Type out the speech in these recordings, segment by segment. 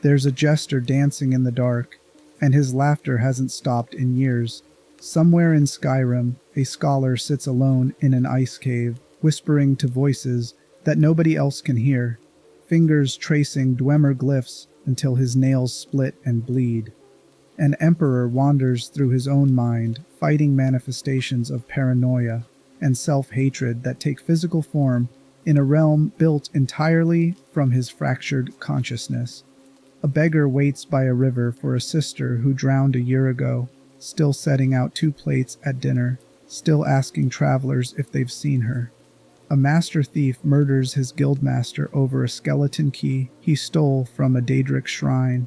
There's a jester dancing in the dark, and his laughter hasn't stopped in years. Somewhere in Skyrim, a scholar sits alone in an ice cave, whispering to voices that nobody else can hear, fingers tracing Dwemer glyphs until his nails split and bleed. An emperor wanders through his own mind, fighting manifestations of paranoia and self-hatred that take physical form in a realm built entirely from his fractured consciousness. A beggar waits by a river for a sister who drowned a year ago, still setting out 2 plates at dinner, still asking travelers if they've seen her. A master thief murders his guildmaster over a skeleton key he stole from a Daedric shrine,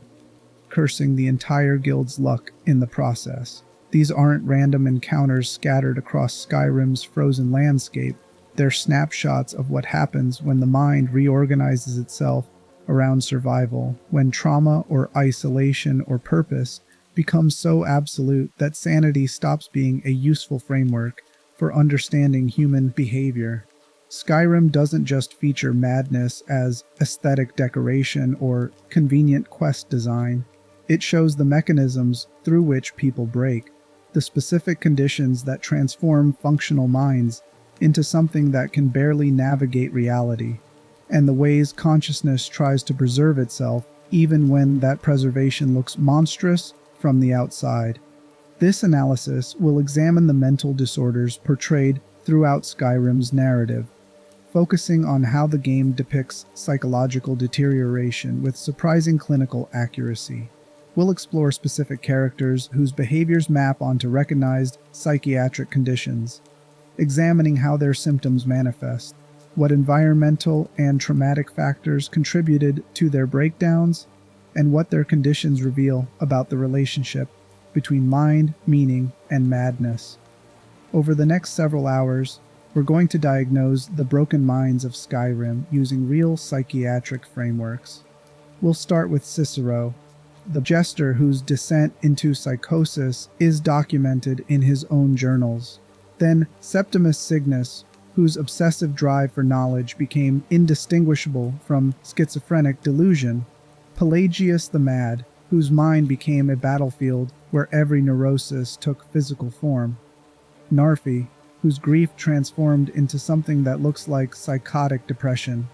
cursing the entire guild's luck in the process. These aren't random encounters scattered across Skyrim's frozen landscape. They're snapshots of what happens when the mind reorganizes itself around survival, when trauma or isolation or purpose becomes so absolute that sanity stops being a useful framework for understanding human behavior. Skyrim doesn't just feature madness as aesthetic decoration or convenient quest design. It shows the mechanisms through which people break, the specific conditions that transform functional minds into something that can barely navigate reality, and the ways consciousness tries to preserve itself even when that preservation looks monstrous from the outside. This analysis will examine the mental disorders portrayed throughout Skyrim's narrative, focusing on how the game depicts psychological deterioration with surprising clinical accuracy. We'll explore specific characters whose behaviors map onto recognized psychiatric conditions, examining how their symptoms manifest, what environmental and traumatic factors contributed to their breakdowns, and what their conditions reveal about the relationship between mind, meaning, and madness. Over the next several hours, we're going to diagnose the broken minds of Skyrim using real psychiatric frameworks. We'll start with Cicero, the jester whose descent into psychosis is documented in his own journals. Then Septimus Signus, whose obsessive drive for knowledge became indistinguishable from schizophrenic delusion. Pelagius the Mad, whose mind became a battlefield where every neurosis took physical form. Narfy, whose grief transformed into something that looks like psychotic depression.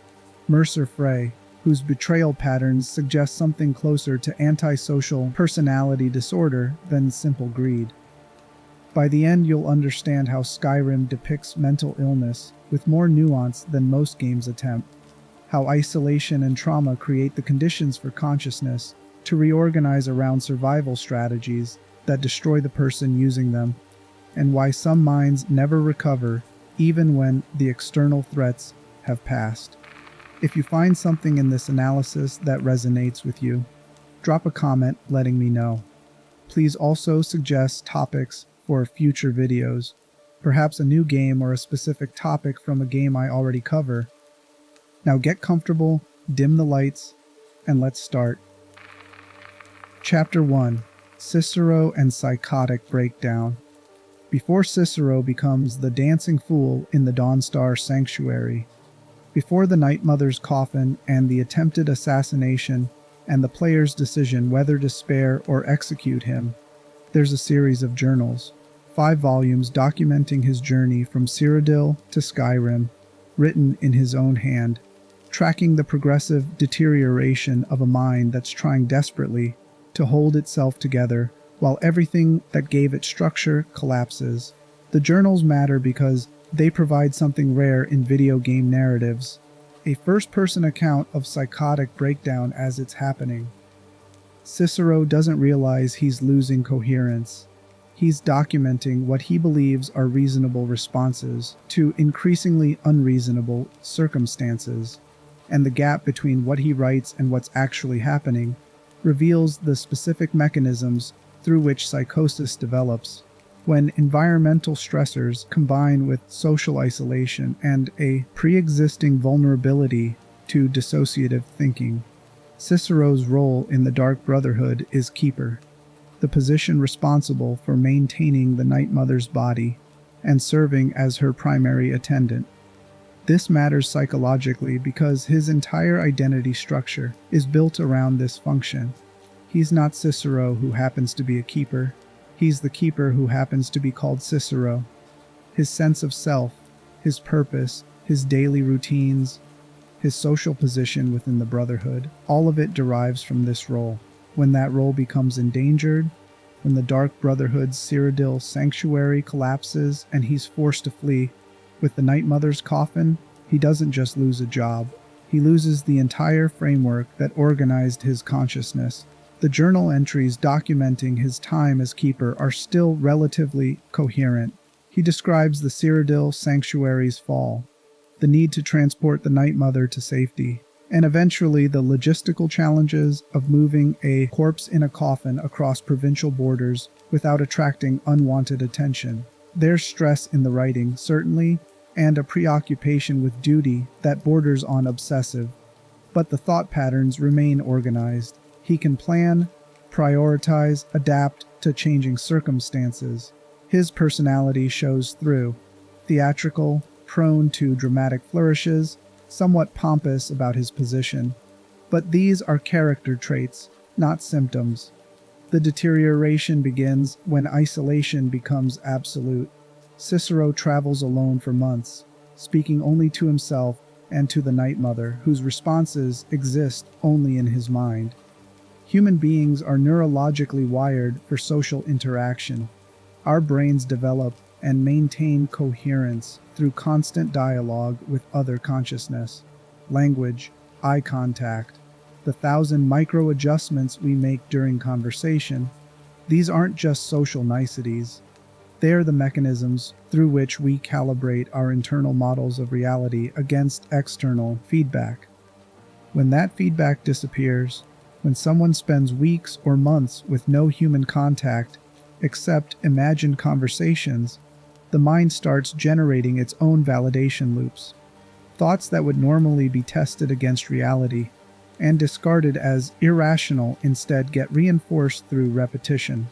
Mercer Frey, whose betrayal patterns suggest something closer to antisocial personality disorder than simple greed. By the end, you'll understand how Skyrim depicts mental illness with more nuance than most games attempt, how isolation and trauma create the conditions for consciousness to reorganize around survival strategies that destroy the person using them, and why some minds never recover even when the external threats have passed. If you find something in this analysis that resonates with you, drop a comment letting me know. Please also suggest topics for future videos, perhaps a new game or a specific topic from a game I already cover. Now get comfortable, dim the lights, and let's start. Chapter 1: Cicero and Psychotic Breakdown. Before Cicero becomes the dancing fool in the Dawnstar Sanctuary, before the Night Mother's coffin and the attempted assassination and the player's decision whether to spare or execute him, there's a series of journals, 5 volumes documenting his journey from Cyrodiil to Skyrim, written in his own hand, tracking the progressive deterioration of a mind that's trying desperately to hold itself together while everything that gave it structure collapses. The journals matter because they provide something rare in video game narratives, a first-person account of psychotic breakdown as it's happening. Cicero doesn't realize he's losing coherence. He's documenting what he believes are reasonable responses to increasingly unreasonable circumstances, and the gap between what he writes and what's actually happening reveals the specific mechanisms through which psychosis develops. When environmental stressors combine with social isolation and a pre-existing vulnerability to dissociative thinking. Cicero's role in the Dark Brotherhood is Keeper, the position responsible for maintaining the Night Mother's body and serving as her primary attendant. This matters psychologically because his entire identity structure is built around this function. He's not Cicero who happens to be a keeper. He's the keeper who happens to be called Cicero. His sense of self, his purpose, his daily routines, his social position within the Brotherhood, all of it derives from this role. When that role becomes endangered, when the Dark Brotherhood's Cyrodiil sanctuary collapses and he's forced to flee, with the Night Mother's coffin, he doesn't just lose a job. He loses the entire framework that organized his consciousness. The journal entries documenting his time as keeper are still relatively coherent. He describes the Cyrodiil sanctuary's fall, the need to transport the Night Mother to safety, and eventually the logistical challenges of moving a corpse in a coffin across provincial borders without attracting unwanted attention. There's stress in the writing, certainly, and a preoccupation with duty that borders on obsessive. But the thought patterns remain organized. He can plan, prioritize, adapt to changing circumstances. His personality shows through. Theatrical, prone to dramatic flourishes, somewhat pompous about his position. But these are character traits, not symptoms. The deterioration begins when isolation becomes absolute. Cicero travels alone for months, speaking only to himself and to the Night Mother, whose responses exist only in his mind. Human beings are neurologically wired for social interaction. Our brains develop and maintain coherence through constant dialogue with other consciousness, language, eye contact, the 1,000 micro-adjustments we make during conversation. These aren't just social niceties. They are the mechanisms through which we calibrate our internal models of reality against external feedback. When that feedback disappears, when someone spends weeks or months with no human contact except imagined conversations, the mind starts generating its own validation loops. Thoughts that would normally be tested against reality and discarded as irrational instead get reinforced through repetition.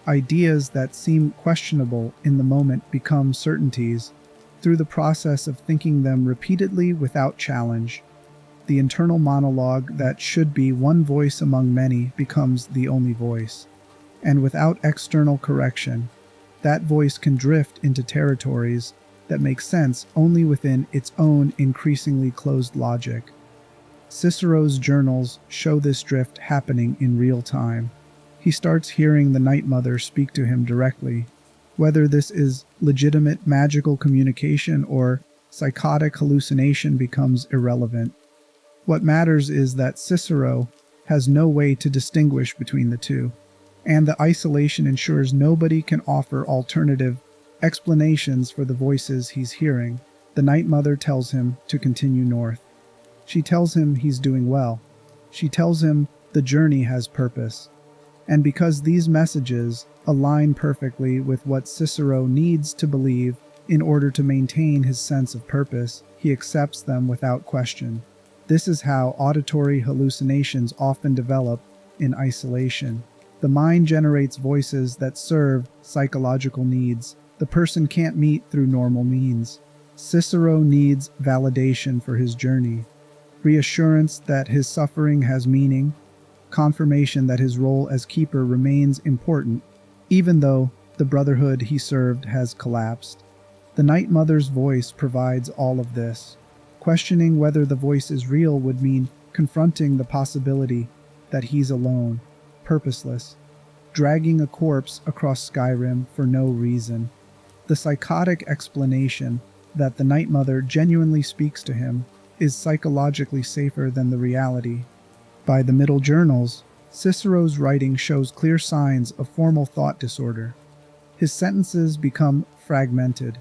Ideas that seem questionable in the moment become certainties through the process of thinking them repeatedly without challenge. The internal monologue that should be one voice among many becomes the only voice. And without external correction, that voice can drift into territories that make sense only within its own increasingly closed logic. Cicero's journals show this drift happening in real time. He starts hearing the Night Mother speak to him directly. Whether this is legitimate magical communication or psychotic hallucination becomes irrelevant. What matters is that Cicero has no way to distinguish between the two, and the isolation ensures nobody can offer alternative explanations for the voices he's hearing. The Night Mother tells him to continue north. She tells him he's doing well. She tells him the journey has purpose. And because these messages align perfectly with what Cicero needs to believe in order to maintain his sense of purpose, he accepts them without question. This is how auditory hallucinations often develop in isolation. The mind generates voices that serve psychological needs the person can't meet through normal means. Cicero needs validation for his journey, reassurance that his suffering has meaning, confirmation that his role as keeper remains important, even though the brotherhood he served has collapsed. The Night Mother's voice provides all of this. Questioning whether the voice is real would mean confronting the possibility that he's alone, purposeless, dragging a corpse across Skyrim for no reason. The psychotic explanation that the Night Mother genuinely speaks to him is psychologically safer than the reality. By the Middle Journals, Cicero's writing shows clear signs of formal thought disorder. His sentences become fragmented.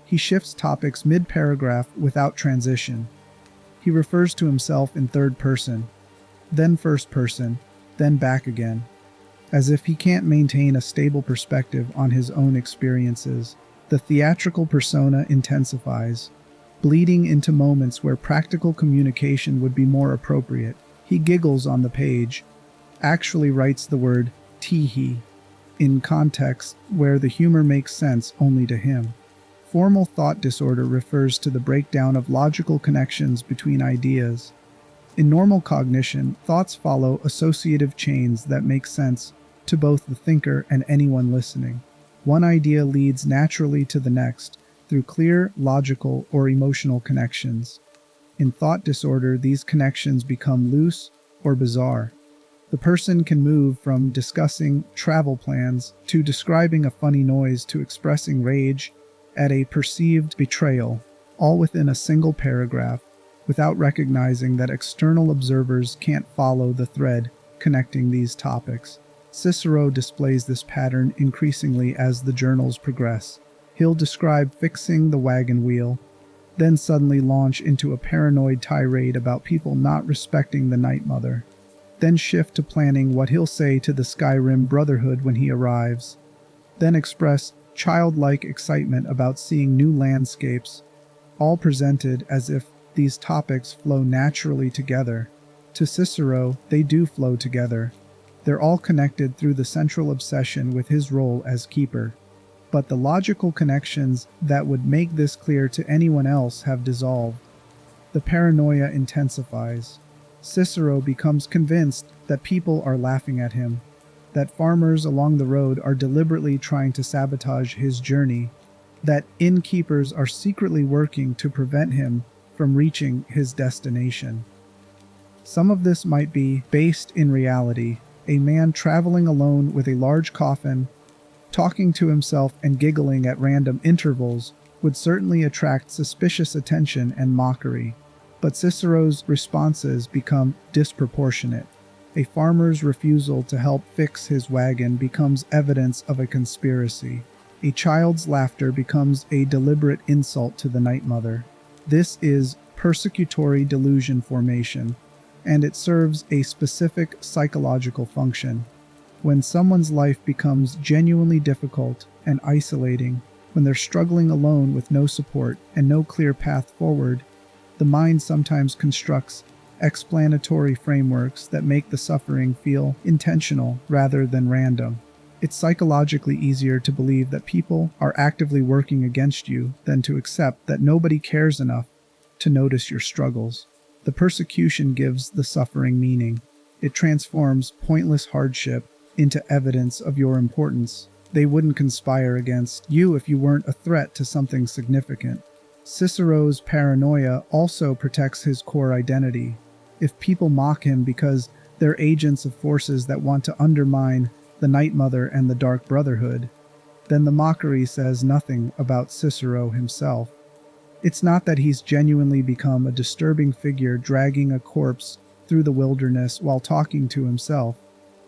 He shifts topics mid-paragraph without transition. He refers to himself in third person, then first person, then back again, as if he can't maintain a stable perspective on his own experiences. The theatrical persona intensifies, bleeding into moments where practical communication would be more appropriate. He giggles on the page, actually writes the word teehee, in context where the humor makes sense only to him. Formal thought disorder refers to the breakdown of logical connections between ideas. In normal cognition, thoughts follow associative chains that make sense to both the thinker and anyone listening. One idea leads naturally to the next through clear, logical, or emotional connections. In thought disorder, these connections become loose or bizarre. The person can move from discussing travel plans to describing a funny noise to expressing rage at a perceived betrayal, all within a single paragraph, without recognizing that external observers can't follow the thread connecting these topics. Cicero displays this pattern increasingly as the journals progress. He'll describe fixing the wagon wheel, then suddenly launch into a paranoid tirade about people not respecting the Night Mother, then shift to planning what he'll say to the Skyrim Brotherhood when he arrives, then express childlike excitement about seeing new landscapes, all presented as if these topics flow naturally together. To Cicero, they do flow together. They're all connected through the central obsession with his role as keeper. But the logical connections that would make this clear to anyone else have dissolved. The paranoia intensifies. Cicero becomes convinced that people are laughing at him, that farmers along the road are deliberately trying to sabotage his journey, that innkeepers are secretly working to prevent him from reaching his destination. Some of this might be based in reality. A man traveling alone with a large coffin, talking to himself and giggling at random intervals would certainly attract suspicious attention and mockery. But Cicero's responses become disproportionate. A farmer's refusal to help fix his wagon becomes evidence of a conspiracy. A child's laughter becomes a deliberate insult to the Night Mother. This is persecutory delusion formation, and it serves a specific psychological function. When someone's life becomes genuinely difficult and isolating, when they're struggling alone with no support and no clear path forward, the mind sometimes constructs explanatory frameworks that make the suffering feel intentional rather than random. It's psychologically easier to believe that people are actively working against you than to accept that nobody cares enough to notice your struggles. The persecution gives the suffering meaning. It transforms pointless hardship into evidence of your importance. They wouldn't conspire against you if you weren't a threat to something significant. Cicero's paranoia also protects his core identity. If people mock him because they're agents of forces that want to undermine the Night Mother and the Dark Brotherhood, then the mockery says nothing about Cicero himself. It's not that he's genuinely become a disturbing figure dragging a corpse through the wilderness while talking to himself.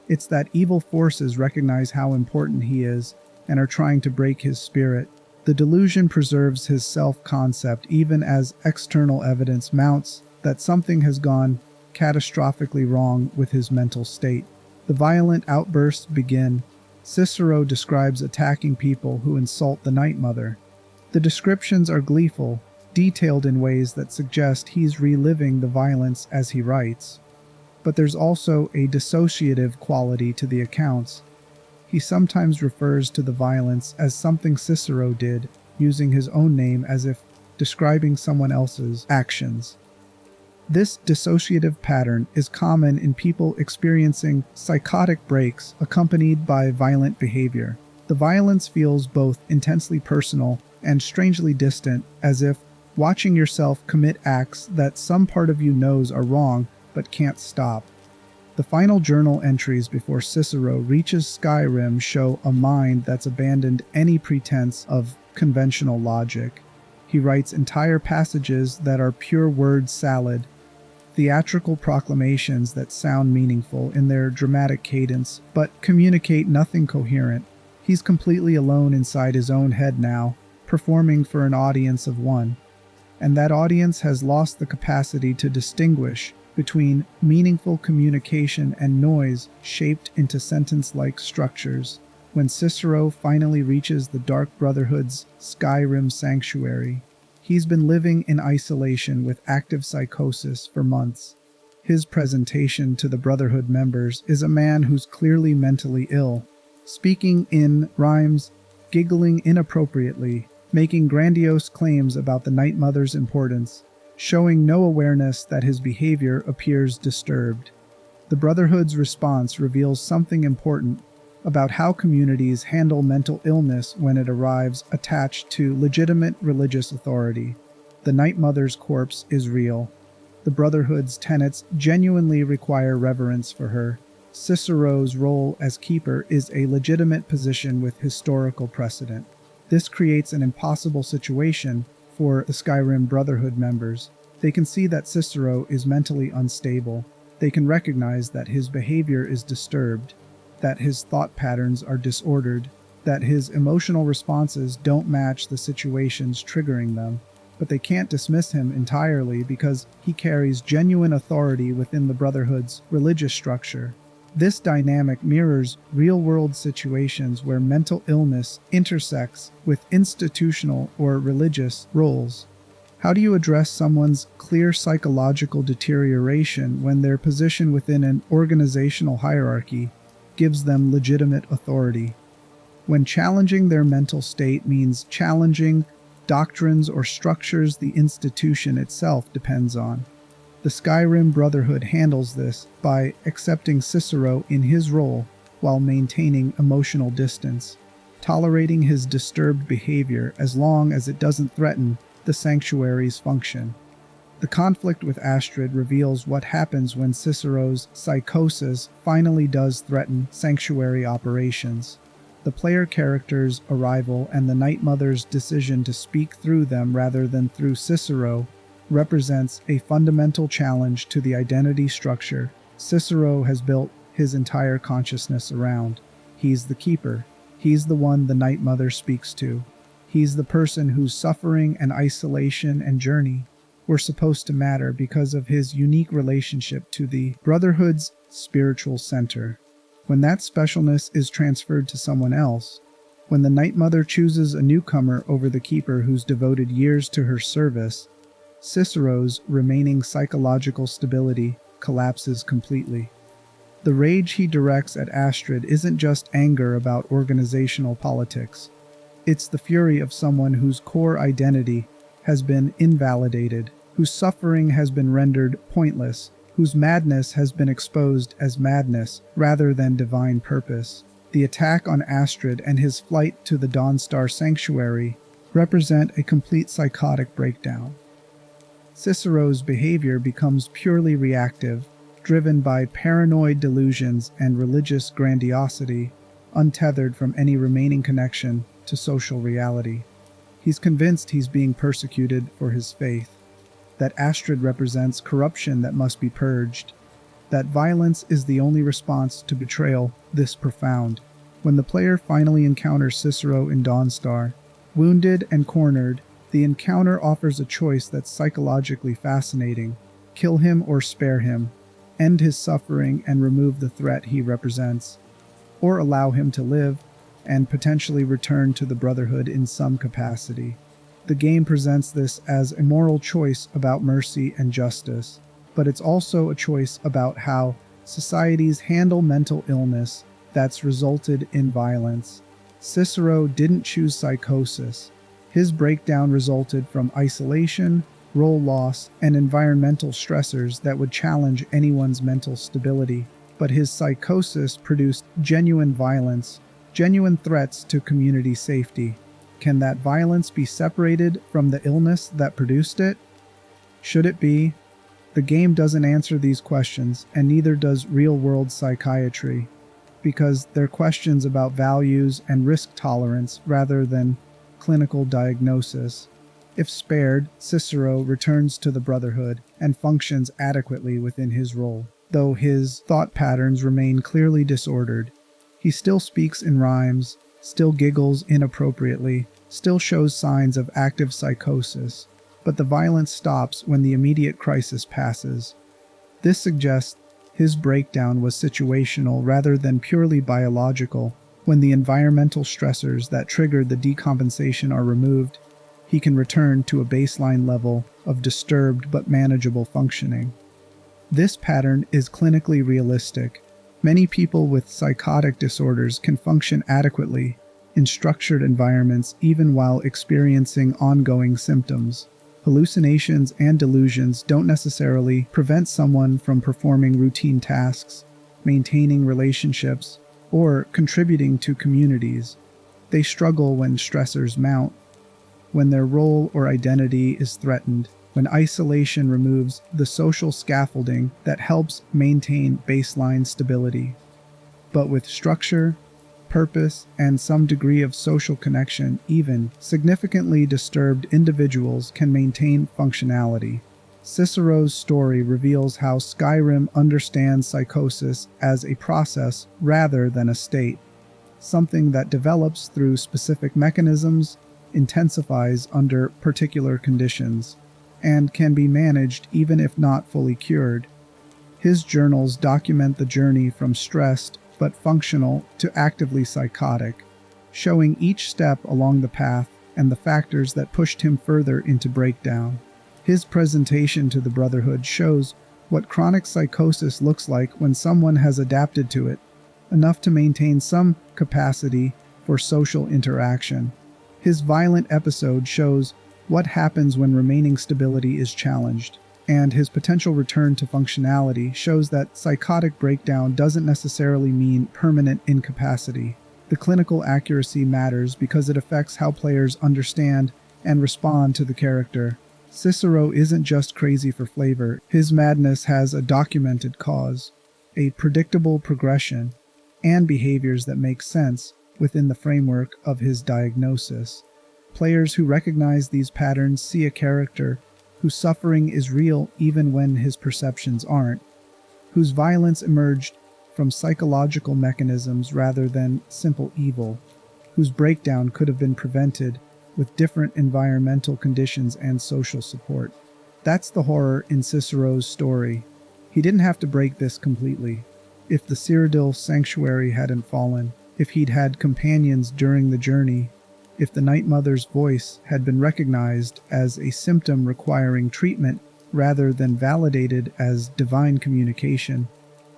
It's that evil forces recognize how important he is and are trying to break his spirit. The delusion preserves his self-concept even as external evidence mounts that something has gone catastrophically wrong with his mental state. The violent outbursts begin. Cicero describes attacking people who insult the Night Mother. The descriptions are gleeful, detailed in ways that suggest he's reliving the violence as he writes. But there's also a dissociative quality to the accounts. He sometimes refers to the violence as something Cicero did, using his own name as if describing someone else's actions. This dissociative pattern is common in people experiencing psychotic breaks accompanied by violent behavior. The violence feels both intensely personal and strangely distant, as if watching yourself commit acts that some part of you knows are wrong but can't stop. The final journal entries before Cicero reaches Skyrim show a mind that's abandoned any pretense of conventional logic. He writes entire passages that are pure word salad, theatrical proclamations that sound meaningful in their dramatic cadence, but communicate nothing coherent. He's completely alone inside his own head now, performing for an audience of one. And that audience has lost the capacity to distinguish between meaningful communication and noise shaped into sentence-like structures. When Cicero finally reaches the Dark Brotherhood's Skyrim sanctuary, he's been living in isolation with active psychosis for months. His presentation to the Brotherhood members is a man who's clearly mentally ill, speaking in rhymes, giggling inappropriately, making grandiose claims about the Night Mother's importance, showing no awareness that his behavior appears disturbed. The Brotherhood's response reveals something important about how communities handle mental illness when it arrives attached to legitimate religious authority. The Night Mother's corpse is real. The Brotherhood's tenets genuinely require reverence for her. Cicero's role as keeper is a legitimate position with historical precedent. This creates an impossible situation for the Skyrim Brotherhood members. They can see that Cicero is mentally unstable. They can recognize that his behavior is disturbed, that his thought patterns are disordered, that his emotional responses don't match the situations triggering them. But they can't dismiss him entirely because he carries genuine authority within the Brotherhood's religious structure. This dynamic mirrors real-world situations where mental illness intersects with institutional or religious roles. How do you address someone's clear psychological deterioration when their position within an organizational hierarchy gives them legitimate authority? When challenging their mental state means challenging doctrines or structures the institution itself depends on. The Skyrim Brotherhood handles this by accepting Cicero in his role while maintaining emotional distance, tolerating his disturbed behavior as long as it doesn't threaten the sanctuary's function. The conflict with Astrid reveals what happens when Cicero's psychosis finally does threaten sanctuary operations. The player character's arrival and the Night Mother's decision to speak through them rather than through Cicero represents a fundamental challenge to the identity structure Cicero has built his entire consciousness around. He's the keeper. He's the one the Night Mother speaks to. He's the person whose suffering and isolation and journey were supposed to matter because of his unique relationship to the Brotherhood's spiritual center. When that specialness is transferred to someone else, when the Night Mother chooses a newcomer over the keeper who's devoted years to her service, Cicero's remaining psychological stability collapses completely. The rage he directs at Astrid isn't just anger about organizational politics. It's the fury of someone whose core identity has been invalidated, whose suffering has been rendered pointless, whose madness has been exposed as madness rather than divine purpose. The attack on Astrid and his flight to the Dawnstar Sanctuary represent a complete psychotic breakdown. Cicero's behavior becomes purely reactive, driven by paranoid delusions and religious grandiosity, untethered from any remaining connection to social reality. He's convinced he's being persecuted for his faith, that Astrid represents corruption that must be purged, that violence is the only response to betrayal this profound. When the player finally encounters Cicero in Dawnstar, wounded and cornered, the encounter offers a choice that's psychologically fascinating: kill him or spare him, end his suffering and remove the threat he represents, or allow him to live and potentially return to the Brotherhood in some capacity. The game presents this as a moral choice about mercy and justice, but it's also a choice about how societies handle mental illness that's resulted in violence. Cicero didn't choose psychosis. His breakdown resulted from isolation, role loss, and environmental stressors that would challenge anyone's mental stability. But his psychosis produced genuine violence, genuine threats to community safety. Can that violence be separated from the illness that produced it? Should it be? The game doesn't answer these questions, and neither does real-world psychiatry, because they're questions about values and risk tolerance rather than clinical diagnosis. If spared, Cicero returns to the Brotherhood and functions adequately within his role, though his thought patterns remain clearly disordered. He still speaks in rhymes, still giggles inappropriately, still shows signs of active psychosis, but the violence stops when the immediate crisis passes. This suggests his breakdown was situational rather than purely biological. When the environmental stressors that triggered the decompensation are removed, he can return to a baseline level of disturbed but manageable functioning. This pattern is clinically realistic. Many people with psychotic disorders can function adequately in structured environments even while experiencing ongoing symptoms. Hallucinations and delusions don't necessarily prevent someone from performing routine tasks, maintaining relationships, or contributing to communities. They struggle when stressors mount, when their role or identity is threatened, when isolation removes the social scaffolding that helps maintain baseline stability. But with structure, purpose, and some degree of social connection, even significantly disturbed individuals can maintain functionality. Cicero's story reveals how Skyrim understands psychosis as a process rather than a state, something that develops through specific mechanisms, intensifies under particular conditions, and can be managed even if not fully cured. His journals document the journey from stressed but functional to actively psychotic, showing each step along the path and the factors that pushed him further into breakdown. His presentation to the Brotherhood shows what chronic psychosis looks like when someone has adapted to it, enough to maintain some capacity for social interaction. His violent episode shows what happens when remaining stability is challenged, and his potential return to functionality shows that psychotic breakdown doesn't necessarily mean permanent incapacity. The clinical accuracy matters because it affects how players understand and respond to the character. Cicero isn't just crazy for flavor. His madness has a documented cause, a predictable progression, and behaviors that make sense within the framework of his diagnosis. Players who recognize these patterns see a character whose suffering is real even when his perceptions aren't, whose violence emerged from psychological mechanisms rather than simple evil, whose breakdown could have been prevented with different environmental conditions and social support. That's the horror in Cicero's story. He didn't have to break this completely. If the Cyrodiil sanctuary hadn't fallen, if he'd had companions during the journey, if the Night Mother's voice had been recognized as a symptom requiring treatment rather than validated as divine communication,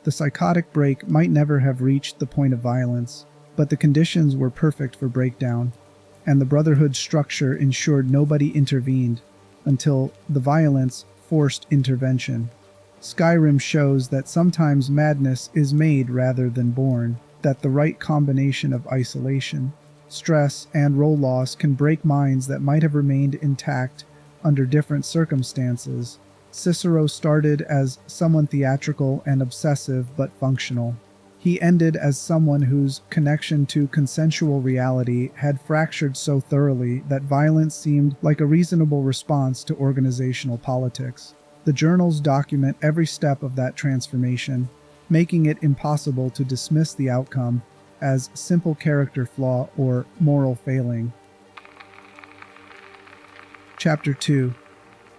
the psychotic break might never have reached the point of violence, but the conditions were perfect for breakdown, and the Brotherhood's structure ensured nobody intervened until the violence forced intervention. Skyrim shows that sometimes madness is made rather than born, that the right combination of isolation, stress, and role loss can break minds that might have remained intact under different circumstances. Cicero started as someone theatrical and obsessive but functional. He ended as someone whose connection to consensual reality had fractured so thoroughly that violence seemed like a reasonable response to organizational politics. The journals document every step of that transformation, making it impossible to dismiss the outcome as simple character flaw or moral failing. Chapter 2.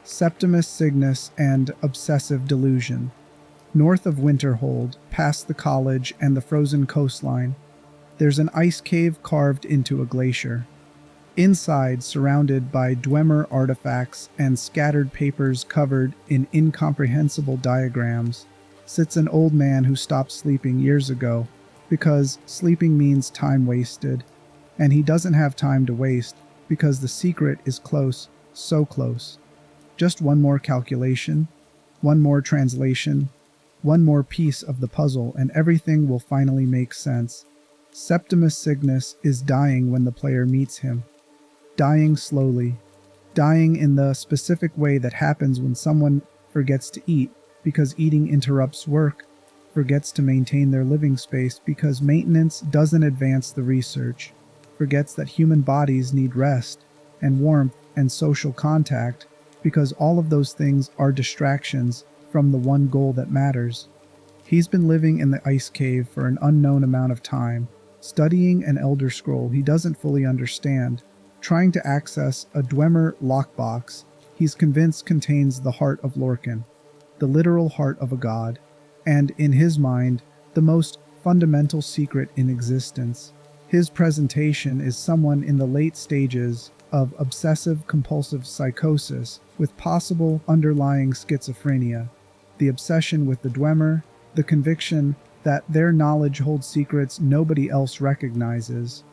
Septimus Signus and Obsessive Delusion. North of Winterhold, past the college and the frozen coastline, there's an ice cave carved into a glacier. Inside, surrounded by Dwemer artifacts and scattered papers covered in incomprehensible diagrams, sits an old man who stopped sleeping years ago because sleeping means time wasted, and he doesn't have time to waste because the secret is close, so close. Just one more calculation, one more translation, one more piece of the puzzle, and everything will finally make sense. Septimus Signus is dying when the player meets him. Dying slowly. Dying in the specific way that happens when someone forgets to eat because eating interrupts work, forgets to maintain their living space because maintenance doesn't advance the research, forgets that human bodies need rest and warmth and social contact because all of those things are distractions from the one goal that matters. He's been living in the ice cave for an unknown amount of time, studying an elder scroll he doesn't fully understand, trying to access a Dwemer lockbox he's convinced contains the heart of Lorcan, the literal heart of a god, and in his mind, the most fundamental secret in existence. His presentation is someone in the late stages of obsessive-compulsive psychosis with possible underlying schizophrenia, the obsession with the Dwemer, the conviction that their knowledge holds secrets nobody else recognizes.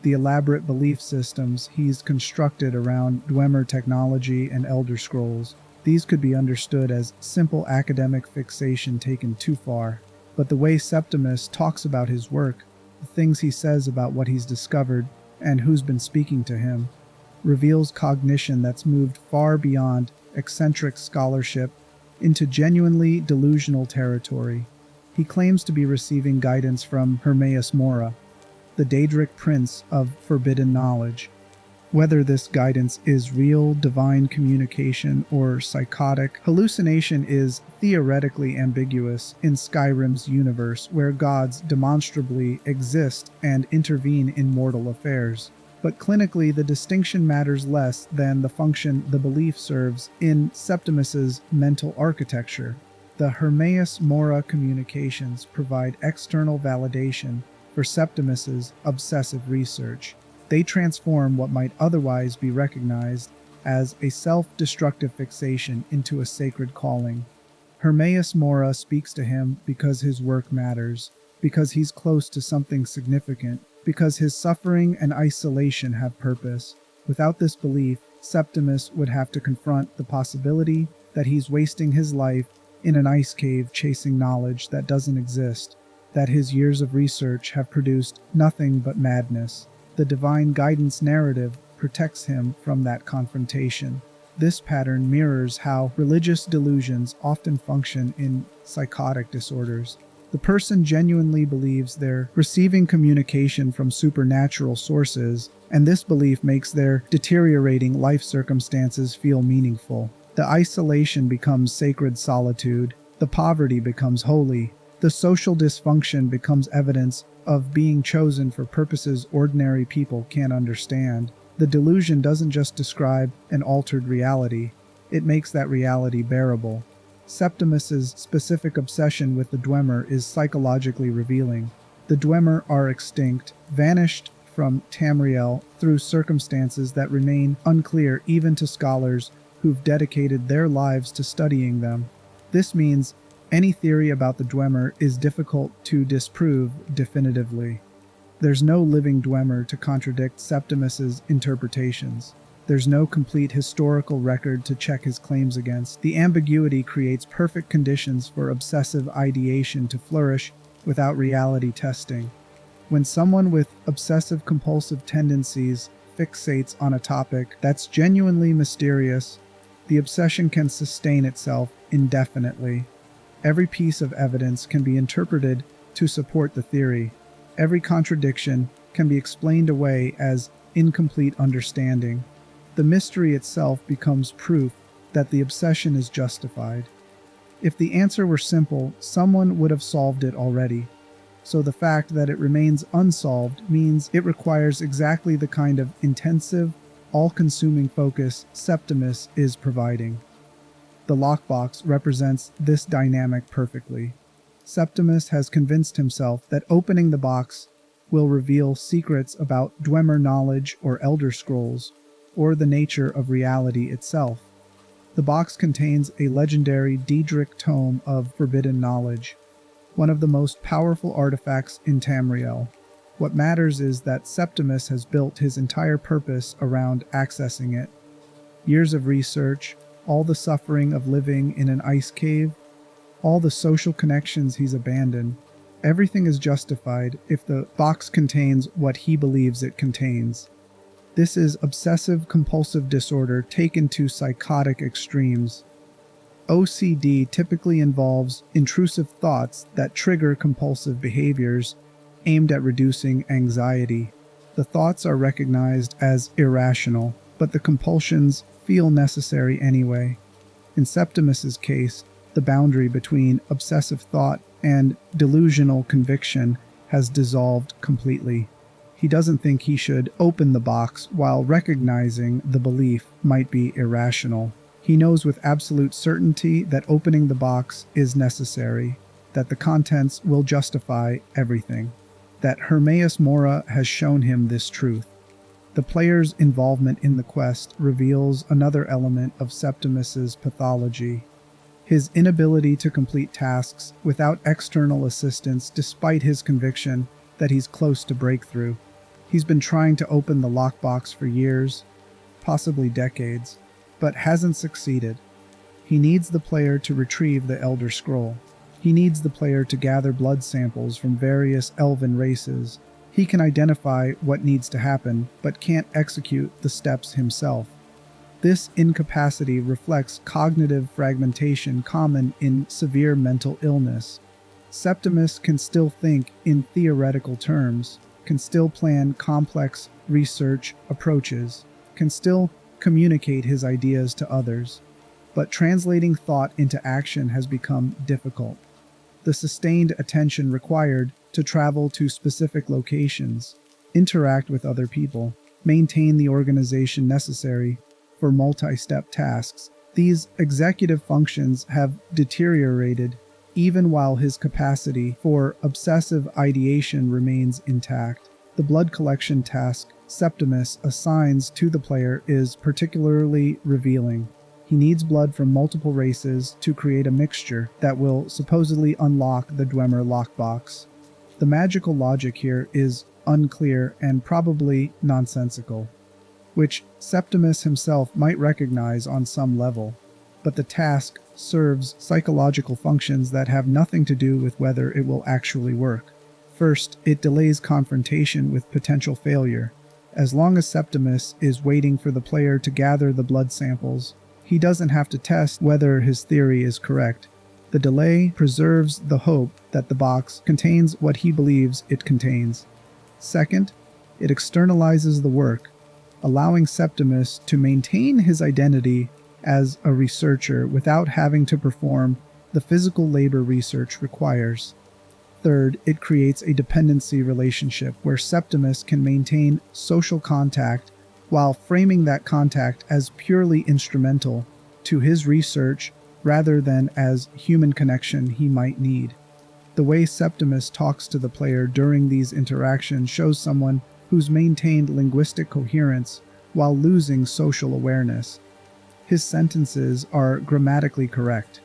the elaborate belief systems he's constructed around Dwemer technology and Elder Scrolls. These could be understood as simple academic fixation taken too far. But the way Septimus talks about his work, the things he says about what he's discovered, and who's been speaking to him, reveals cognition that's moved far beyond eccentric scholarship into genuinely delusional territory. He claims to be receiving guidance from Hermaeus Mora, the Daedric prince of forbidden knowledge. Whether this guidance is real, divine communication, or psychotic, hallucination is theoretically ambiguous in Skyrim's universe, where gods demonstrably exist and intervene in mortal affairs. But clinically, the distinction matters less than the function the belief serves in Septimus's mental architecture. The Hermaeus Mora communications provide external validation for Septimus's obsessive research. They transform what might otherwise be recognized as a self-destructive fixation into a sacred calling. Hermaeus Mora speaks to him because his work matters, because he's close to something significant, because his suffering and isolation have purpose. Without this belief, Septimus would have to confront the possibility that he's wasting his life in an ice cave chasing knowledge that doesn't exist, that his years of research have produced nothing but madness. The divine guidance narrative protects him from that confrontation. This pattern mirrors how religious delusions often function in psychotic disorders. The person genuinely believes they're receiving communication from supernatural sources, and this belief makes their deteriorating life circumstances feel meaningful. The isolation becomes sacred solitude, the poverty becomes holy, the social dysfunction becomes evidence of being chosen for purposes ordinary people can't understand. The delusion doesn't just describe an altered reality, it makes that reality bearable. Septimus's specific obsession with the Dwemer is psychologically revealing. The Dwemer are extinct, vanished from Tamriel through circumstances that remain unclear even to scholars who've dedicated their lives to studying them. This means any theory about the Dwemer is difficult to disprove definitively. There's no living Dwemer to contradict Septimus's interpretations. There's no complete historical record to check his claims against. The ambiguity creates perfect conditions for obsessive ideation to flourish without reality testing. When someone with obsessive-compulsive tendencies fixates on a topic that's genuinely mysterious, the obsession can sustain itself indefinitely. Every piece of evidence can be interpreted to support the theory. Every contradiction can be explained away as incomplete understanding. The mystery itself becomes proof that the obsession is justified. If the answer were simple, someone would have solved it already. So the fact that it remains unsolved means it requires exactly the kind of intensive, all-consuming focus Septimus is providing. The lockbox represents this dynamic perfectly. Septimus has convinced himself that opening the box will reveal secrets about Dwemer knowledge or Elder Scrolls, or the nature of reality itself. The box contains a legendary Daedric tome of forbidden knowledge, one of the most powerful artifacts in Tamriel. What matters is that Septimus has built his entire purpose around accessing it. Years of research, all the suffering of living in an ice cave, all the social connections he's abandoned, everything is justified if the box contains what he believes it contains. This is obsessive-compulsive disorder taken to psychotic extremes. OCD typically involves intrusive thoughts that trigger compulsive behaviors aimed at reducing anxiety. The thoughts are recognized as irrational, but the compulsions feel necessary anyway. In Septimus's case, the boundary between obsessive thought and delusional conviction has dissolved completely. He doesn't think he should open the box while recognizing the belief might be irrational. He knows with absolute certainty that opening the box is necessary, that the contents will justify everything, that Hermaeus Mora has shown him this truth. The player's involvement in the quest reveals another element of Septimus's pathology: his inability to complete tasks without external assistance despite his conviction that he's close to breakthrough. He's been trying to open the lockbox for years, possibly decades, but hasn't succeeded. He needs the player to retrieve the Elder Scroll. He needs the player to gather blood samples from various elven races. He can identify what needs to happen, but can't execute the steps himself. This incapacity reflects cognitive fragmentation common in severe mental illness. Septimus can still think in theoretical terms, can still plan complex research approaches, can still communicate his ideas to others, but translating thought into action has become difficult. The sustained attention required to travel to specific locations, interact with other people, maintain the organization necessary for multi-step tasks. These executive functions have deteriorated even while his capacity for obsessive ideation remains intact. The blood collection task Septimus assigns to the player is particularly revealing. He needs blood from multiple races to create a mixture that will supposedly unlock the Dwemer lockbox. The magical logic here is unclear and probably nonsensical, which Septimus himself might recognize on some level, but the task serves psychological functions that have nothing to do with whether it will actually work. First, it delays confrontation with potential failure. As long as Septimus is waiting for the player to gather the blood samples, he doesn't have to test whether his theory is correct. The delay preserves the hope that the box contains what he believes it contains. Second, it externalizes the work, allowing Septimus to maintain his identity as a researcher without having to perform the physical labor research requires. Third, it creates a dependency relationship where Septimus can maintain social contact while framing that contact as purely instrumental to his research rather than as human connection he might need. The way Septimus talks to the player during these interactions shows someone who's maintained linguistic coherence while losing social awareness. His sentences are grammatically correct.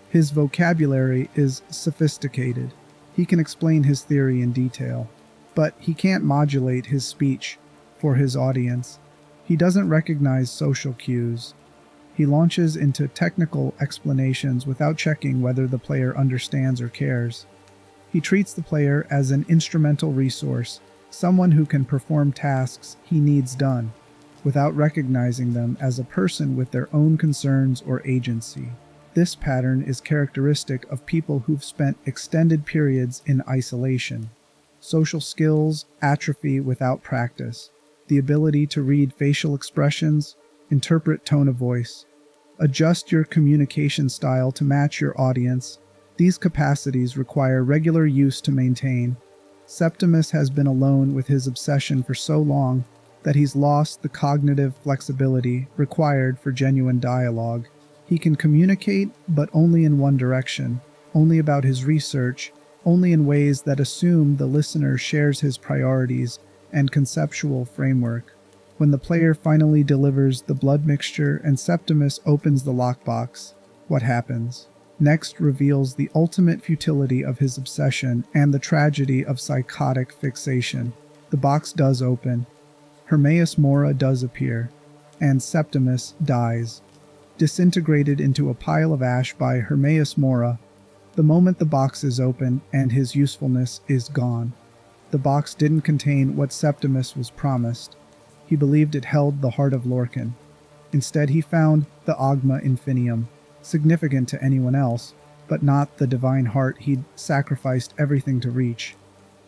His vocabulary is sophisticated. He can explain his theory in detail, but he can't modulate his speech for his audience. He doesn't recognize social cues. He launches into technical explanations without checking whether the player understands or cares. He treats the player as an instrumental resource, someone who can perform tasks he needs done, without recognizing them as a person with their own concerns or agency. This pattern is characteristic of people who've spent extended periods in isolation. Social skills atrophy without practice. The ability to read facial expressions, interpret tone of voice, adjust your communication style to match your audience. These capacities require regular use to maintain. Septimus has been alone with his obsession for so long that he's lost the cognitive flexibility required for genuine dialogue. He can communicate, but only in one direction, only about his research, only in ways that assume the listener shares his priorities and conceptual framework. When the player finally delivers the blood mixture and Septimus opens the lockbox, what happens? Next reveals the ultimate futility of his obsession and the tragedy of psychotic fixation. The box does open. Hermaeus Mora does appear, and Septimus dies, disintegrated into a pile of ash by Hermaeus Mora the moment the box is open and his usefulness is gone. The box didn't contain what Septimus was promised. He believed it held the heart of Lorcan. Instead, he found the Ogma Infinium, significant to anyone else, but not the divine heart he'd sacrificed everything to reach.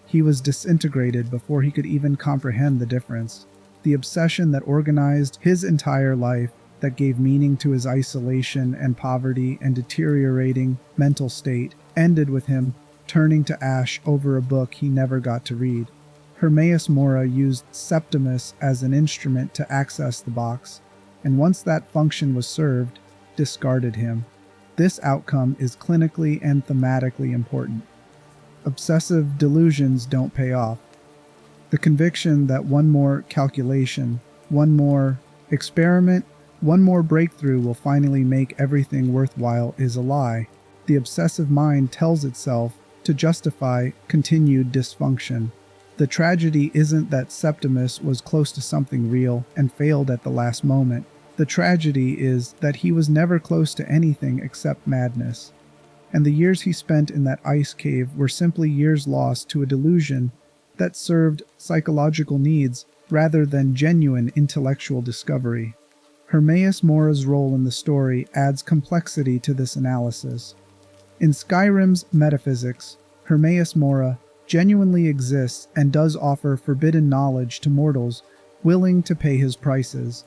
He was disintegrated before he could even comprehend the difference. The obsession that organized his entire life, that gave meaning to his isolation and poverty and deteriorating mental state, ended with him turning to ash over a book he never got to read. Hermaeus Mora used Septimus as an instrument to access the box, and once that function was served, discarded him. This outcome is clinically and thematically important. Obsessive delusions don't pay off. The conviction that one more calculation, one more experiment, one more breakthrough will finally make everything worthwhile is a lie. The obsessive mind tells itself to justify continued dysfunction. The tragedy isn't that Septimus was close to something real and failed at the last moment. The tragedy is that he was never close to anything except madness. And the years he spent in that ice cave were simply years lost to a delusion that served psychological needs rather than genuine intellectual discovery. Hermaeus Mora's role in the story adds complexity to this analysis. In Skyrim's metaphysics, Hermaeus Mora genuinely exists and does offer forbidden knowledge to mortals willing to pay his prices.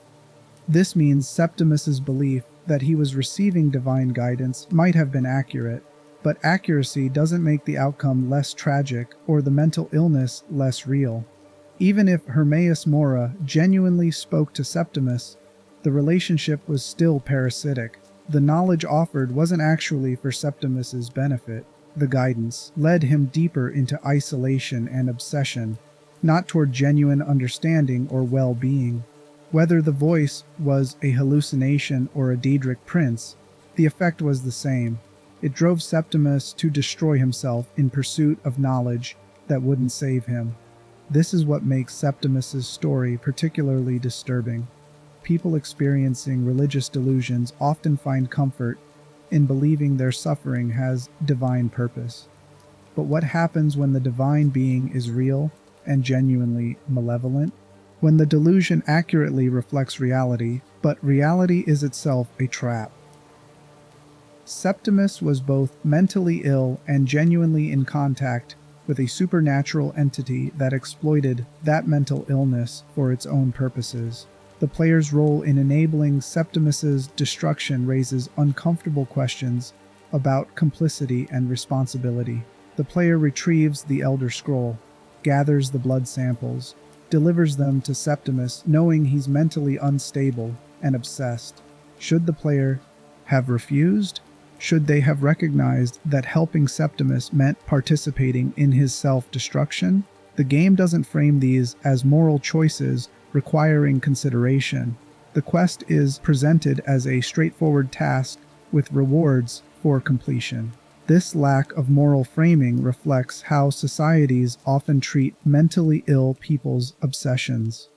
This means Septimus's belief that he was receiving divine guidance might have been accurate, but accuracy doesn't make the outcome less tragic or the mental illness less real. Even if Hermaeus Mora genuinely spoke to Septimus, the relationship was still parasitic. The knowledge offered wasn't actually for Septimus's benefit. The guidance led him deeper into isolation and obsession, not toward genuine understanding or well-being. Whether the voice was a hallucination or a Daedric prince, the effect was the same. It drove Septimus to destroy himself in pursuit of knowledge that wouldn't save him. This is what makes Septimus's story particularly disturbing. People experiencing religious delusions often find comfort in believing their suffering has divine purpose. But what happens when the divine being is real and genuinely malevolent? When the delusion accurately reflects reality, but reality is itself a trap. Septimus was both mentally ill and genuinely in contact with a supernatural entity that exploited that mental illness for its own purposes. The player's role in enabling Septimus's destruction raises uncomfortable questions about complicity and responsibility. The player retrieves the Elder Scroll, gathers the blood samples, delivers them to Septimus knowing he's mentally unstable and obsessed. Should the player have refused? Should they have recognized that helping Septimus meant participating in his self-destruction? The game doesn't frame these as moral choices requiring consideration. The quest is presented as a straightforward task with rewards for completion. This lack of moral framing reflects how societies often treat mentally ill people's obsessions.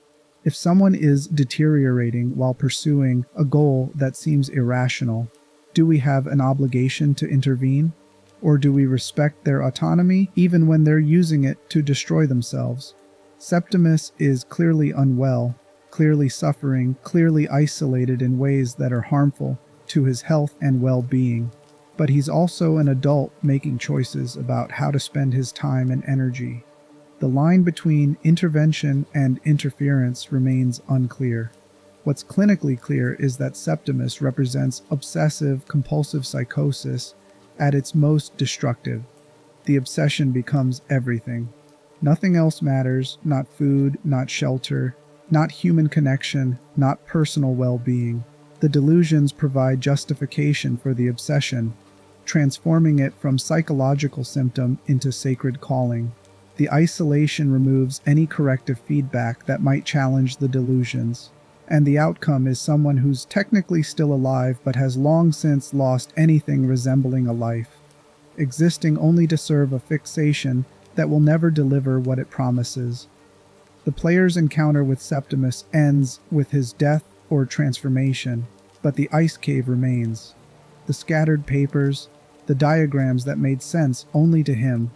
If someone is deteriorating while pursuing a goal that seems irrational, do we have an obligation to intervene? Or do we respect their autonomy even when they're using it to destroy themselves? Septimus is clearly unwell, clearly suffering, clearly isolated in ways that are harmful to his health and well-being. But he's also an adult making choices about how to spend his time and energy. The line between intervention and interference remains unclear. What's clinically clear is that Septimus represents obsessive-compulsive psychosis at its most destructive. The obsession becomes everything. Nothing else matters, not food, not shelter, not human connection, not personal well-being. The delusions provide justification for the obsession, transforming it from psychological symptom into sacred calling. The isolation removes any corrective feedback that might challenge the delusions, and the outcome is someone who's technically still alive but has long since lost anything resembling a life, existing only to serve a fixation that will never deliver what it promises. The player's encounter with Septimus ends with his death or transformation, but the ice cave remains. The scattered papers, the diagrams that made sense only to him,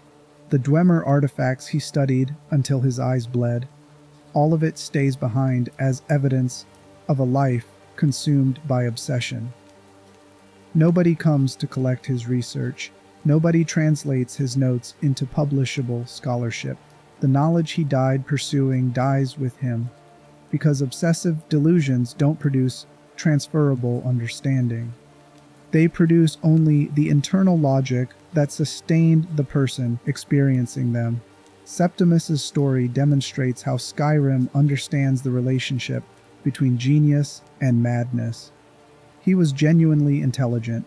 the Dwemer artifacts he studied until his eyes bled, all of it stays behind as evidence of a life consumed by obsession. Nobody comes to collect his research. Nobody translates his notes into publishable scholarship. The knowledge he died pursuing dies with him, because obsessive delusions don't produce transferable understanding. They produce only the internal logic that sustained the person experiencing them. Septimus's story demonstrates how Skyrim understands the relationship between genius and madness. He was genuinely intelligent.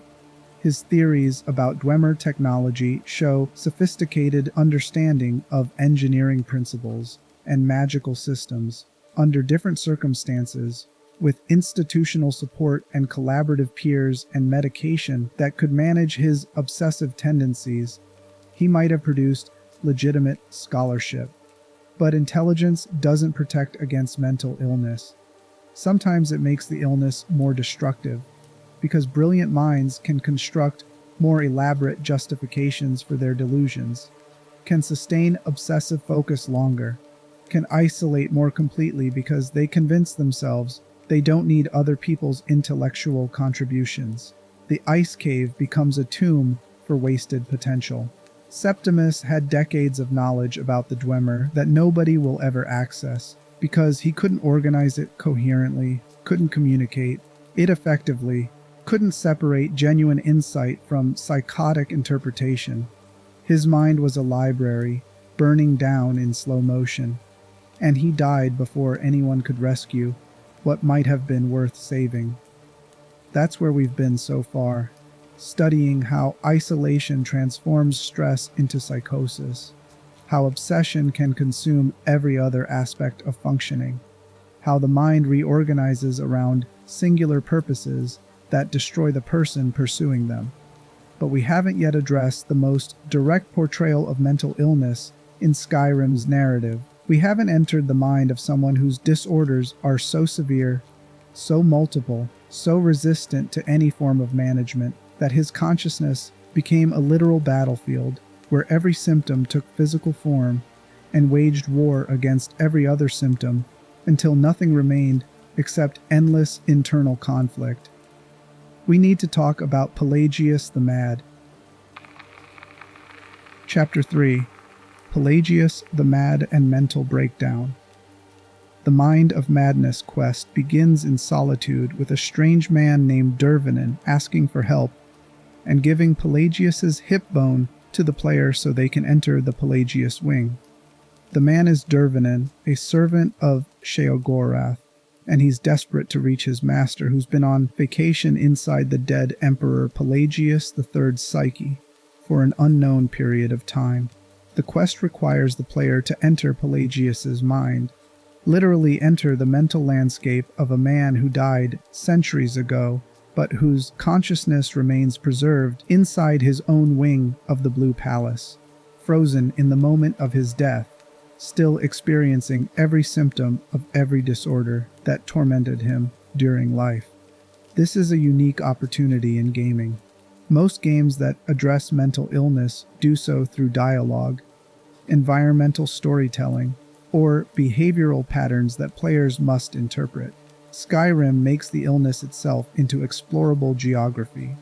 His theories about Dwemer technology show sophisticated understanding of engineering principles and magical systems under different circumstances, with institutional support and collaborative peers and medication that could manage his obsessive tendencies. He might have produced legitimate scholarship. But intelligence doesn't protect against mental illness. Sometimes it makes the illness more destructive, because brilliant minds can construct more elaborate justifications for their delusions, can sustain obsessive focus longer, can isolate more completely because they convince themselves they don't need other people's intellectual contributions. The ice cave becomes a tomb for wasted potential. Septimus had decades of knowledge about the Dwemer that nobody will ever access, because he couldn't organize it coherently, couldn't communicate it effectively, couldn't separate genuine insight from psychotic interpretation. His mind was a library, burning down in slow motion, and he died before anyone could rescue what might have been worth saving. That's where we've been so far, studying how isolation transforms stress into psychosis, how obsession can consume every other aspect of functioning, how the mind reorganizes around singular purposes that destroy the person pursuing them. But we haven't yet addressed the most direct portrayal of mental illness in Skyrim's narrative. We haven't entered the mind of someone whose disorders are so severe, so multiple, so resistant to any form of management, that his consciousness became a literal battlefield where every symptom took physical form and waged war against every other symptom until nothing remained except endless internal conflict. We need to talk about Pelagius the Mad. Chapter 3. Pelagius the Mad and Mental Breakdown. The Mind of Madness quest begins in solitude with a strange man named Dervanin asking for help and giving Pelagius's hip bone to the player so they can enter the Pelagius wing. The man is Dervanin, a servant of Sheogorath, and he's desperate to reach his master, who's been on vacation inside the dead Emperor Pelagius III's psyche for an unknown period of time. The quest requires the player to enter Pelagius's mind, literally enter the mental landscape of a man who died centuries ago, but whose consciousness remains preserved inside his own wing of the Blue Palace, frozen in the moment of his death, still experiencing every symptom of every disorder that tormented him during life. This is a unique opportunity in gaming. Most games that address mental illness do so through dialogue, environmental storytelling, or behavioral patterns that players must interpret. Skyrim makes the illness itself into explorable geography.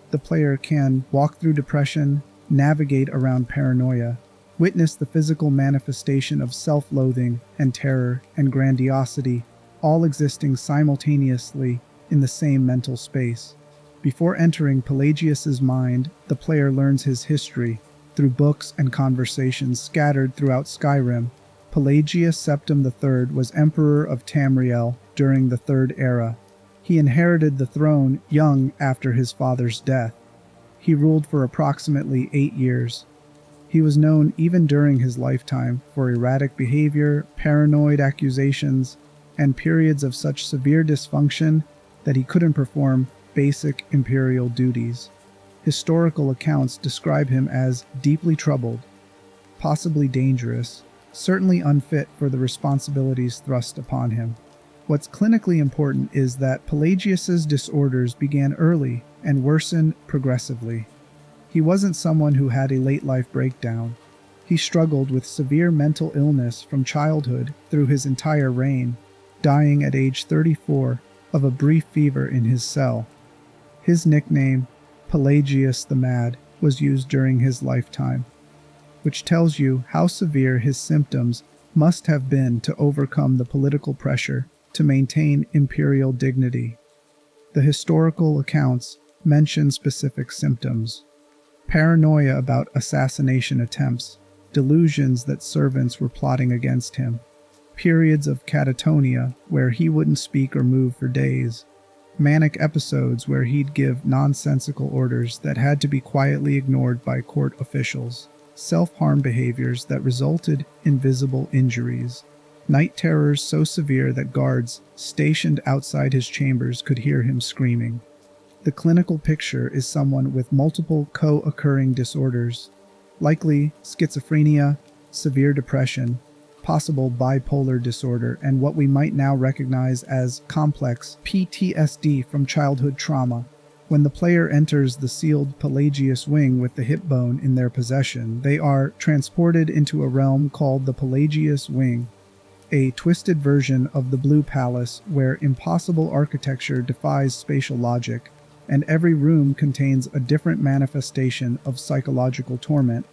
The player can walk through depression, navigate around paranoia, witness the physical manifestation of self-loathing and terror and grandiosity, all existing simultaneously in the same mental space. Before entering Pelagius's mind, the player learns his history through books and conversations scattered throughout Skyrim. Pelagius Septim III was Emperor of Tamriel during the Third Era. He inherited the throne young after his father's death. He ruled for approximately 8 years. He was known even during his lifetime for erratic behavior, paranoid accusations, and periods of such severe dysfunction that he couldn't perform basic imperial duties. Historical accounts describe him as deeply troubled, possibly dangerous, certainly unfit for the responsibilities thrust upon him. What's clinically important is that Pelagius's disorders began early and worsened progressively. He wasn't someone who had a late-life breakdown. He struggled with severe mental illness from childhood through his entire reign, dying at age 34 of a brief fever in his cell. His nickname, Pelagius the Mad, was used during his lifetime, which tells you how severe his symptoms must have been to overcome the political pressure to maintain imperial dignity. The historical accounts mention specific symptoms: paranoia about assassination attempts, delusions that servants were plotting against him, periods of catatonia where he wouldn't speak or move for days, manic episodes where he'd give nonsensical orders that had to be quietly ignored by court officials, self-harm behaviors that resulted in visible injuries, night terrors so severe that guards stationed outside his chambers could hear him screaming. The clinical picture is someone with multiple co-occurring disorders, likely schizophrenia, severe depression, possible bipolar disorder, and what we might now recognize as complex PTSD from childhood trauma. When the player enters the sealed Pelagius wing with the hip bone in their possession, they are transported into a realm called the Pelagius Wing, a twisted version of the Blue Palace where impossible architecture defies spatial logic, and every room contains a different manifestation of psychological torment.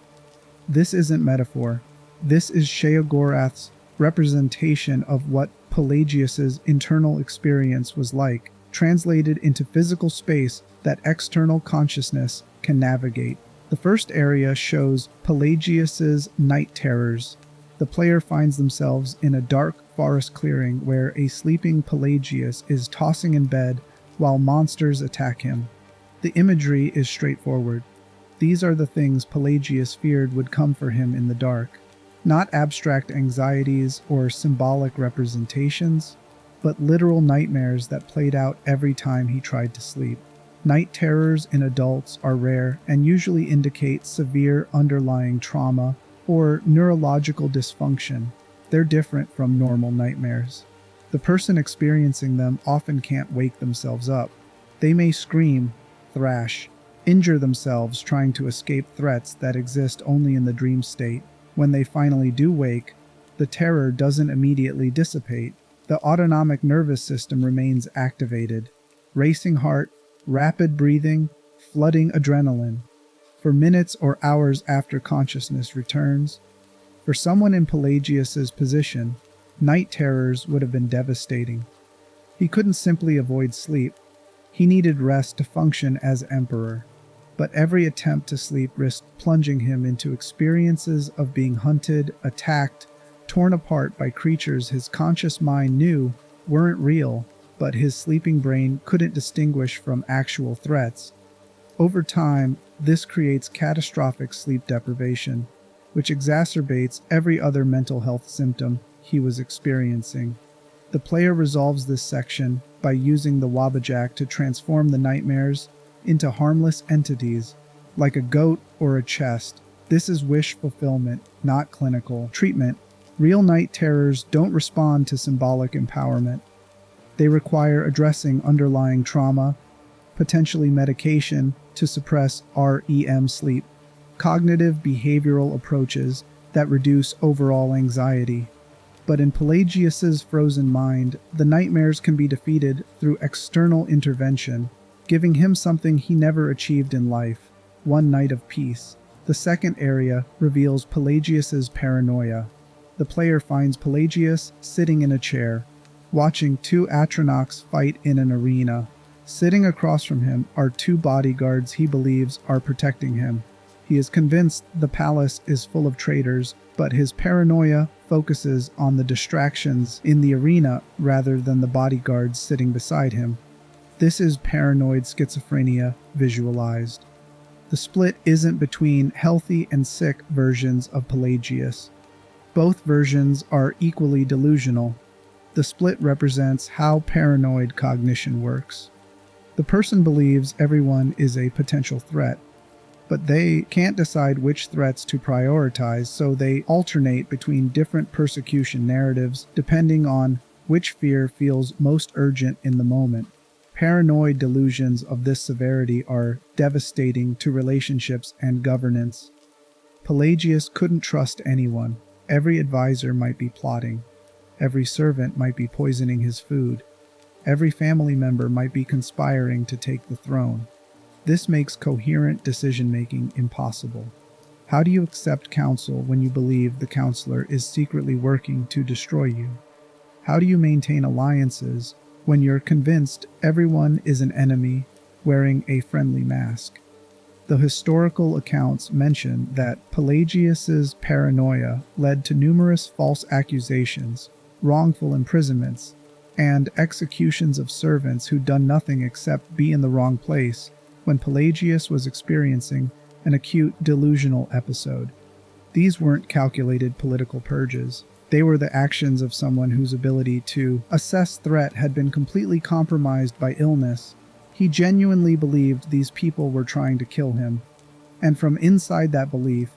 This isn't metaphor. This is Sheogorath's representation of what Pelagius's internal experience was like, translated into physical space that external consciousness can navigate. The first area shows Pelagius's night terrors. The player finds themselves in a dark forest clearing where a sleeping Pelagius is tossing in bed while monsters attack him. The imagery is straightforward. These are the things Pelagius feared would come for him in the dark. Not abstract anxieties or symbolic representations, but literal nightmares that played out every time he tried to sleep. Night terrors in adults are rare and usually indicate severe underlying trauma or neurological dysfunction. They're different from normal nightmares. The person experiencing them often can't wake themselves up. They may scream, thrash, injure themselves trying to escape threats that exist only in the dream state. When they finally do wake, the terror doesn't immediately dissipate. The autonomic nervous system remains activated. Racing heart, rapid breathing, flooding adrenaline. For minutes or hours after consciousness returns. For someone in Pelagius's position, night terrors would have been devastating. He couldn't simply avoid sleep. He needed rest to function as emperor. But every attempt to sleep risked plunging him into experiences of being hunted, attacked, torn apart by creatures his conscious mind knew weren't real, but his sleeping brain couldn't distinguish from actual threats. Over time, this creates catastrophic sleep deprivation, which exacerbates every other mental health symptom he was experiencing. The player resolves this section by using the Wabajak to transform the nightmares into harmless entities, like a goat or a chest. This is wish fulfillment, not clinical treatment. Real night terrors don't respond to symbolic empowerment. They require addressing underlying trauma, potentially medication to suppress REM sleep, cognitive behavioral approaches that reduce overall anxiety. But in Pelagius's frozen mind, the nightmares can be defeated through external intervention, giving him something he never achieved in life, one night of peace. The second area reveals Pelagius's paranoia. The player finds Pelagius sitting in a chair, watching two Atronachs fight in an arena. Sitting across from him are two bodyguards he believes are protecting him. He is convinced the palace is full of traitors, but his paranoia focuses on the distractions in the arena rather than the bodyguards sitting beside him. This is paranoid schizophrenia visualized. The split isn't between healthy and sick versions of Pelagius. Both versions are equally delusional. The split represents how paranoid cognition works. The person believes everyone is a potential threat, but they can't decide which threats to prioritize, so they alternate between different persecution narratives depending on which fear feels most urgent in the moment. Paranoid delusions of this severity are devastating to relationships and governance. Pelagius couldn't trust anyone. Every advisor might be plotting. Every servant might be poisoning his food. Every family member might be conspiring to take the throne. This makes coherent decision-making impossible. How do you accept counsel when you believe the counselor is secretly working to destroy you? How do you maintain alliances when you're convinced everyone is an enemy wearing a friendly mask? The historical accounts mention that Pelagius's paranoia led to numerous false accusations, wrongful imprisonments, and executions of servants who'd done nothing except be in the wrong place when Pelagius was experiencing an acute delusional episode. These weren't calculated political purges. They were the actions of someone whose ability to assess threat had been completely compromised by illness. He genuinely believed these people were trying to kill him, and from inside that belief,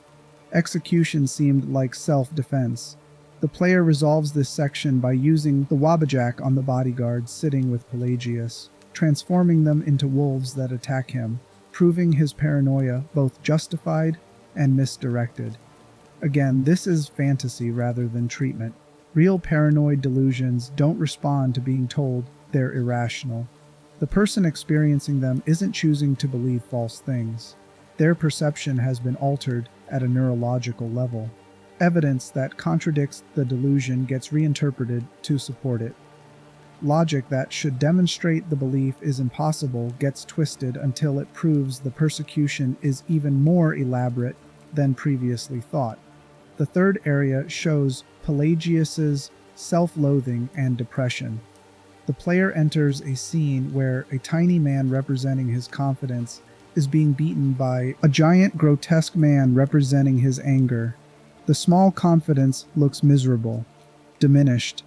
execution seemed like self-defense. The player resolves this section by using the Wabbajack on the bodyguards sitting with Pelagius, transforming them into wolves that attack him, proving his paranoia both justified and misdirected. Again, this is fantasy rather than treatment. Real paranoid delusions don't respond to being told they're irrational. The person experiencing them isn't choosing to believe false things. Their perception has been altered at a neurological level. Evidence that contradicts the delusion gets reinterpreted to support it. Logic that should demonstrate the belief is impossible gets twisted until it proves the persecution is even more elaborate than previously thought. The third area shows Pelagius's self-loathing and depression. The player enters a scene where a tiny man representing his confidence is being beaten by a giant grotesque man representing his anger. The small confidence looks miserable, diminished,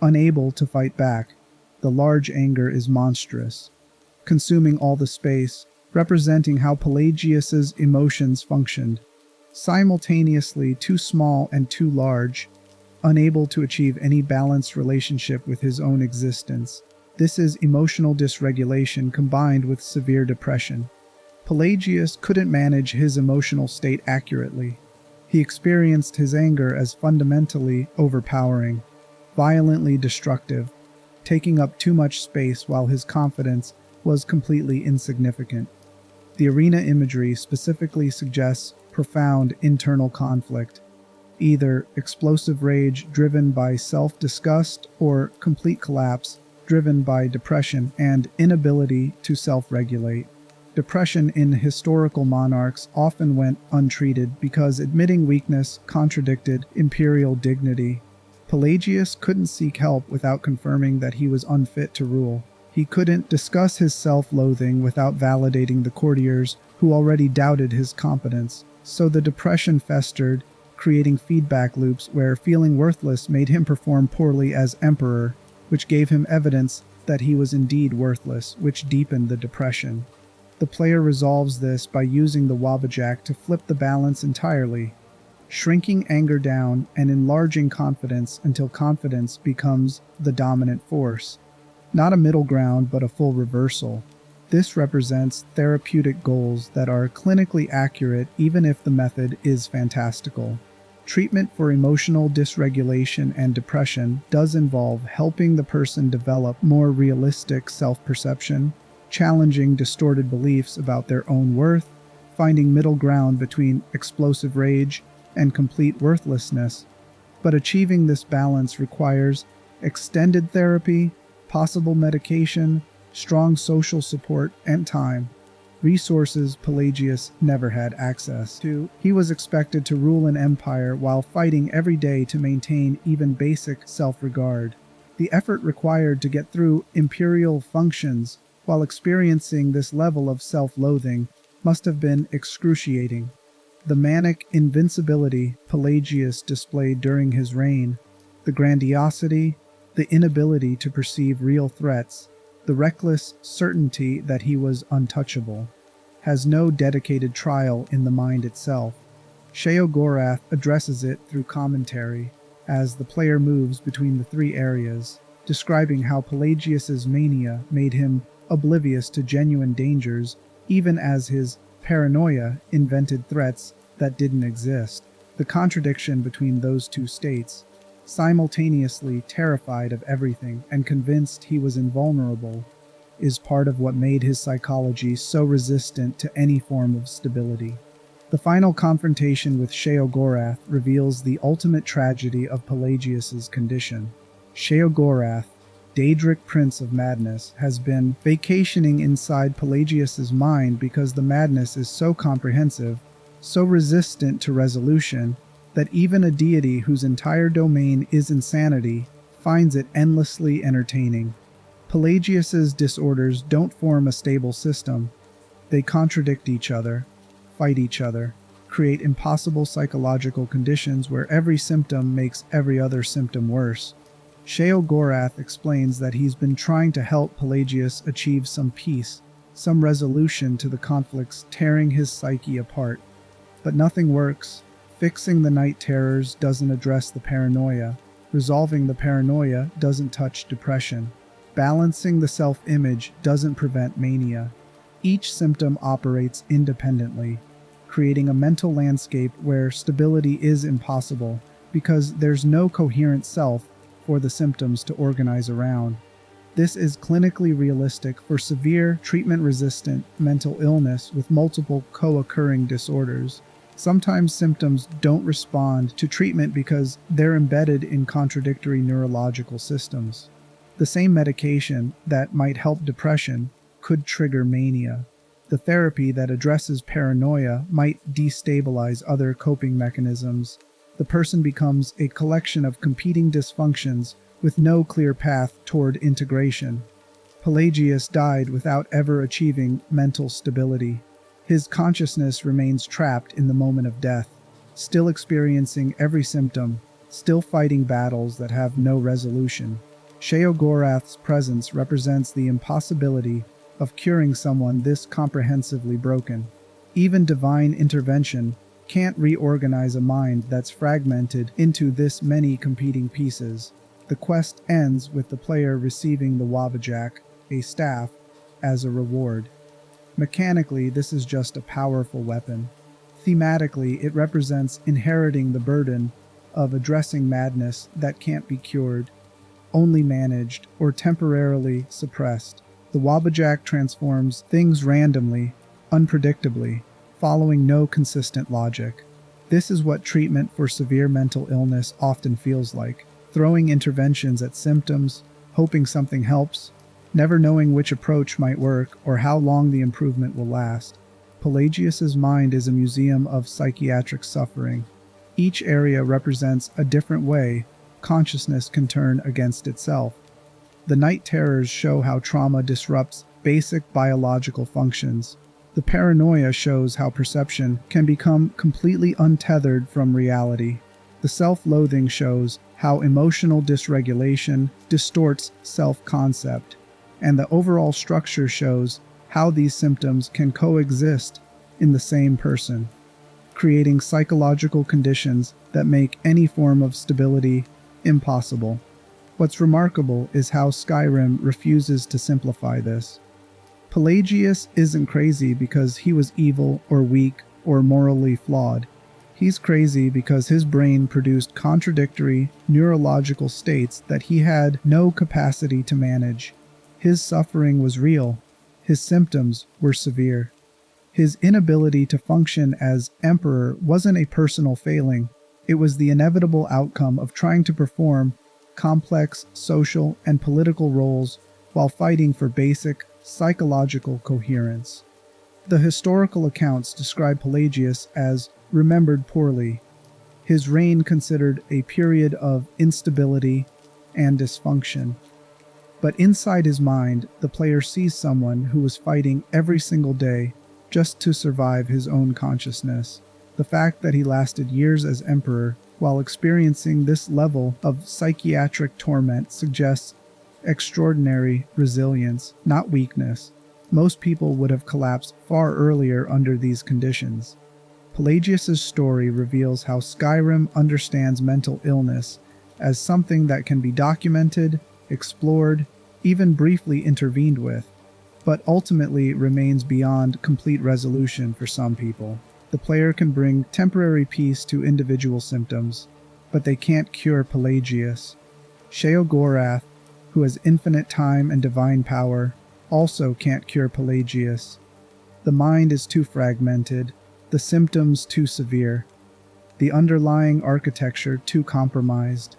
unable to fight back. The large anger is monstrous, consuming all the space, representing how Pelagius's emotions functioned. Simultaneously too small and too large, unable to achieve any balanced relationship with his own existence. This is emotional dysregulation combined with severe depression. Pelagius couldn't manage his emotional state accurately. He experienced his anger as fundamentally overpowering, violently destructive, taking up too much space while his confidence was completely insignificant. The arena imagery specifically suggests profound internal conflict, either explosive rage driven by self-disgust or complete collapse driven by depression and inability to self-regulate. Depression in historical monarchs often went untreated because admitting weakness contradicted imperial dignity. Pelagius couldn't seek help without confirming that he was unfit to rule. He couldn't discuss his self-loathing without validating the courtiers who already doubted his competence. So the depression festered, creating feedback loops where feeling worthless made him perform poorly as emperor, which gave him evidence that he was indeed worthless, which deepened the depression. The player resolves this by using the Wabbajack to flip the balance entirely, shrinking anger down and enlarging confidence until confidence becomes the dominant force. Not a middle ground, but a full reversal. This represents therapeutic goals that are clinically accurate even if the method is fantastical. Treatment for emotional dysregulation and depression does involve helping the person develop more realistic self-perception, challenging distorted beliefs about their own worth, finding middle ground between explosive rage and complete worthlessness. But achieving this balance requires extended therapy, possible medication, strong social support, and time. Resources Pelagius never had access to. He was expected to rule an empire while fighting every day to maintain even basic self-regard. The effort required to get through imperial functions while experiencing this level of self-loathing must have been excruciating. The manic invincibility Pelagius displayed during his reign, the grandiosity, the inability to perceive real threats, the reckless certainty that he was untouchable, has no dedicated trial in the mind itself. Sheogorath addresses it through commentary as the player moves between the three areas, describing how Pelagius's mania made him oblivious to genuine dangers, even as his paranoia invented threats that didn't exist. The contradiction between those two states, simultaneously terrified of everything and convinced he was invulnerable, is part of what made his psychology so resistant to any form of stability. The final confrontation with Sheogorath reveals the ultimate tragedy of Pelagius's condition. Sheogorath, Daedric Prince of Madness, has been vacationing inside Pelagius's mind because the madness is so comprehensive, so resistant to resolution, that even a deity whose entire domain is insanity finds it endlessly entertaining. Pelagius's disorders don't form a stable system. They contradict each other, fight each other, create impossible psychological conditions where every symptom makes every other symptom worse. Sheogorath explains that he's been trying to help Pelagius achieve some peace, some resolution to the conflicts tearing his psyche apart. But nothing works. Fixing the night terrors doesn't address the paranoia. Resolving the paranoia doesn't touch depression. Balancing the self-image doesn't prevent mania. Each symptom operates independently, creating a mental landscape where stability is impossible because there's no coherent self for the symptoms to organize around. This is clinically realistic for severe, treatment-resistant mental illness with multiple co-occurring disorders. Sometimes symptoms don't respond to treatment because they're embedded in contradictory neurological systems. The same medication that might help depression could trigger mania. The therapy that addresses paranoia might destabilize other coping mechanisms. The person becomes a collection of competing dysfunctions with no clear path toward integration. Pelagius died without ever achieving mental stability. His consciousness remains trapped in the moment of death, still experiencing every symptom, still fighting battles that have no resolution. Sheogorath's presence represents the impossibility of curing someone this comprehensively broken. Even divine intervention can't reorganize a mind that's fragmented into this many competing pieces. The quest ends with the player receiving the Wabajak, a staff, as a reward. Mechanically, this is just a powerful weapon. Thematically, it represents inheriting the burden of addressing madness that can't be cured, only managed or temporarily suppressed. The Wabajak transforms things randomly, unpredictably, following no consistent logic. This is what treatment for severe mental illness often feels like, throwing interventions at symptoms, hoping something helps, never knowing which approach might work or how long the improvement will last. Pelagius's mind is a museum of psychiatric suffering. Each area represents a different way consciousness can turn against itself. The night terrors show how trauma disrupts basic biological functions. The paranoia shows how perception can become completely untethered from reality. The self-loathing shows how emotional dysregulation distorts self-concept. And the overall structure shows how these symptoms can coexist in the same person, creating psychological conditions that make any form of stability impossible. What's remarkable is how Skyrim refuses to simplify this. Pelagius isn't crazy because he was evil or weak or morally flawed. He's crazy because his brain produced contradictory neurological states that he had no capacity to manage. His suffering was real. His symptoms were severe. His inability to function as emperor wasn't a personal failing. It was the inevitable outcome of trying to perform complex social and political roles while fighting for basic psychological coherence. The historical accounts describe Pelagius as remembered poorly, his reign considered a period of instability and dysfunction. But inside his mind, the player sees someone who was fighting every single day just to survive his own consciousness. The fact that he lasted years as emperor while experiencing this level of psychiatric torment suggests extraordinary resilience, not weakness. Most people would have collapsed far earlier under these conditions. Pelagius's story reveals how Skyrim understands mental illness as something that can be documented, explored, even briefly intervened with, but ultimately remains beyond complete resolution for some people. The player can bring temporary peace to individual symptoms, but they can't cure Pelagius. Sheogorath, who has infinite time and divine power, also can't cure Pelagius. The mind is too fragmented, the symptoms too severe, the underlying architecture too compromised.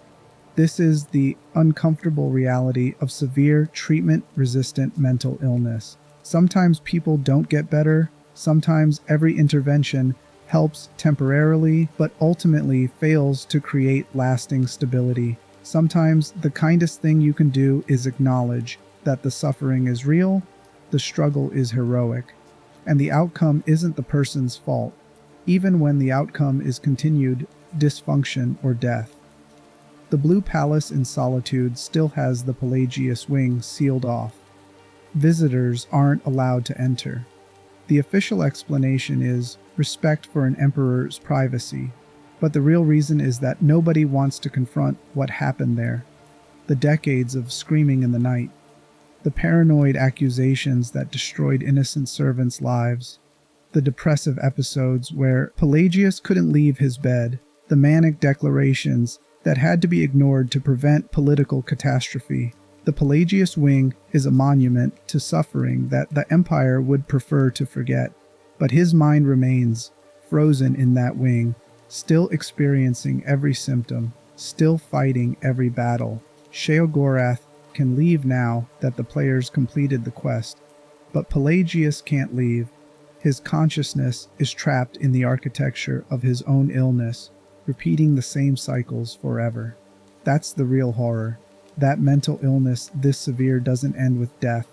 This is the uncomfortable reality of severe treatment-resistant mental illness. Sometimes people don't get better, sometimes every intervention helps temporarily, but ultimately fails to create lasting stability. Sometimes the kindest thing you can do is acknowledge that the suffering is real, the struggle is heroic, and the outcome isn't the person's fault, even when the outcome is continued dysfunction or death. The Blue Palace in Solitude still has the Pelagius wing sealed off. Visitors aren't allowed to enter. The official explanation is respect for an emperor's privacy, But the real reason is that nobody wants to confront what happened there. The decades of screaming in the night, the paranoid accusations that destroyed innocent servants' lives, the depressive episodes where Pelagius couldn't leave his bed, the manic declarations that had to be ignored to prevent political catastrophe. The Pelagius wing is a monument to suffering that the Empire would prefer to forget, but his mind remains frozen in that wing, still experiencing every symptom, still fighting every battle. Sheogorath can leave now that the players completed the quest, but Pelagius can't leave. His consciousness is trapped in the architecture of his own illness, repeating the same cycles forever. That's the real horror. That mental illness this severe doesn't end with death.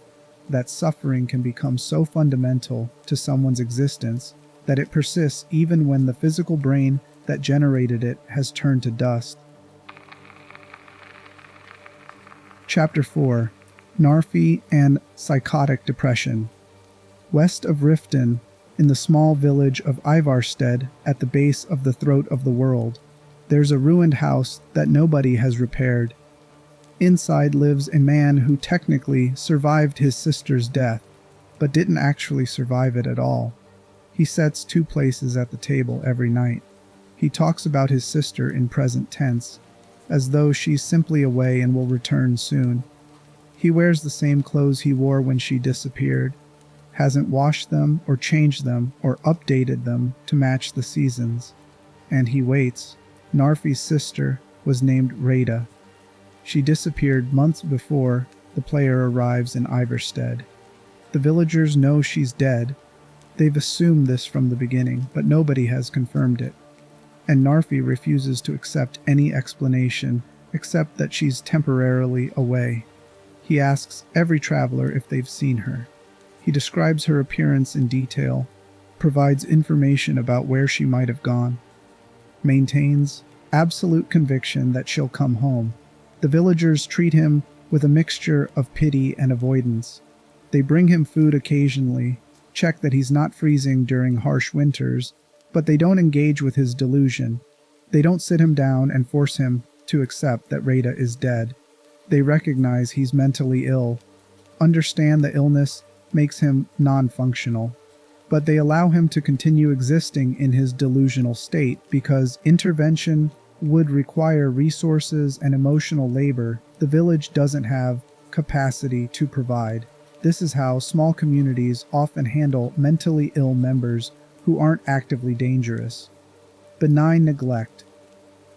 That suffering can become so fundamental to someone's existence that it persists even when the physical brain that generated it has turned to dust. Chapter 4. Narfy and Psychotic Depression. West of Riften, in the small village of Ivarstead at the base of the throat of the world, there's a ruined house that nobody has repaired. Inside lives a man who technically survived his sister's death, but didn't actually survive it at all. He sets 2 places at the table every night. He talks about his sister in present tense, as though she's simply away and will return soon. He wears the same clothes he wore when she disappeared, hasn't washed them or changed them or updated them to match the seasons. And he waits. Narfy's sister was named Rada. She disappeared months before the player arrives in Ivarstead. The villagers know she's dead. They've assumed this from the beginning, but nobody has confirmed it. And Narfy refuses to accept any explanation except that she's temporarily away. He asks every traveler if they've seen her. He describes her appearance in detail, provides information about where she might have gone, maintains absolute conviction that she'll come home. The villagers treat him with a mixture of pity and avoidance. They bring him food occasionally, check that he's not freezing during harsh winters, but they don't engage with his delusion. They don't sit him down and force him to accept that Rada is dead. They recognize he's mentally ill, understand the illness makes him non-functional, but they allow him to continue existing in his delusional state because intervention would require resources and emotional labor the village doesn't have capacity to provide. This is how small communities often handle mentally ill members who aren't actively dangerous. Benign neglect.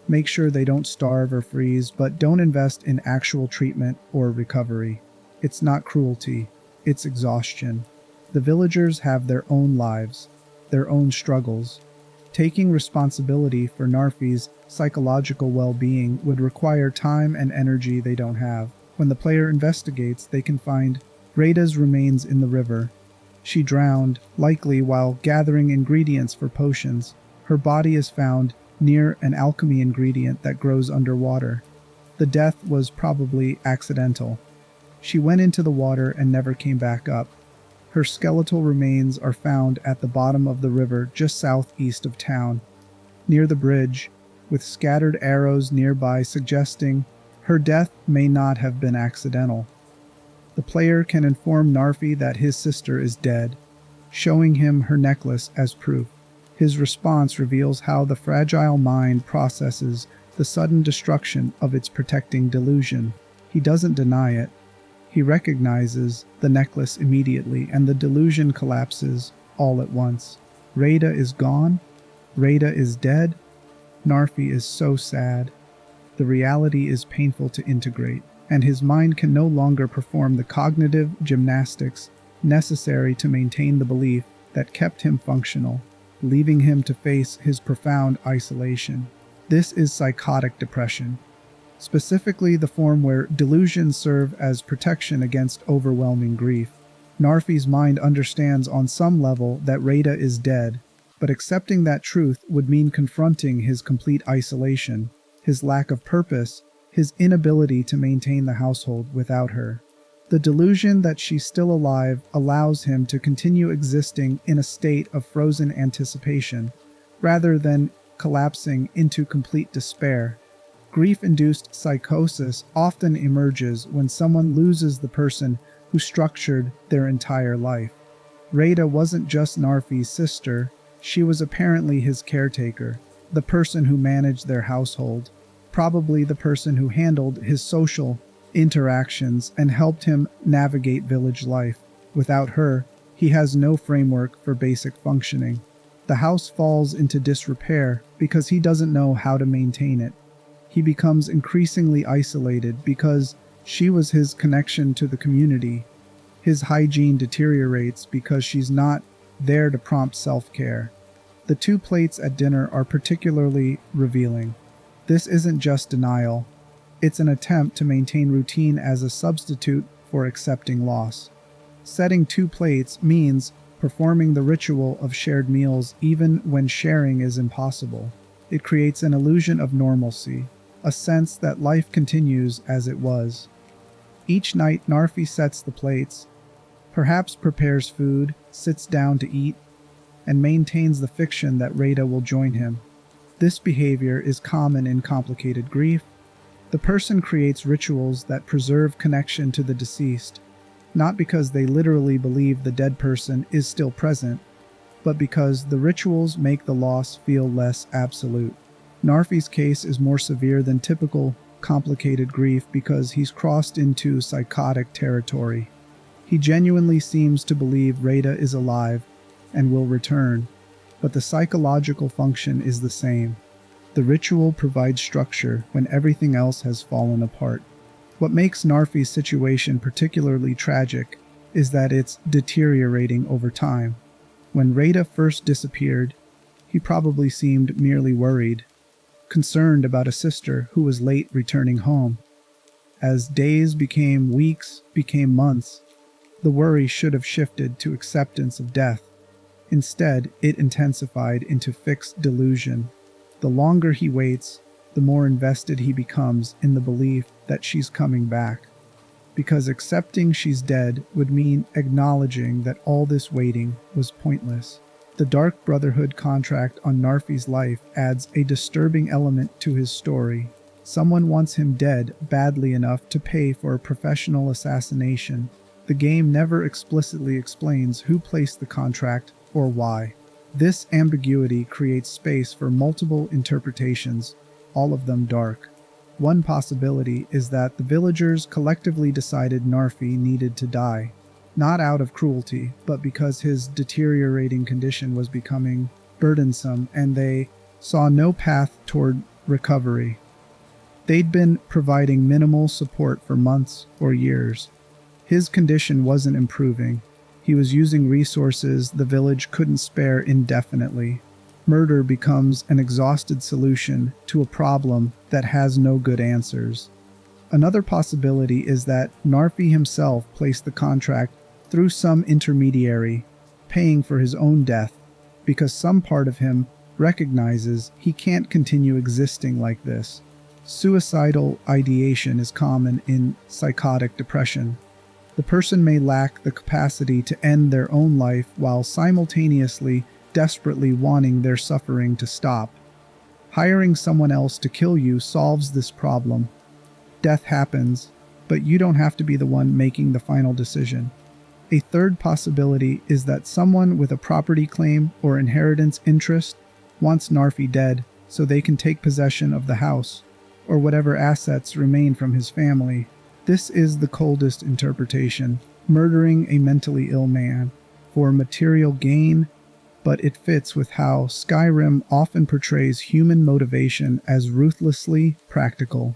Make sure they don't starve or freeze, but don't invest in actual treatment or recovery. It's not cruelty, it's exhaustion. The villagers have their own lives, their own struggles. Taking responsibility for Narfy's psychological well-being would require time and energy they don't have. When the player investigates, they can find Rada's remains in the river. She drowned, likely while gathering ingredients for potions. Her body is found near an alchemy ingredient that grows underwater. The death was probably accidental. She went into the water and never came back up. Her skeletal remains are found at the bottom of the river just southeast of town, near the bridge, with scattered arrows nearby suggesting her death may not have been accidental. The player can inform Narfy that his sister is dead, showing him her necklace as proof. His response reveals how the fragile mind processes the sudden destruction of its protecting delusion. He doesn't deny it. He recognizes the necklace immediately, and the delusion collapses all at once. Rada is gone. Rada is dead. Narfy is so sad. The reality is painful to integrate, and his mind can no longer perform the cognitive gymnastics necessary to maintain the belief that kept him functional, leaving him to face his profound isolation. This is psychotic depression, specifically the form where delusions serve as protection against overwhelming grief. Narfy's mind understands on some level that Rada is dead, but accepting that truth would mean confronting his complete isolation, his lack of purpose, his inability to maintain the household without her. The delusion that she's still alive allows him to continue existing in a state of frozen anticipation, rather than collapsing into complete despair. Grief-induced psychosis often emerges when someone loses the person who structured their entire life. Rada wasn't just Narfi's sister, she was apparently his caretaker, the person who managed their household, probably the person who handled his social interactions and helped him navigate village life. Without her, he has no framework for basic functioning. The house falls into disrepair because he doesn't know how to maintain it. He becomes increasingly isolated because she was his connection to the community. His hygiene deteriorates because she's not there to prompt self-care. The two plates at dinner are particularly revealing. This isn't just denial. It's an attempt to maintain routine as a substitute for accepting loss. Setting two plates means performing the ritual of shared meals even when sharing is impossible. It creates an illusion of normalcy, a sense that life continues as it was. Each night, Narfi sets the plates, perhaps prepares food, sits down to eat, and maintains the fiction that Rada will join him. This behavior is common in complicated grief. The person creates rituals that preserve connection to the deceased, not because they literally believe the dead person is still present, but because the rituals make the loss feel less absolute. Narfi's case is more severe than typical complicated grief because he's crossed into psychotic territory. He genuinely seems to believe Rada is alive and will return, but the psychological function is the same. The ritual provides structure when everything else has fallen apart. What makes Narfi's situation particularly tragic is that it's deteriorating over time. When Rada first disappeared, he probably seemed merely worried, concerned about a sister who was late returning home. As days became weeks, became months, the worry should have shifted to acceptance of death. Instead, it intensified into fixed delusion. The longer he waits, the more invested he becomes in the belief that she's coming back. Because accepting she's dead would mean acknowledging that all this waiting was pointless. The Dark Brotherhood contract on Narfi's life adds a disturbing element to his story. Someone wants him dead badly enough to pay for a professional assassination. The game never explicitly explains who placed the contract or why. This ambiguity creates space for multiple interpretations, all of them dark. One possibility is that the villagers collectively decided Narfi needed to die, not out of cruelty, but because his deteriorating condition was becoming burdensome and they saw no path toward recovery. They'd been providing minimal support for months or years. His condition wasn't improving. He was using resources the village couldn't spare indefinitely. Murder becomes an exhausted solution to a problem that has no good answers. Another possibility is that Narfi himself placed the contract through some intermediary, paying for his own death, because some part of him recognizes he can't continue existing like this. Suicidal ideation is common in psychotic depression. The person may lack the capacity to end their own life while simultaneously desperately wanting their suffering to stop. Hiring someone else to kill you solves this problem. Death happens, but you don't have to be the one making the final decision. A third possibility is that someone with a property claim or inheritance interest wants Narfi dead so they can take possession of the house, or whatever assets remain from his family. This is the coldest interpretation, murdering a mentally ill man for material gain, but it fits with how Skyrim often portrays human motivation as ruthlessly practical.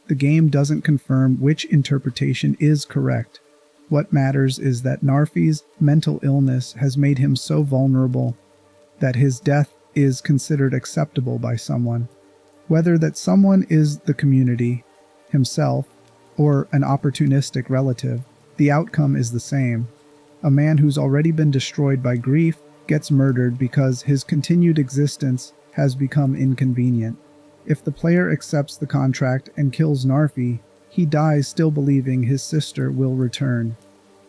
The game doesn't confirm which interpretation is correct. What matters is that Narfi's mental illness has made him so vulnerable that his death is considered acceptable by someone. Whether that someone is the community, himself, or an opportunistic relative, the outcome is the same. A man who's already been destroyed by grief gets murdered because his continued existence has become inconvenient. If the player accepts the contract and kills Narfi, he dies still believing his sister will return.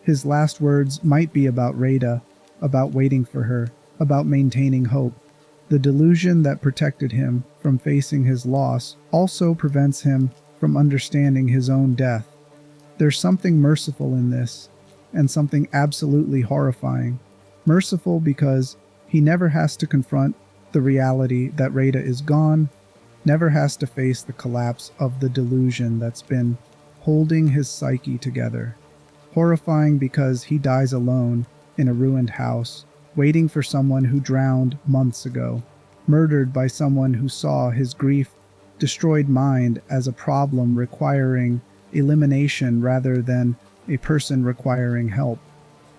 His last words might be about Rada, about waiting for her, about maintaining hope. The delusion that protected him from facing his loss also prevents him from understanding his own death. There's something merciful in this, and something absolutely horrifying. Merciful because he never has to confront the reality that Rada is gone, never has to face the collapse of the delusion that's been holding his psyche together. Horrifying because he dies alone in a ruined house, waiting for someone who drowned months ago, murdered by someone who saw his grief-destroyed mind as a problem requiring elimination rather than a person requiring help.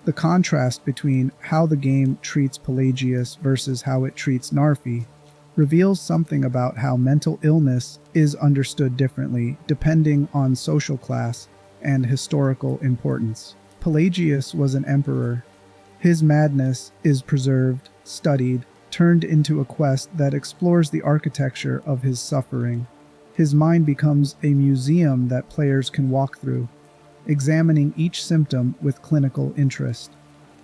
The contrast between how the game treats Pelagius versus how it treats Narfy reveals something about how mental illness is understood differently depending on social class and historical importance. Pelagius was an emperor. His madness is preserved, studied, turned into a quest that explores the architecture of his suffering. His mind becomes a museum that players can walk through, examining each symptom with clinical interest.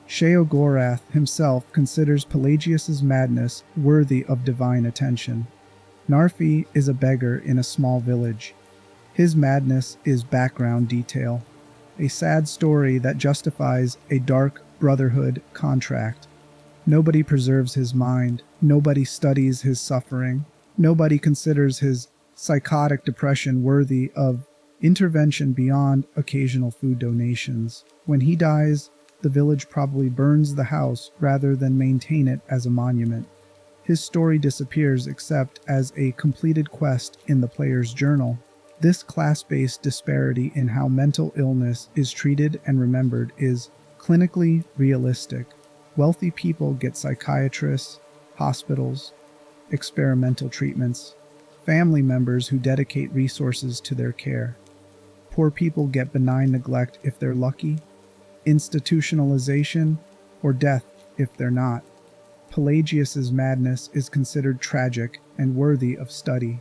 Sheogorath himself considers Pelagius's madness worthy of divine attention. Narfy is a beggar in a small village. His madness is background detail, a sad story that justifies a dark brotherhood contract. Nobody preserves his mind, nobody studies his suffering, nobody considers his psychotic depression worthy of intervention beyond occasional food donations. When he dies, the village probably burns the house rather than maintain it as a monument. His story disappears except as a completed quest in the player's journal. This class-based disparity in how mental illness is treated and remembered is clinically realistic. Wealthy people get psychiatrists, hospitals, experimental treatments, family members who dedicate resources to their care. Poor people get benign neglect if they're lucky, institutionalization, or death if they're not. Pelagius's madness is considered tragic and worthy of study.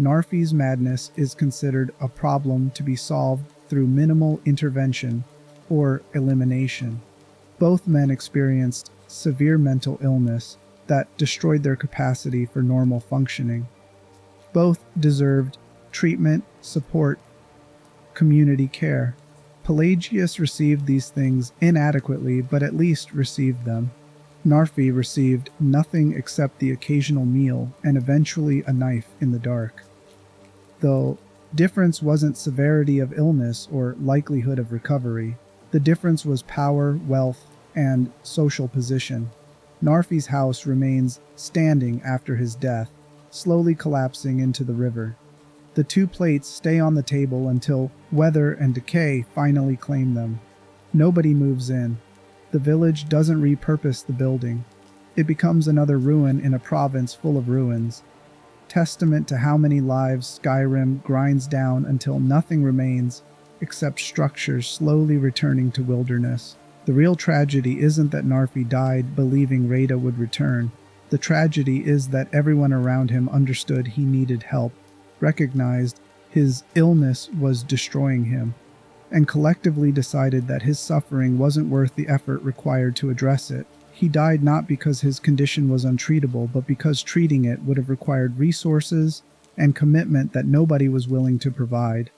Narfy's madness is considered a problem to be solved through minimal intervention or elimination. Both men experienced severe mental illness that destroyed their capacity for normal functioning. Both deserved treatment, support, community care. Pelagius received these things inadequately, but at least received them. Narfy received nothing except the occasional meal and eventually a knife in the dark. The difference wasn't severity of illness or likelihood of recovery. The difference was power, wealth, and social position. Narfy's house remains standing after his death, slowly collapsing into the river. The two plates stay on the table until weather and decay finally claim them. Nobody moves in. The village doesn't repurpose the building. It becomes another ruin in a province full of ruins. Testament to how many lives Skyrim grinds down until nothing remains except structures slowly returning to wilderness. The real tragedy isn't that Narfy died believing Rada would return. The tragedy is that everyone around him understood he needed help, recognized his illness was destroying him, and collectively decided that his suffering wasn't worth the effort required to address it. He died not because his condition was untreatable, but because treating it would have required resources and commitment that nobody was willing to provide.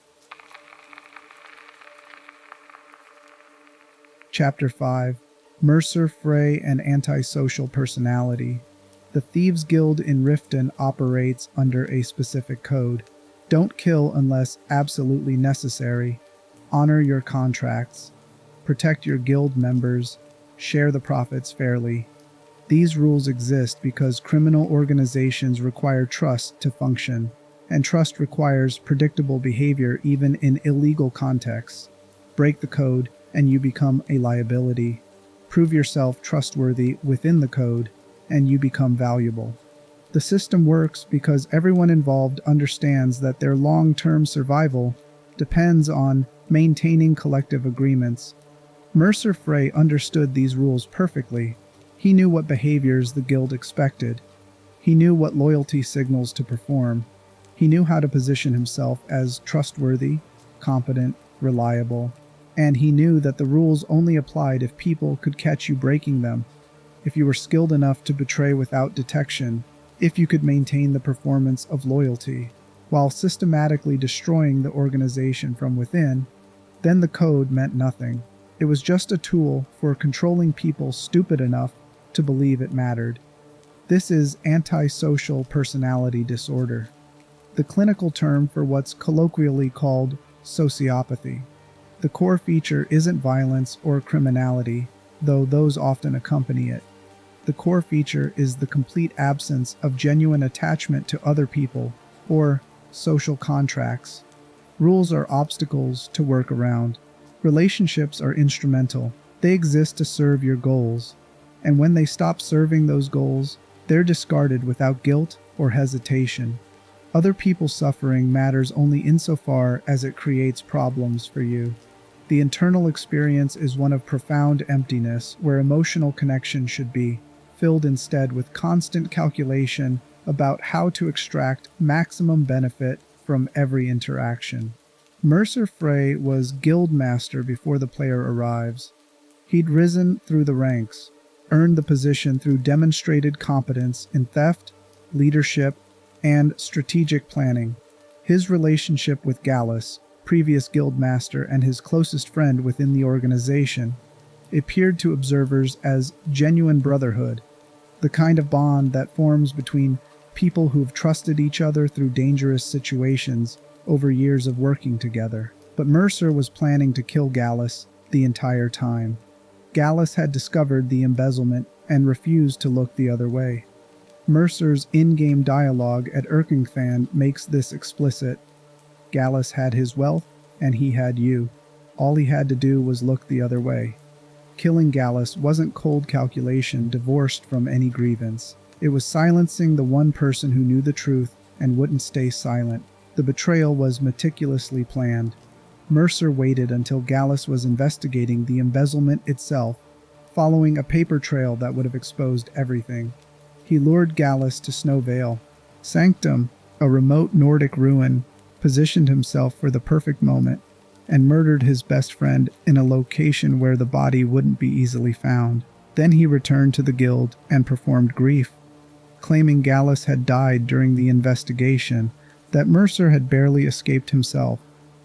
Chapter 5. Mercer Frey and Antisocial Personality. The Thieves' Guild in Riften operates under a specific code. Don't kill unless absolutely necessary. Honor your contracts. Protect your guild members. Share the profits fairly. These rules exist because criminal organizations require trust to function, and trust requires predictable behavior even in illegal contexts. Break the code, and you become a liability. Prove yourself trustworthy within the code, and you become valuable. The system works because everyone involved understands that their long-term survival depends on maintaining collective agreements. Mercer Frey understood these rules perfectly. He knew what behaviors the guild expected. He knew what loyalty signals to perform. He knew how to position himself as trustworthy, competent, reliable, and he knew that the rules only applied if people could catch you breaking them. if you were skilled enough to betray without detection, if you could maintain the performance of loyalty, while systematically destroying the organization from within, then the code meant nothing. It was just a tool for controlling people stupid enough to believe it mattered. This is antisocial personality disorder, the clinical term for what's colloquially called sociopathy. The core feature isn't violence or criminality, though those often accompany it. The core feature is the complete absence of genuine attachment to other people, or social contracts. Rules are obstacles to work around. Relationships are instrumental. They exist to serve your goals, and when they stop serving those goals, they're discarded without guilt or hesitation. Other people's suffering matters only insofar as it creates problems for you. The internal experience is one of profound emptiness, where emotional connection should be, filled instead with constant calculation about how to extract maximum benefit from every interaction. Mercer Frey was guild master before the player arrives. He'd risen through the ranks, earned the position through demonstrated competence in theft, leadership, and strategic planning. His relationship with Gallus, previous guild master and his closest friend within the organization, appeared to observers as genuine brotherhood, the kind of bond that forms between people who've trusted each other through dangerous situations over years of working together. But Mercer was planning to kill Gallus the entire time. Gallus had discovered the embezzlement and refused to look the other way. Mercer's in-game dialogue at Erkingthan makes this explicit. Gallus had his wealth, and he had you. All he had to do was look the other way. Killing Gallus wasn't cold calculation divorced from any grievance. It was silencing the one person who knew the truth and wouldn't stay silent. The betrayal was meticulously planned. Mercer waited until Gallus was investigating the embezzlement itself, following a paper trail that would have exposed everything. He lured Gallus to Snow Vale. Sanctum, a remote Nordic ruin, positioned himself for the perfect moment, and murdered his best friend in a location where the body wouldn't be easily found. Then he returned to the guild and performed grief, claiming Gallus had died during the investigation, that Mercer had barely escaped himself.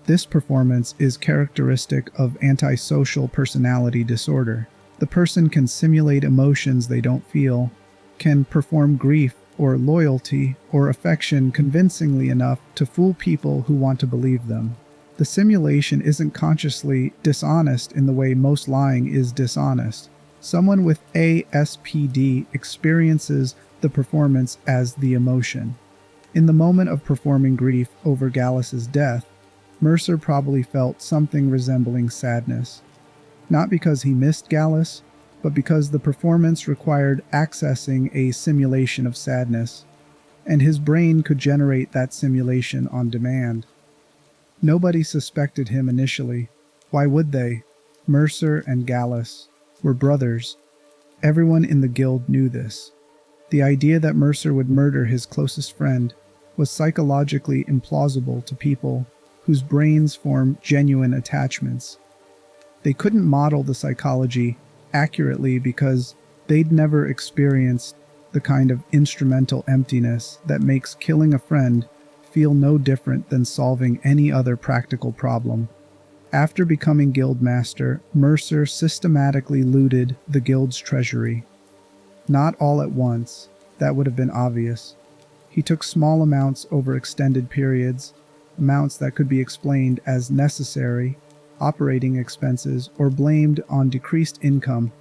This performance is characteristic of antisocial personality disorder. The person can simulate emotions they don't feel, can perform grief or loyalty or affection convincingly enough to fool people who want to believe them. The simulation isn't consciously dishonest in the way most lying is dishonest. Someone with ASPD experiences the performance as the emotion. In the moment of performing grief over Gallus's death, Mercer probably felt something resembling sadness. Not because he missed Gallus, but because the performance required accessing a simulation of sadness, and his brain could generate that simulation on demand. Nobody suspected him initially. Why would they? Mercer and Gallus were brothers. Everyone in the guild knew this. The idea that Mercer would murder his closest friend was psychologically implausible to people whose brains form genuine attachments. They couldn't model the psychology accurately because they'd never experienced the kind of instrumental emptiness that makes killing a friend feel no different than solving any other practical problem. After becoming guild master, Mercer systematically looted the guild's treasury. Not all at once, that would have been obvious. He took small amounts over extended periods, amounts that could be explained as necessary operating expenses or blamed on decreased income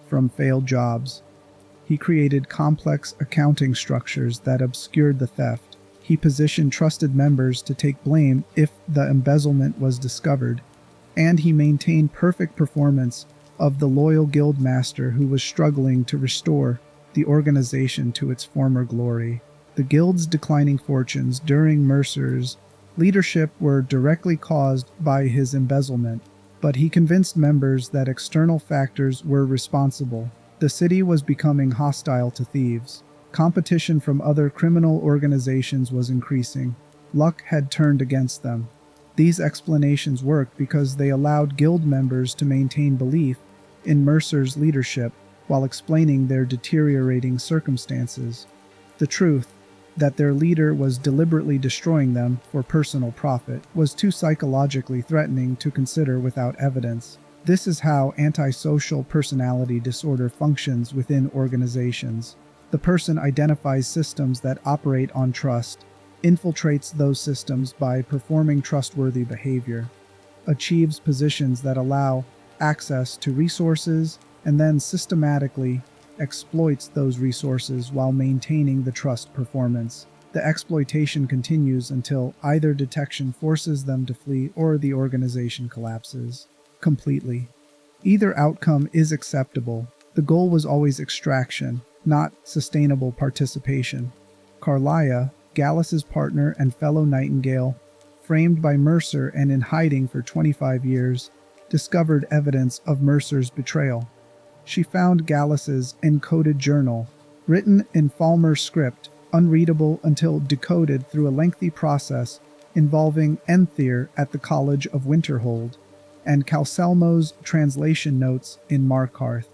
from failed jobs. He created complex accounting structures that obscured the theft. He positioned trusted members to take blame if the embezzlement was discovered, and he maintained perfect performance of the loyal guild master who was struggling to restore the organization to its former glory. The guild's declining fortunes during Mercer's leadership were directly caused by his embezzlement, but he convinced members that external factors were responsible. The city was becoming hostile to thieves. Competition from other criminal organizations was increasing. Luck had turned against them. These explanations worked because they allowed guild members to maintain belief in Mercer's leadership while explaining their deteriorating circumstances. The truth, that their leader was deliberately destroying them for personal profit, was too psychologically threatening to consider without evidence. This is how antisocial personality disorder functions within organizations. The person identifies systems that operate on trust, infiltrates those systems by performing trustworthy behavior, achieves positions that allow access to resources, and then systematically exploits those resources while maintaining the trust performance. The exploitation continues until either detection forces them to flee or the organization collapses completely. Either outcome is acceptable. The goal was always extraction, not sustainable participation. Carlia, Gallus's partner and fellow Nightingale, framed by Mercer and in hiding for 25 years, discovered evidence of Mercer's betrayal. She found Gallus's encoded journal, written in Falmer script, unreadable until decoded through a lengthy process involving Enthier at the College of Winterhold, and Calcelmo's translation notes in Markarth.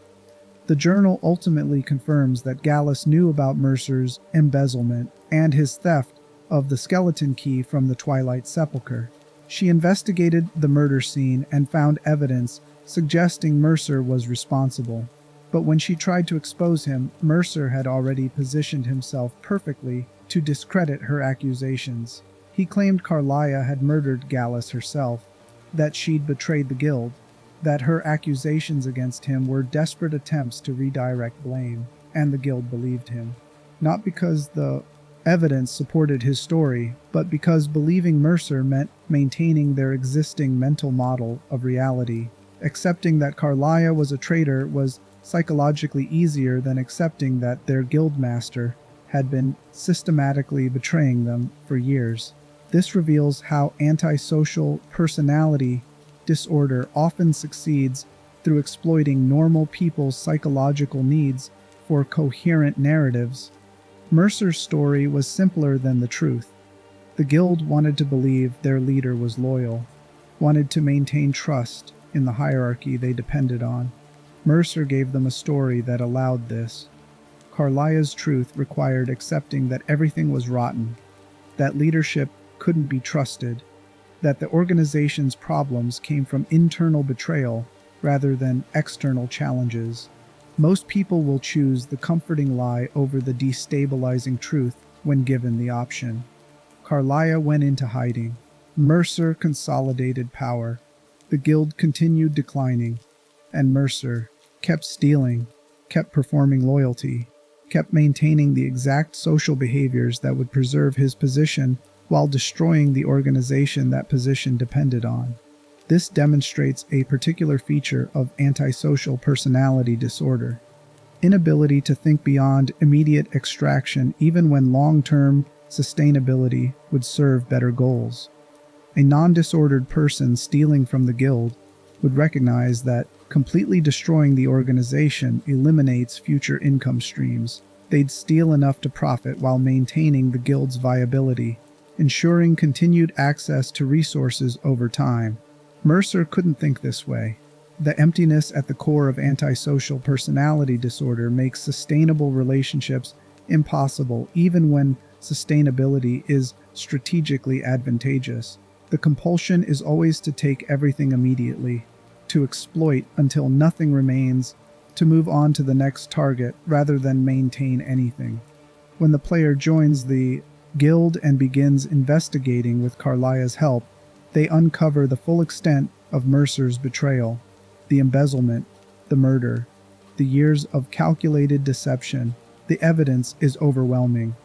The journal ultimately confirms that Gallus knew about Mercer's embezzlement and his theft of the skeleton key from the Twilight Sepulchre. She investigated the murder scene and found evidence suggesting Mercer was responsible. But when she tried to expose him, Mercer had already positioned himself perfectly to discredit her accusations. He claimed Carlia had murdered Gallus herself, that she'd betrayed the guild, that her accusations against him were desperate attempts to redirect blame, and the guild believed him. Not because the evidence supported his story, but because believing Mercer meant maintaining their existing mental model of reality. Accepting that Carlia was a traitor was psychologically easier than accepting that their guildmaster had been systematically betraying them for years. This reveals how antisocial personality disorder often succeeds through exploiting normal people's psychological needs for coherent narratives. Mercer's story was simpler than the truth. The guild wanted to believe their leader was loyal, wanted to maintain trust in the hierarchy they depended on. Mercer gave them a story that allowed this. Carlia's truth required accepting that everything was rotten, that leadership couldn't be trusted, that the organization's problems came from internal betrayal rather than external challenges. Most people will choose the comforting lie over the destabilizing truth when given the option. Carlia went into hiding. Mercer consolidated power. The guild continued declining, and Mercer kept stealing, kept performing loyalty, kept maintaining the exact social behaviors that would preserve his position while destroying the organization that position depended on. This demonstrates a particular feature of antisocial personality disorder: inability to think beyond immediate extraction even when long-term sustainability would serve better goals. A non-disordered person stealing from the guild would recognize that completely destroying the organization eliminates future income streams. They'd steal enough to profit while maintaining the guild's viability, ensuring continued access to resources over time. Mercer couldn't think this way. The emptiness at the core of antisocial personality disorder makes sustainable relationships impossible even when sustainability is strategically advantageous. The compulsion is always to take everything immediately, to exploit until nothing remains, to move on to the next target rather than maintain anything. When the player joins the guild and begins investigating with Carlia's help, they uncover the full extent of Mercer's betrayal, the embezzlement, the murder, the years of calculated deception. The evidence is overwhelming,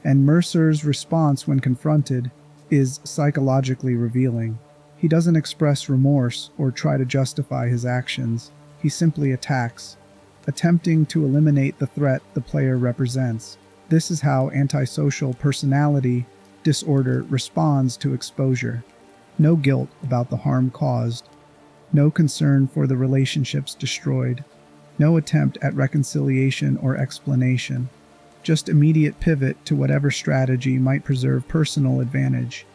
and Mercer's response when confronted is psychologically revealing. He doesn't express remorse or try to justify his actions. He simply attacks, attempting to eliminate the threat the player represents. This is how antisocial personality disorder responds to exposure. No guilt about the harm caused, no concern for the relationships destroyed, no attempt at reconciliation or explanation, just immediate pivot to whatever strategy might preserve personal advantage.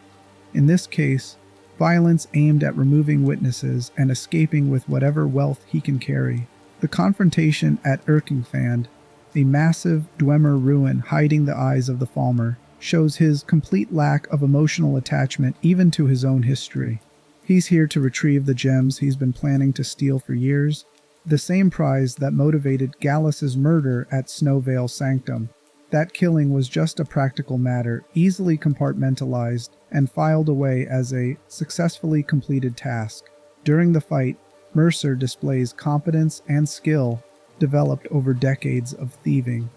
In this case, violence aimed at removing witnesses and escaping with whatever wealth he can carry. The confrontation at Erkingfand, a massive Dwemer ruin hiding the eyes of the Falmer, shows his complete lack of emotional attachment even to his own history. He's here to retrieve the gems he's been planning to steal for years, the same prize that motivated Gallus's murder at Snowvale Sanctum. That killing was just a practical matter, easily compartmentalized and filed away as a successfully completed task. During the fight, Mercer displays competence and skill developed over decades of thieving.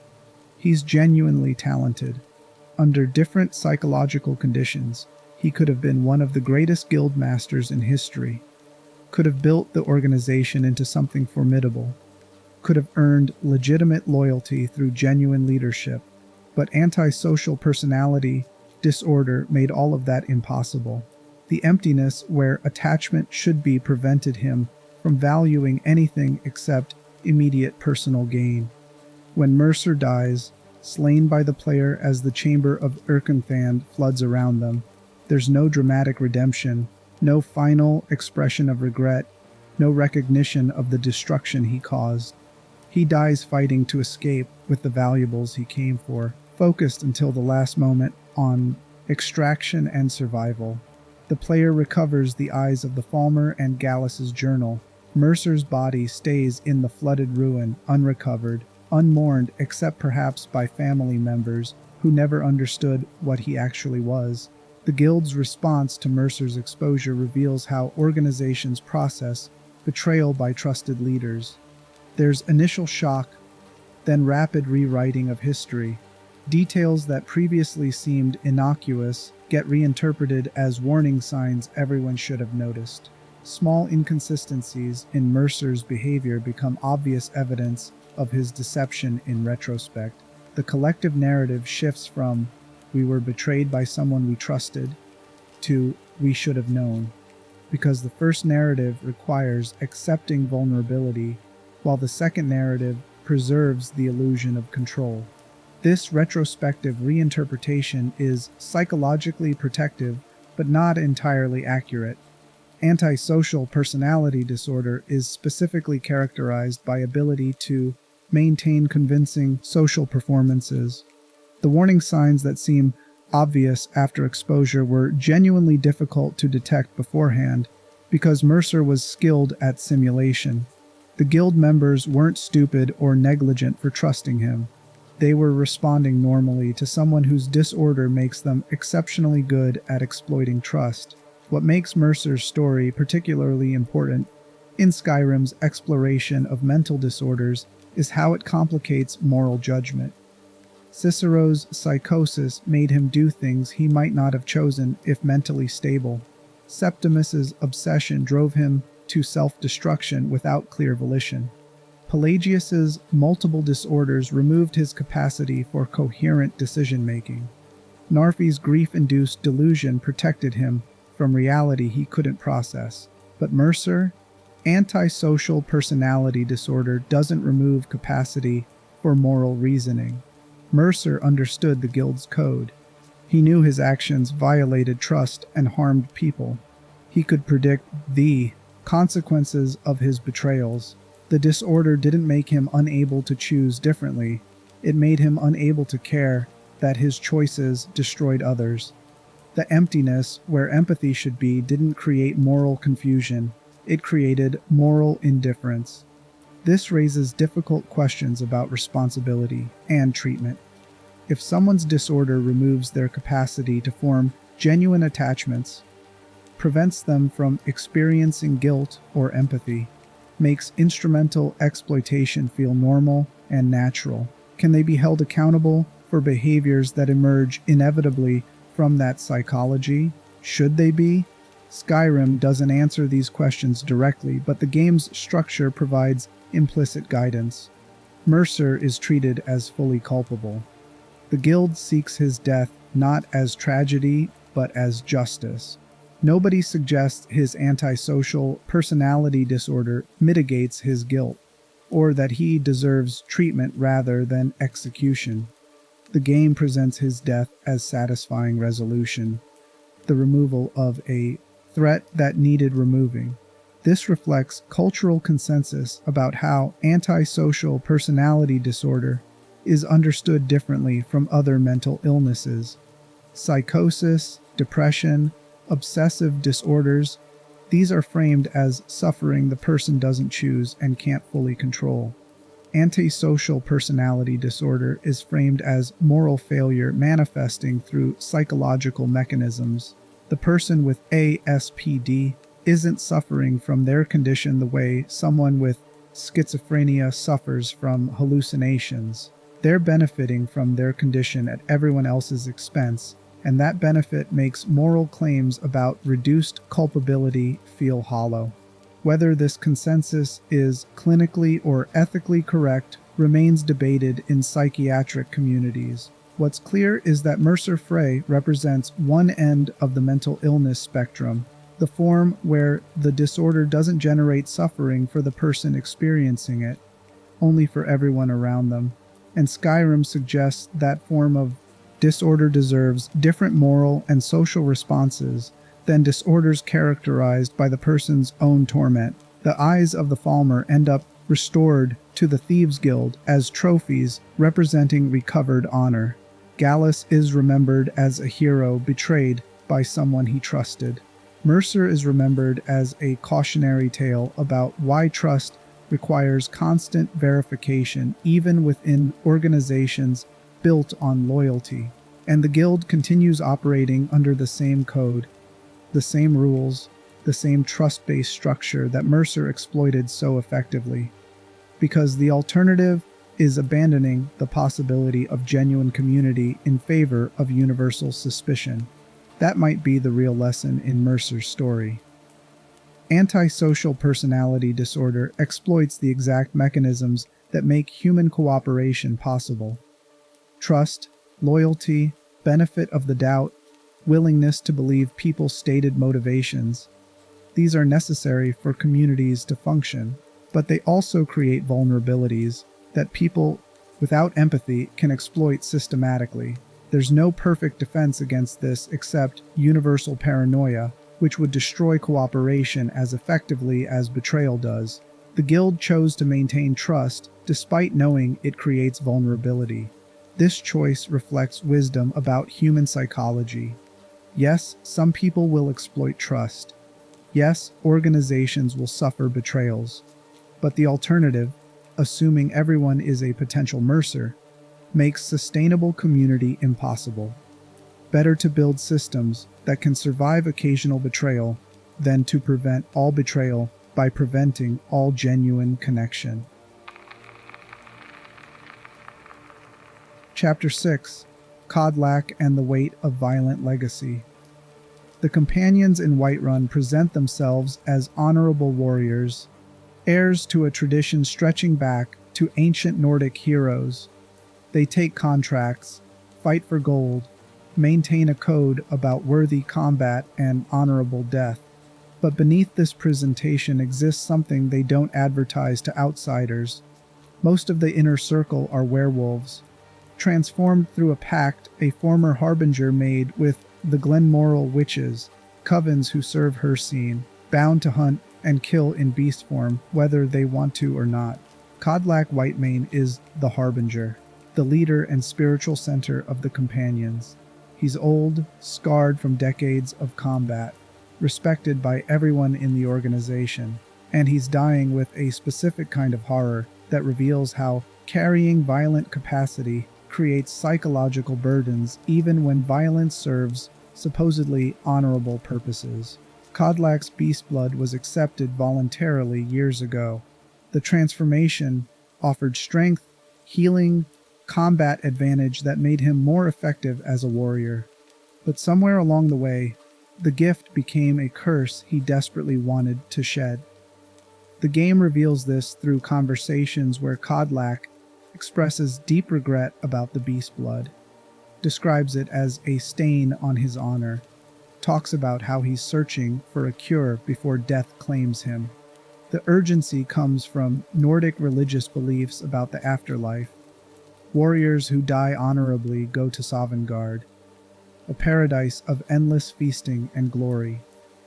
He's genuinely talented. Under different psychological conditions, he could have been one of the greatest guild masters in history, could have built the organization into something formidable, could have earned legitimate loyalty through genuine leadership, but antisocial personality disorder made all of that impossible. The emptiness where attachment should be prevented him from valuing anything except immediate personal gain. When Mercer dies, slain by the player as the chamber of Erkenthand floods around them, there's no dramatic redemption, no final expression of regret, no recognition of the destruction he caused. He dies fighting to escape with the valuables he came for, focused until the last moment on extraction and survival. The player recovers the eyes of the Falmer and Gallus's journal. Mercer's body stays in the flooded ruin, unrecovered, unmourned except perhaps by family members who never understood what he actually was. The Guild's response to Mercer's exposure reveals how organizations process betrayal by trusted leaders. There's initial shock, then rapid rewriting of history. Details that previously seemed innocuous get reinterpreted as warning signs everyone should have noticed. Small inconsistencies in Mercer's behavior become obvious evidence of his deception in retrospect. The collective narrative shifts from "we were betrayed by someone we trusted" to "we should have known," because the first narrative requires accepting vulnerability, while the second narrative preserves the illusion of control. This retrospective reinterpretation is psychologically protective, but not entirely accurate. Antisocial personality disorder is specifically characterized by ability to maintain convincing social performances. The warning signs that seem obvious after exposure were genuinely difficult to detect beforehand because Mercer was skilled at simulation. The guild members weren't stupid or negligent for trusting him. They were responding normally to someone whose disorder makes them exceptionally good at exploiting trust. What makes Mercer's story particularly important in Skyrim's exploration of mental disorders is how it complicates moral judgment. Cicero's psychosis made him do things he might not have chosen if mentally stable. Septimus's obsession drove him to self-destruction without clear volition. Pelagius's multiple disorders removed his capacity for coherent decision-making. Narfy's grief-induced delusion protected him from reality he couldn't process. But Mercer, antisocial personality disorder doesn't remove capacity for moral reasoning. Mercer understood the guild's code. He knew his actions violated trust and harmed people. He could predict the consequences of his betrayals. The disorder didn't make him unable to choose differently. It made him unable to care that his choices destroyed others. The emptiness where empathy should be didn't create moral confusion. It created moral indifference. This raises difficult questions about responsibility and treatment. If someone's disorder removes their capacity to form genuine attachments, prevents them from experiencing guilt or empathy, makes instrumental exploitation feel normal and natural, can they be held accountable for behaviors that emerge inevitably from that psychology? Should they be? Skyrim doesn't answer these questions directly, but the game's structure provides implicit guidance. Mercer is treated as fully culpable. The guild seeks his death not as tragedy, but as justice. Nobody suggests his antisocial personality disorder mitigates his guilt, or that he deserves treatment rather than execution. The game presents his death as satisfying resolution, the removal of a threat that needed removing. This reflects cultural consensus about how antisocial personality disorder is understood differently from other mental illnesses. Psychosis, depression, obsessive disorders, these are framed as suffering the person doesn't choose and can't fully control. Antisocial personality disorder is framed as moral failure manifesting through psychological mechanisms. The person with ASPD isn't suffering from their condition the way someone with schizophrenia suffers from hallucinations. They're benefiting from their condition at everyone else's expense, and that benefit makes moral claims about reduced culpability feel hollow. Whether this consensus is clinically or ethically correct remains debated in psychiatric communities. What's clear is that Mercer Frey represents one end of the mental illness spectrum, the form where the disorder doesn't generate suffering for the person experiencing it, only for everyone around them. And Skyrim suggests that form of disorder deserves different moral and social responses than disorders characterized by the person's own torment. The eyes of the Falmer end up restored to the Thieves' Guild as trophies representing recovered honor. Gallus is remembered as a hero betrayed by someone he trusted. Mercer is remembered as a cautionary tale about why trust requires constant verification even within organizations built on loyalty. And the guild continues operating under the same code, the same rules, the same trust-based structure that Mercer exploited so effectively. Because the alternative is abandoning the possibility of genuine community in favor of universal suspicion. That might be the real lesson in Mercer's story. Antisocial personality disorder exploits the exact mechanisms that make human cooperation possible. Trust, loyalty, benefit of the doubt, willingness to believe people's stated motivations. These are necessary for communities to function, but they also create vulnerabilities that people without empathy can exploit systematically. There's no perfect defense against this except universal paranoia, which would destroy cooperation as effectively as betrayal does. The guild chose to maintain trust despite knowing it creates vulnerability. This choice reflects wisdom about human psychology. Yes, some people will exploit trust. Yes, organizations will suffer betrayals. But the alternative, assuming everyone is a potential Mercer, makes sustainable community impossible. Better to build systems that can survive occasional betrayal than to prevent all betrayal by preventing all genuine connection. Chapter 6: Codlac and the Weight of Violent Legacy. The companions in Whiterun present themselves as honorable warriors, heirs to a tradition stretching back to ancient Nordic heroes. They take contracts, fight for gold, maintain a code about worthy combat and honorable death. But beneath this presentation exists something they don't advertise to outsiders. Most of the inner circle are werewolves, transformed through a pact a former harbinger made with the Glenmoral witches, covens who serve her scene, bound to hunt and kill in beast form, whether they want to or not. Codlac Whitemane is the harbinger, the leader and spiritual center of the companions. He's old, scarred from decades of combat, respected by everyone in the organization, and he's dying with a specific kind of horror that reveals how carrying violent capacity creates psychological burdens even when violence serves supposedly honorable purposes. Codlac's beast blood was accepted voluntarily years ago. The transformation offered strength, healing, combat advantage that made him more effective as a warrior. But somewhere along the way, the gift became a curse he desperately wanted to shed. The game reveals this through conversations where Codlac expresses deep regret about the beast blood, describes it as a stain on his honor, talks about how he's searching for a cure before death claims him. The urgency comes from Nordic religious beliefs about the afterlife. Warriors who die honorably go to Sovngarde, a paradise of endless feasting and glory.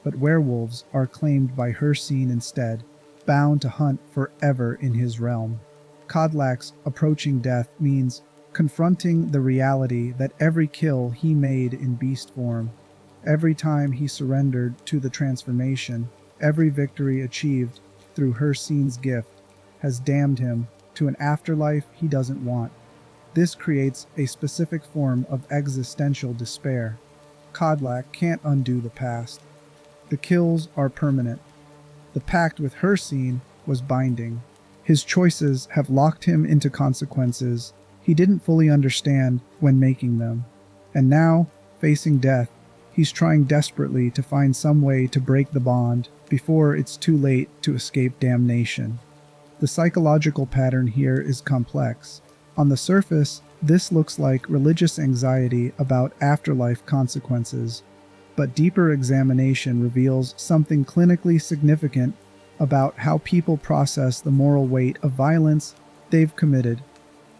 but werewolves are claimed by Hircine instead, bound to hunt forever in his realm. Codlac's approaching death means confronting the reality that every kill he made in beast form, every time he surrendered to the transformation, every victory achieved through Hircine's gift, has damned him to an afterlife he doesn't want. This creates a specific form of existential despair. Codlac can't undo the past. The kills are permanent. The pact with Hircine was binding. His choices have locked him into consequences he didn't fully understand when making them. And now, facing death, he's trying desperately to find some way to break the bond before it's too late to escape damnation. The psychological pattern here is complex. On the surface, this looks like religious anxiety about afterlife consequences, but deeper examination reveals something clinically significant about how people process the moral weight of violence they've committed,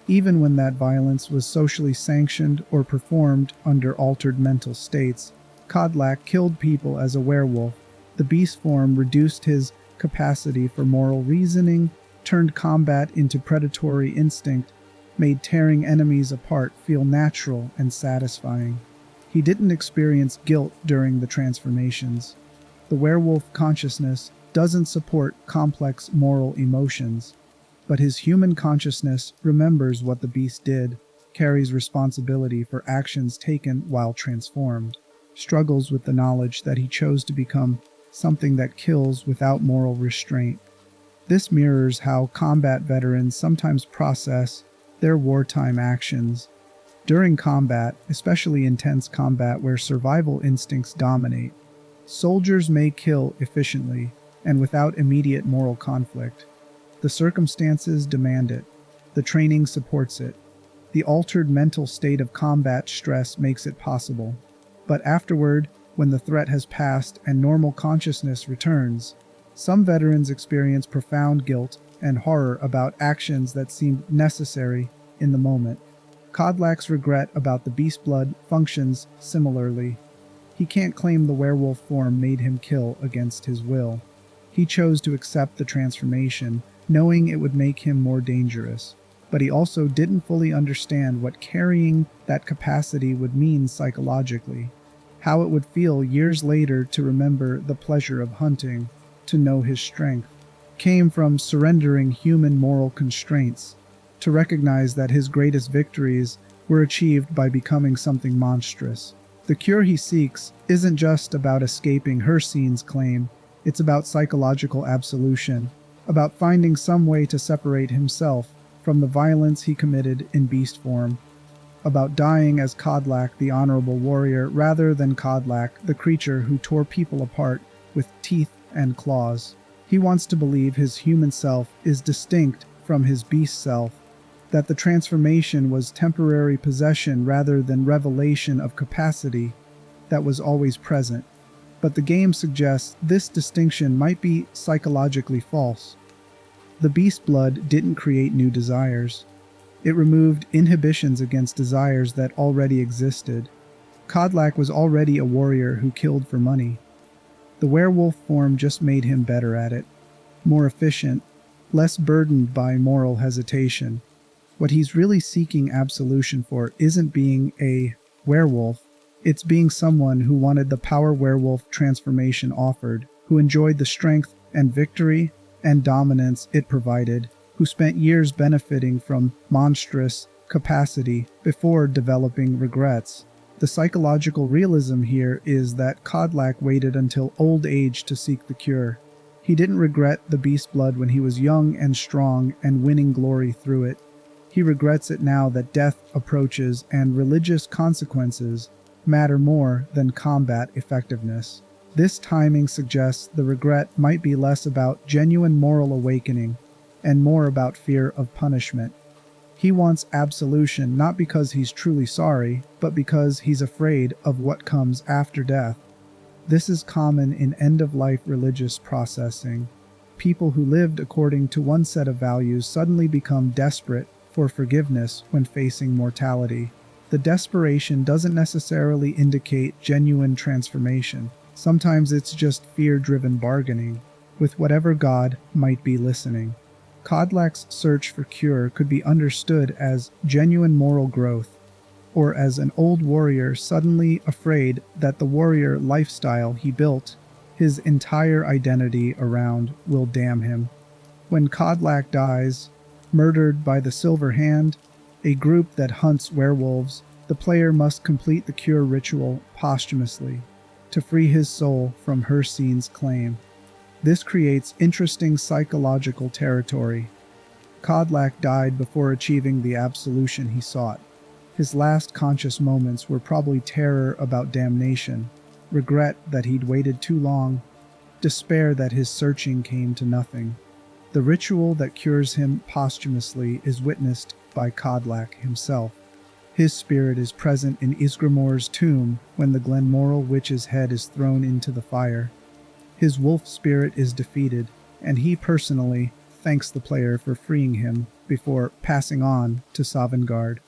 even when that violence was socially sanctioned or performed under altered mental states. Codlac killed people as a werewolf. The beast form reduced his capacity for moral reasoning, turned combat into predatory instinct, made tearing enemies apart feel natural and satisfying. He didn't experience guilt during the transformations. The werewolf consciousness doesn't support complex moral emotions, but his human consciousness remembers what the beast did, carries responsibility for actions taken while transformed, struggles with the knowledge that he chose to become something that kills without moral restraint. This mirrors how combat veterans sometimes process their wartime actions. During combat, especially intense combat where survival instincts dominate, soldiers may kill efficiently and without immediate moral conflict. The circumstances demand it. The training supports it. The altered mental state of combat stress makes it possible. But afterward, when the threat has passed and normal consciousness returns, some veterans experience profound guilt and horror about actions that seemed necessary in the moment. Codlac's regret about the beast blood functions similarly. He can't claim the werewolf form made him kill against his will. He chose to accept the transformation, knowing it would make him more dangerous. But he also didn't fully understand what carrying that capacity would mean psychologically, how it would feel years later to remember the pleasure of hunting, to know his strength came from surrendering human moral constraints, to recognize that his greatest victories were achieved by becoming something monstrous. The cure he seeks isn't just about escaping Hircine's claim, it's about psychological absolution, about finding some way to separate himself from the violence he committed in beast form, about dying as Codlac the honorable warrior rather than Codlac the creature who tore people apart with teeth and claws. He wants to believe his human self is distinct from his beast self, that the transformation was temporary possession rather than revelation of capacity that was always present. But the game suggests this distinction might be psychologically false. The beast blood didn't create new desires. It removed inhibitions against desires that already existed. Codlac was already a warrior who killed for money. The werewolf form just made him better at it, more efficient, less burdened by moral hesitation. What he's really seeking absolution for isn't being a werewolf, it's being someone who wanted the power werewolf transformation offered, who enjoyed the strength and victory and dominance it provided, who spent years benefiting from monstrous capacity before developing regrets. The psychological realism here is that Codlac waited until old age to seek the cure. He didn't regret the beast blood when he was young and strong and winning glory through it. He regrets it now that death approaches and religious consequences matter more than combat effectiveness. This timing suggests the regret might be less about genuine moral awakening and more about fear of punishment. He wants absolution not because he's truly sorry, but because he's afraid of what comes after death. This is common in end-of-life religious processing. People who lived according to one set of values suddenly become desperate for forgiveness when facing mortality. The desperation doesn't necessarily indicate genuine transformation. Sometimes it's just fear-driven bargaining with whatever god might be listening. Codlac's search for cure could be understood as genuine moral growth, or as an old warrior suddenly afraid that the warrior lifestyle he built his entire identity around will damn him. When Codlac dies, murdered by the Silver Hand, a group that hunts werewolves, the player must complete the cure ritual posthumously to free his soul from Hircine's claim. This creates interesting psychological territory. Codlac died before achieving the absolution he sought. His last conscious moments were probably terror about damnation, regret that he'd waited too long, despair that his searching came to nothing. The ritual that cures him posthumously is witnessed by Codlac himself. His spirit is present in Ysgramor's tomb when the Glenmoral witch's head is thrown into the fire. His wolf spirit is defeated, and he personally thanks the player for freeing him before passing on to Sovngarde.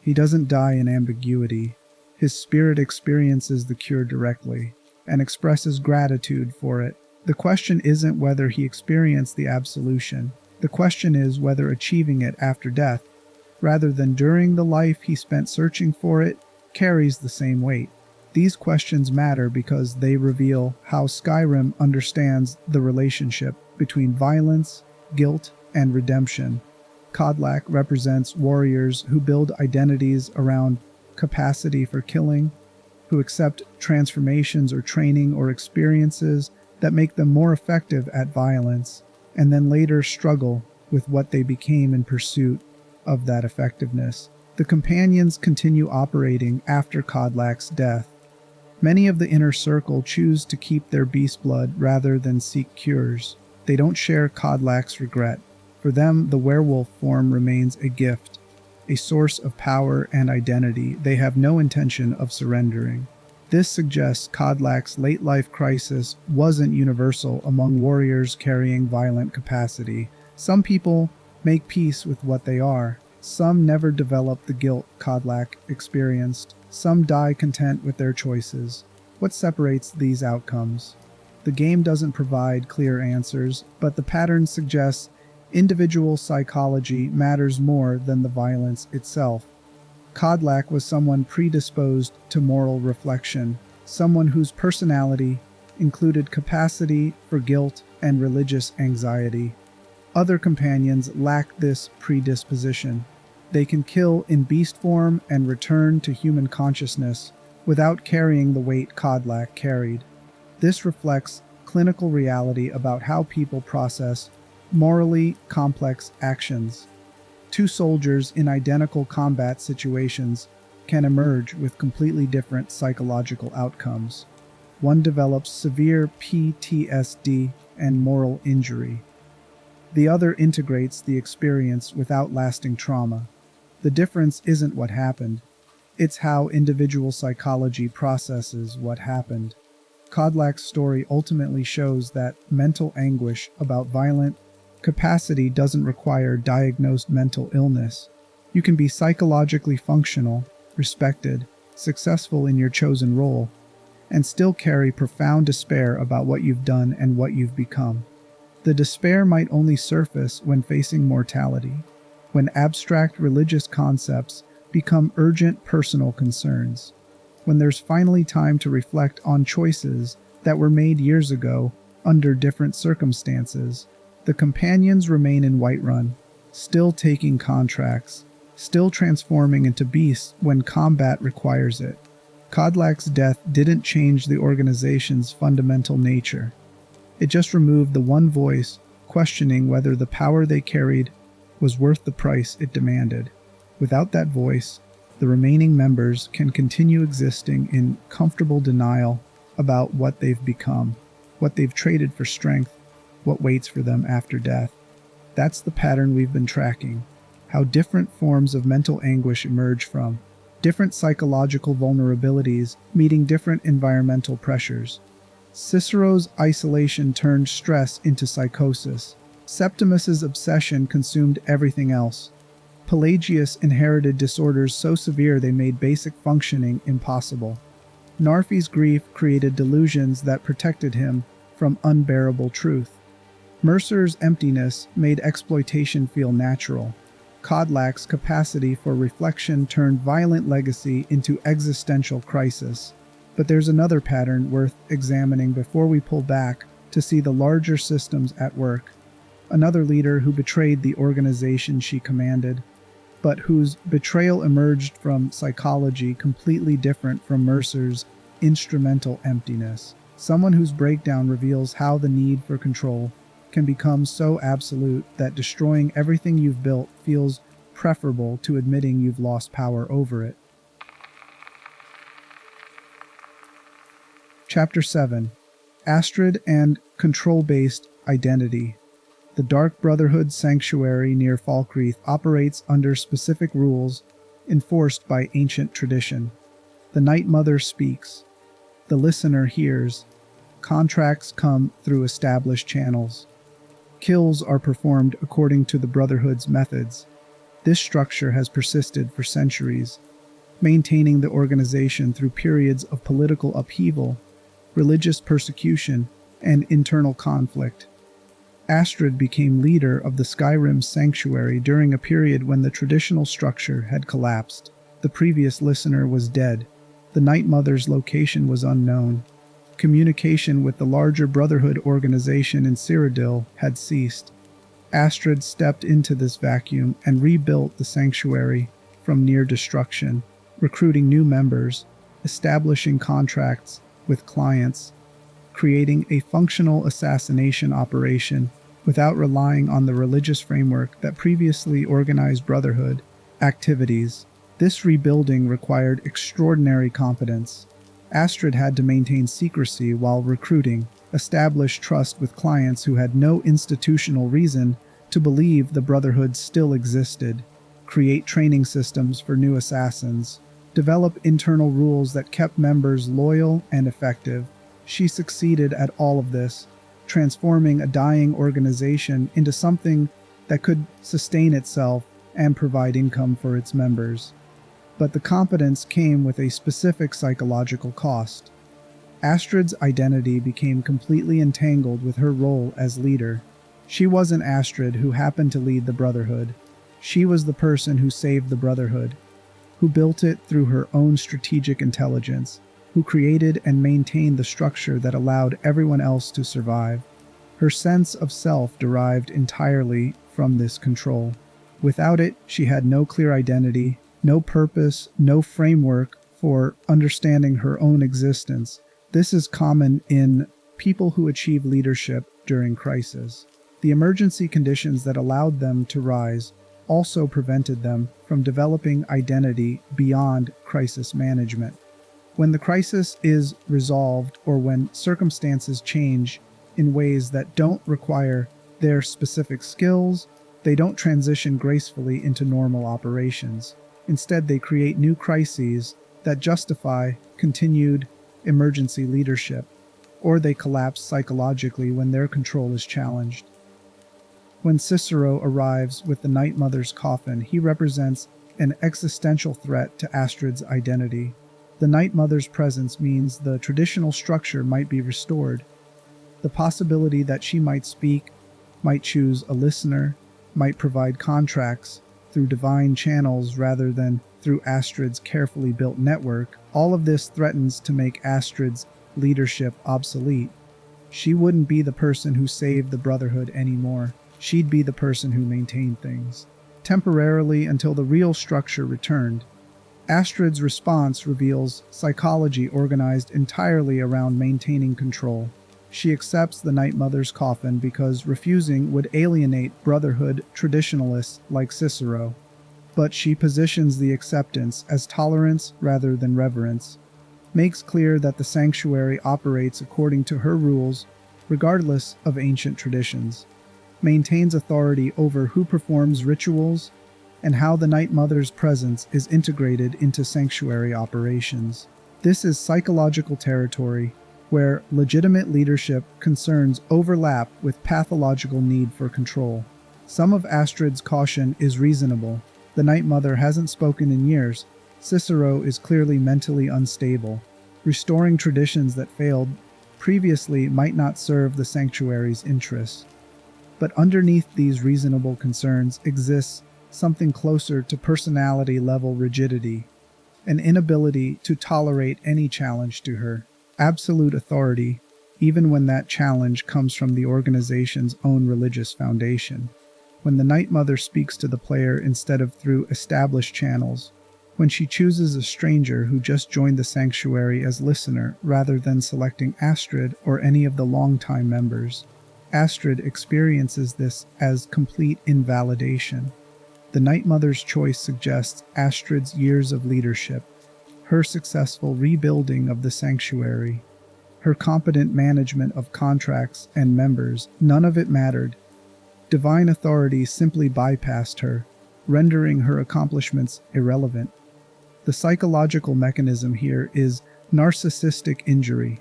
He doesn't die in ambiguity. His spirit experiences the cure directly and expresses gratitude for it. The question isn't whether he experienced the absolution. The question is whether achieving it after death, rather than during the life he spent searching for it, carries the same weight. These questions matter because they reveal how Skyrim understands the relationship between violence, guilt, and redemption. Codlac represents warriors who build identities around capacity for killing, who accept transformations or training or experiences that make them more effective at violence, and then later struggle with what they became in pursuit of that effectiveness. The companions continue operating after Codlac's death. Many of the inner circle choose to keep their beast blood rather than seek cures. They don't share Codlac's regret. For them, the werewolf form remains a gift, a source of power and identity they have no intention of surrendering. This suggests Codlac's late-life crisis wasn't universal among warriors carrying violent capacity. Some people make peace with what they are. Some never develop the guilt Codlac experienced. Some die content with their choices. What separates these outcomes? The game doesn't provide clear answers, but the pattern suggests individual psychology matters more than the violence itself. Codlac was someone predisposed to moral reflection, someone whose personality included capacity for guilt and religious anxiety. Other companions lack this predisposition. They can kill in beast form and return to human consciousness without carrying the weight Codlac carried. This reflects clinical reality about how people process morally complex actions. Two soldiers in identical combat situations can emerge with completely different psychological outcomes. One develops severe PTSD and moral injury. The other integrates the experience without lasting trauma. The difference isn't what happened. It's how individual psychology processes what happened. Codlac's story ultimately shows that mental anguish about violent capacity doesn't require diagnosed mental illness. You can be psychologically functional, respected, successful in your chosen role, and still carry profound despair about what you've done and what you've become. The despair might only surface when facing mortality, when abstract religious concepts become urgent personal concerns, when there's finally time to reflect on choices that were made years ago under different circumstances. The companions remain in Whiterun, still taking contracts, still transforming into beasts when combat requires it. Codlac's death didn't change the organization's fundamental nature. It just removed the one voice questioning whether the power they carried was worth the price it demanded. Without that voice, the remaining members can continue existing in comfortable denial about what they've become, what they've traded for strength, what waits for them after death. That's the pattern we've been tracking, how different forms of mental anguish emerge from different psychological vulnerabilities meeting different environmental pressures. Cicero's isolation turned stress into psychosis. Septimus's obsession consumed everything else. Pelagius inherited disorders so severe they made basic functioning impossible. Narfi's grief created delusions that protected him from unbearable truth. Mercer's emptiness made exploitation feel natural. Codlac's capacity for reflection turned violent legacy into existential crisis. But there's another pattern worth examining before we pull back to see the larger systems at work. Another leader who betrayed the organization she commanded, but whose betrayal emerged from psychology completely different from Mercer's instrumental emptiness. Someone whose breakdown reveals how the need for control can become so absolute that destroying everything you've built feels preferable to admitting you've lost power over it. Chapter 7. Astrid and Control-Based Identity. The Dark Brotherhood Sanctuary near Falkreath operates under specific rules enforced by ancient tradition. The Night Mother speaks. The listener hears. Contracts come through established channels. Kills are performed according to the Brotherhood's methods. This structure has persisted for centuries, maintaining the organization through periods of political upheaval, religious persecution, and internal conflict. Astrid became leader of the Skyrim sanctuary during a period when the traditional structure had collapsed. The previous listener was dead. The Night Mother's location was unknown. Communication with the larger Brotherhood organization in Cyrodiil had ceased. Astrid stepped into this vacuum and rebuilt the sanctuary from near destruction, recruiting new members, establishing contracts with clients, creating a functional assassination operation without relying on the religious framework that previously organized Brotherhood activities. This rebuilding required extraordinary competence. Astrid had to maintain secrecy while recruiting, establish trust with clients who had no institutional reason to believe the Brotherhood still existed, create training systems for new assassins, develop internal rules that kept members loyal and effective. She succeeded at all of this, transforming a dying organization into something that could sustain itself and provide income for its members. But the competence came with a specific psychological cost. Astrid's identity became completely entangled with her role as leader. She wasn't Astrid who happened to lead the Brotherhood. She was the person who saved the Brotherhood, who built it through her own strategic intelligence, who created and maintained the structure that allowed everyone else to survive. Her sense of self derived entirely from this control. Without it, she had no clear identity, no purpose, no framework for understanding her own existence. This is common in people who achieve leadership during crisis. The emergency conditions that allowed them to rise also prevented them from developing identity beyond crisis management. When the crisis is resolved or when circumstances change in ways that don't require their specific skills, they don't transition gracefully into normal operations. Instead, they create new crises that justify continued emergency leadership, or they collapse psychologically when their control is challenged. When Cicero arrives with the Night Mother's coffin, he represents an existential threat to Astrid's identity. The Night Mother's presence means the traditional structure might be restored. The possibility that she might speak, might choose a listener, might provide contracts through divine channels rather than through Astrid's carefully built network, all of this threatens to make Astrid's leadership obsolete. She wouldn't be the person who saved the Brotherhood anymore. She'd be the person who maintained things, temporarily until the real structure returned. Astrid's response reveals psychology organized entirely around maintaining control. She accepts the Night Mother's coffin because refusing would alienate Brotherhood traditionalists like Cicero. But she positions the acceptance as tolerance rather than reverence, makes clear that the sanctuary operates according to her rules regardless of ancient traditions, maintains authority over who performs rituals and how the Night Mother's presence is integrated into sanctuary operations. This is psychological territory where legitimate leadership concerns overlap with pathological need for control. Some of Astrid's caution is reasonable. The Night Mother hasn't spoken in years. Cicero is clearly mentally unstable. Restoring traditions that failed previously might not serve the sanctuary's interests. But underneath these reasonable concerns exists something closer to personality-level rigidity, an inability to tolerate any challenge to her absolute authority, even when that challenge comes from the organization's own religious foundation. When the Night Mother speaks to the player instead of through established channels, when she chooses a stranger who just joined the sanctuary as listener rather than selecting Astrid or any of the longtime members, Astrid experiences this as complete invalidation. The Night Mother's choice suggests Astrid's years of leadership, her successful rebuilding of the sanctuary, her competent management of contracts and members. None of it mattered. Divine authority simply bypassed her, rendering her accomplishments irrelevant. The psychological mechanism here is narcissistic injury,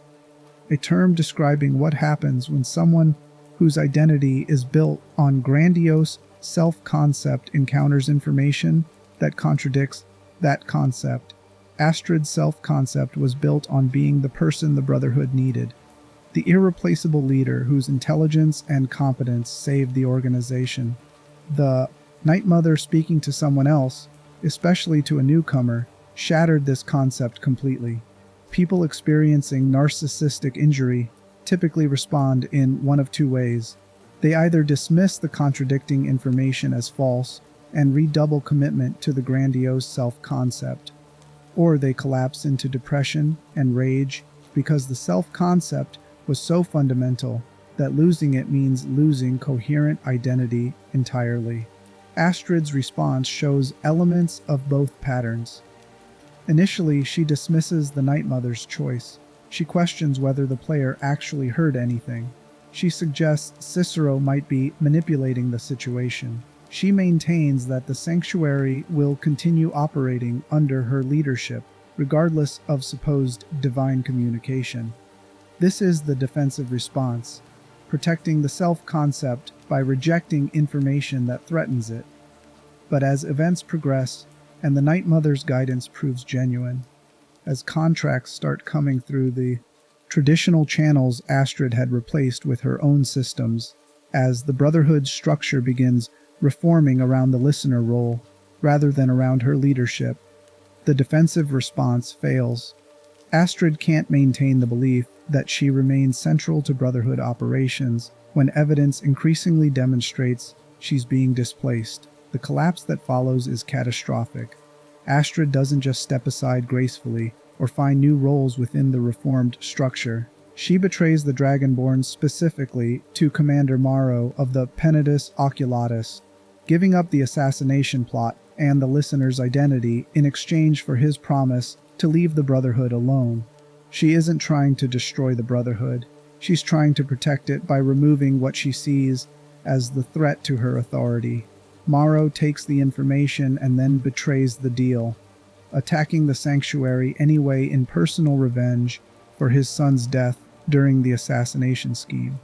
a term describing what happens when someone whose identity is built on grandiose self-concept encounters information that contradicts that concept. Astrid's self-concept was built on being the person the Brotherhood needed, the irreplaceable leader whose intelligence and competence saved the organization. The Night Mother speaking to someone else, especially to a newcomer, shattered this concept completely. People experiencing narcissistic injury typically respond in one of two ways. They either dismiss the contradicting information as false and redouble commitment to the grandiose self-concept, or they collapse into depression and rage because the self-concept was so fundamental that losing it means losing coherent identity entirely. Astrid's response shows elements of both patterns. Initially, she dismisses the Night Mother's choice. She questions whether the player actually heard anything. She suggests Cicero might be manipulating the situation. She maintains that the sanctuary will continue operating under her leadership, regardless of supposed divine communication. This is the defensive response, protecting the self-concept by rejecting information that threatens it. But as events progress, and the Night Mother's guidance proves genuine, as contracts start coming through the traditional channels Astrid had replaced with her own systems, as the Brotherhood's structure begins reforming around the listener role rather than around her leadership, the defensive response fails. Astrid can't maintain the belief that she remains central to Brotherhood operations when evidence increasingly demonstrates she's being displaced. The collapse that follows is catastrophic. Astrid doesn't just step aside gracefully or find new roles within the reformed structure. She betrays the Dragonborn, specifically to Commander Morrow of the Penitus Oculatus, giving up the assassination plot and the listener's identity in exchange for his promise to leave the Brotherhood alone. She isn't trying to destroy the Brotherhood. She's trying to protect it by removing what she sees as the threat to her authority. Morrow takes the information and then betrays the deal, attacking the sanctuary anyway in personal revenge for his son's death during the assassination scheme.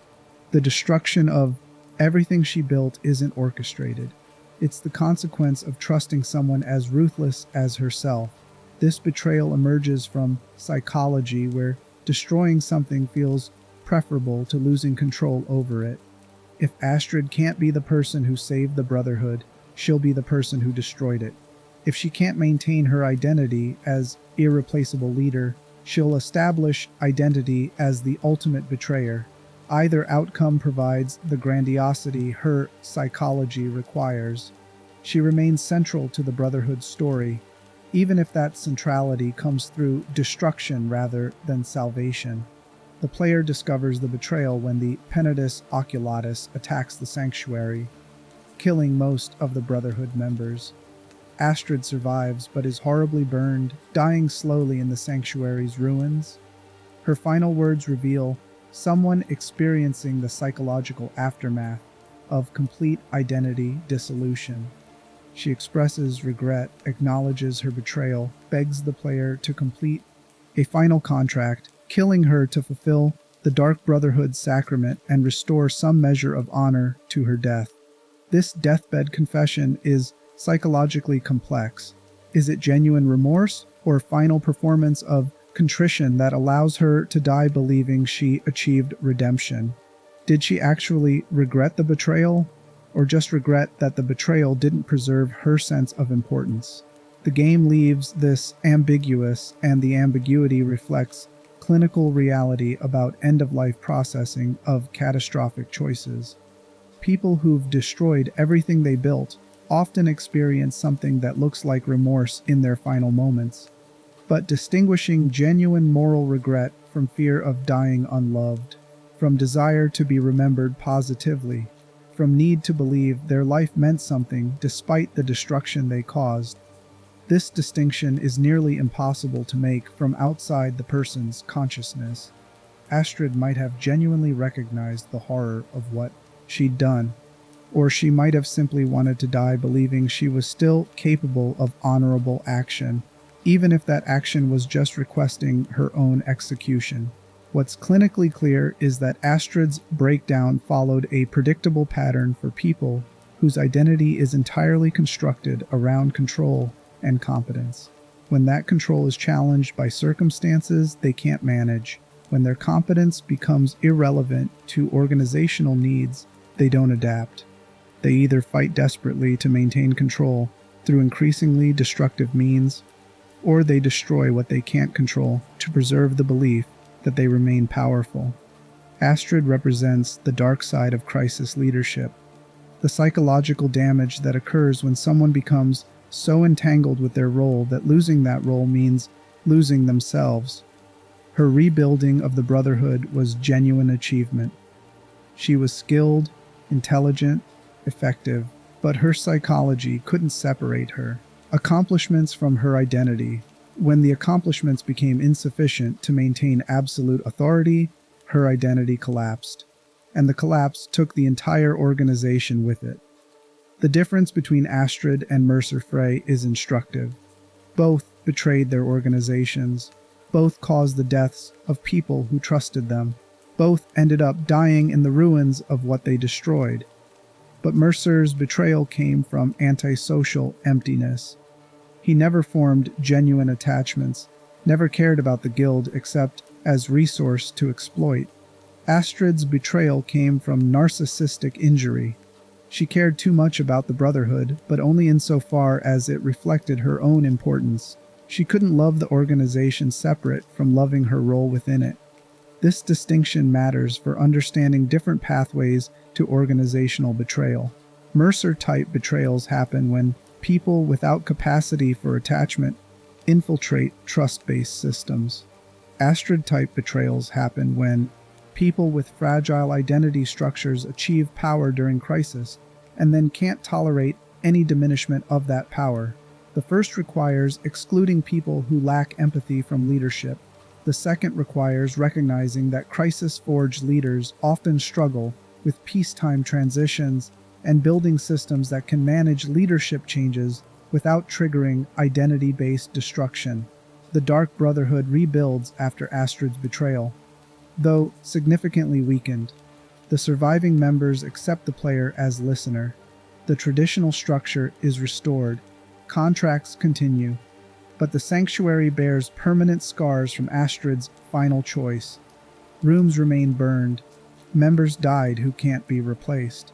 The destruction of everything she built isn't orchestrated. It's the consequence of trusting someone as ruthless as herself. This betrayal emerges from psychology, where destroying something feels preferable to losing control over it. If Astrid can't be the person who saved the Brotherhood, she'll be the person who destroyed it. If she can't maintain her identity as irreplaceable leader, she'll establish identity as the ultimate betrayer. Either outcome provides the grandiosity her psychology requires. She remains central to the Brotherhood's story, even if that centrality comes through destruction rather than salvation. The player discovers the betrayal when the Penitus Oculatus attacks the sanctuary, killing most of the Brotherhood members. Astrid survives but is horribly burned, dying slowly in the sanctuary's ruins. Her final words reveal someone experiencing the psychological aftermath of complete identity dissolution. She expresses regret, acknowledges her betrayal, begs the player to complete a final contract, killing her to fulfill the Dark Brotherhood's sacrament and restore some measure of honor to her death. This deathbed confession is psychologically complex. Is it genuine remorse or final performance of contrition that allows her to die believing she achieved redemption. Did she actually regret the betrayal, or just regret that the betrayal didn't preserve her sense of importance? The game leaves this ambiguous, and the ambiguity reflects clinical reality about end-of-life processing of catastrophic choices. People who've destroyed everything they built often experience something that looks like remorse in their final moments. But distinguishing genuine moral regret from fear of dying unloved, from desire to be remembered positively, from need to believe their life meant something despite the destruction they caused, this distinction is nearly impossible to make from outside the person's consciousness. Astrid might have genuinely recognized the horror of what she'd done, or she might have simply wanted to die believing she was still capable of honorable action, even if that action was just requesting her own execution. What's clinically clear is that Astrid's breakdown followed a predictable pattern for people whose identity is entirely constructed around control and competence. When that control is challenged by circumstances they can't manage, when their competence becomes irrelevant to organizational needs, they don't adapt. They either fight desperately to maintain control through increasingly destructive means, or they destroy what they can't control to preserve the belief that they remain powerful. Astrid represents the dark side of crisis leadership, the psychological damage that occurs when someone becomes so entangled with their role that losing that role means losing themselves. Her rebuilding of the Brotherhood was genuine achievement. She was skilled, intelligent, effective, but her psychology couldn't separate her accomplishments from her identity. When the accomplishments became insufficient to maintain absolute authority, her identity collapsed, and the collapse took the entire organization with it. The difference between Astrid and Mercer Frey is instructive. Both betrayed their organizations. Both caused the deaths of people who trusted them. Both ended up dying in the ruins of what they destroyed. But Mercer's betrayal came from antisocial emptiness. He never formed genuine attachments, never cared about the guild except as resource to exploit. Astrid's betrayal came from narcissistic injury. She cared too much about the Brotherhood, but only insofar as it reflected her own importance. She couldn't love the organization separate from loving her role within it. This distinction matters for understanding different pathways to organizational betrayal. Mercer-type betrayals happen when people without capacity for attachment infiltrate trust-based systems. Astrid-type betrayals happen when people with fragile identity structures achieve power during crisis and then can't tolerate any diminishment of that power. The first requires excluding people who lack empathy from leadership. The second requires recognizing that crisis-forged leaders often struggle with peacetime transitions and building systems that can manage leadership changes without triggering identity-based destruction. The Dark Brotherhood rebuilds after Astrid's betrayal, though significantly weakened. The surviving members accept the player as listener. The traditional structure is restored. Contracts continue. But the sanctuary bears permanent scars from Astrid's final choice. Rooms remain burned. Members died who can't be replaced.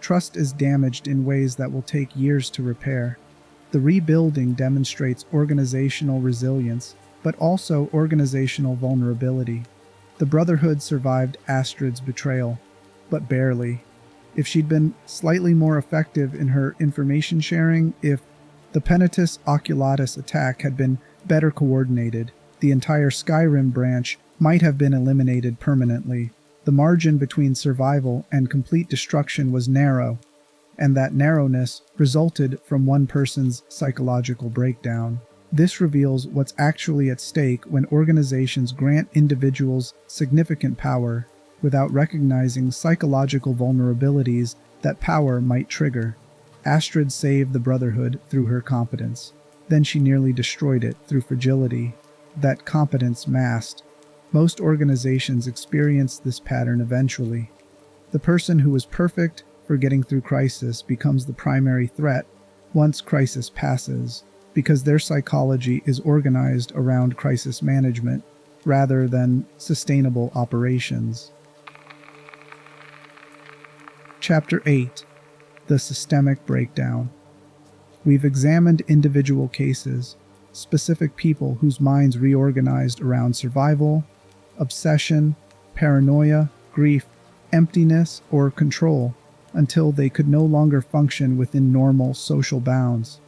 Trust is damaged in ways that will take years to repair. The rebuilding demonstrates organizational resilience, but also organizational vulnerability. The Brotherhood survived Astrid's betrayal, but barely. If she'd been slightly more effective in her information sharing, if the Penitus Oculatus attack had been better coordinated, the entire Skyrim branch might have been eliminated permanently. The margin between survival and complete destruction was narrow, and that narrowness resulted from one person's psychological breakdown. This reveals what's actually at stake when organizations grant individuals significant power without recognizing psychological vulnerabilities that power might trigger. Astrid saved the Brotherhood through her competence. Then she nearly destroyed it through fragility. That competence masked. Most organizations experience this pattern eventually. The person who was perfect for getting through crisis becomes the primary threat once crisis passes. because their psychology is organized around crisis management rather than sustainable operations. Chapter 8. The Systemic Breakdown. We've examined individual cases, specific people whose minds reorganized around survival, obsession, paranoia, grief, emptiness, or control until they could no longer function within normal social bounds.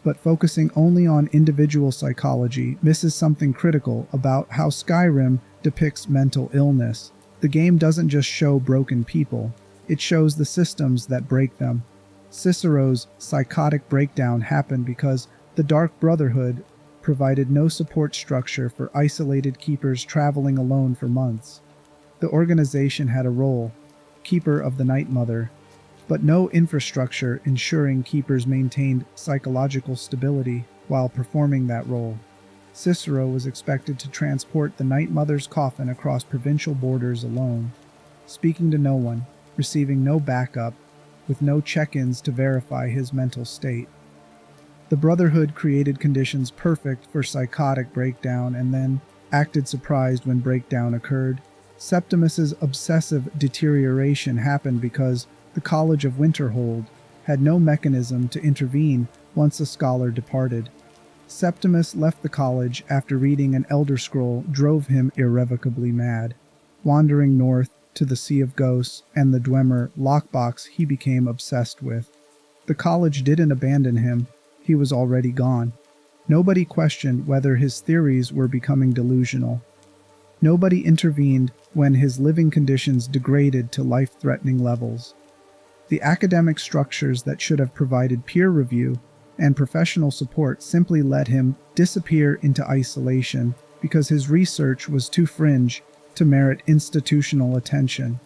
But focusing only on individual psychology misses something critical about how Skyrim depicts mental illness. The game doesn't just show broken people, it shows the systems that break them. Cicero's psychotic breakdown happened because the Dark Brotherhood provided no support structure for isolated keepers traveling alone for months. The organization had a role, Keeper of the Night Mother, but no infrastructure ensuring keepers maintained psychological stability while performing that role. Cicero was expected to transport the Night Mother's coffin across provincial borders alone, speaking to no one, receiving no backup, with no check-ins to verify his mental state. The Brotherhood created conditions perfect for psychotic breakdown and then acted surprised when breakdown occurred. Septimus's obsessive deterioration happened because the College of Winterhold had no mechanism to intervene once a scholar departed. Septimus left the college after reading an Elder Scroll drove him irrevocably mad. Wandering north to the Sea of Ghosts and the Dwemer lockbox he became obsessed with. The college didn't abandon him, he was already gone. Nobody questioned whether his theories were becoming delusional. Nobody intervened when his living conditions degraded to life-threatening levels. The academic structures that should have provided peer review and professional support simply let him disappear into isolation because his research was too fringe to merit institutional attention.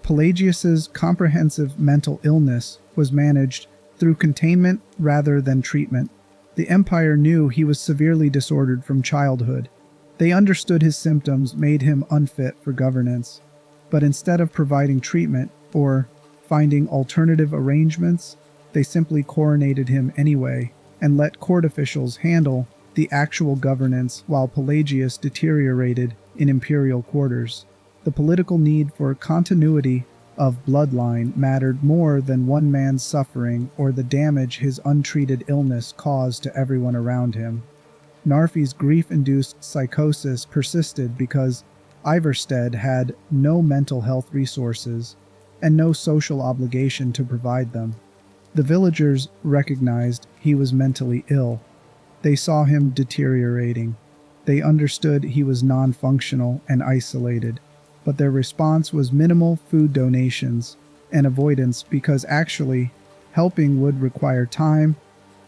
Pelagius's comprehensive mental illness was managed through containment rather than treatment. The Empire knew he was severely disordered from childhood. They understood his symptoms made him unfit for governance. But instead of providing treatment or finding alternative arrangements, they simply coronated him anyway and let court officials handle the actual governance while Pelagius deteriorated in imperial quarters. The political need for continuity of bloodline mattered more than one man's suffering or the damage his untreated illness caused to everyone around him. Narfy's grief-induced psychosis persisted because Iverstead had no mental health resources and no social obligation to provide them. The villagers recognized he was mentally ill. They saw him deteriorating. They understood he was non-functional and isolated, but their response was minimal food donations and avoidance because actually helping would require time,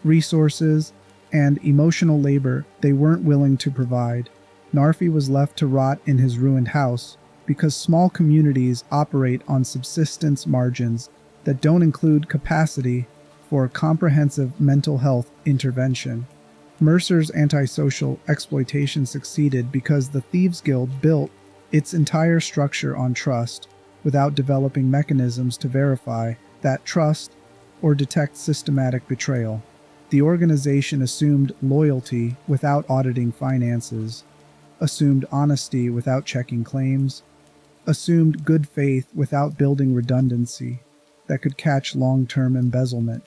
resources, and emotional labor they weren't willing to provide. Narfy was left to rot in his ruined house because small communities operate on subsistence margins that don't include capacity for comprehensive mental health intervention. Mercer's antisocial exploitation succeeded because the Thieves Guild built its entire structure on trust without developing mechanisms to verify that trust or detect systematic betrayal. The organization assumed loyalty without auditing finances, assumed honesty without checking claims, assumed good faith without building redundancy that could catch long-term embezzlement.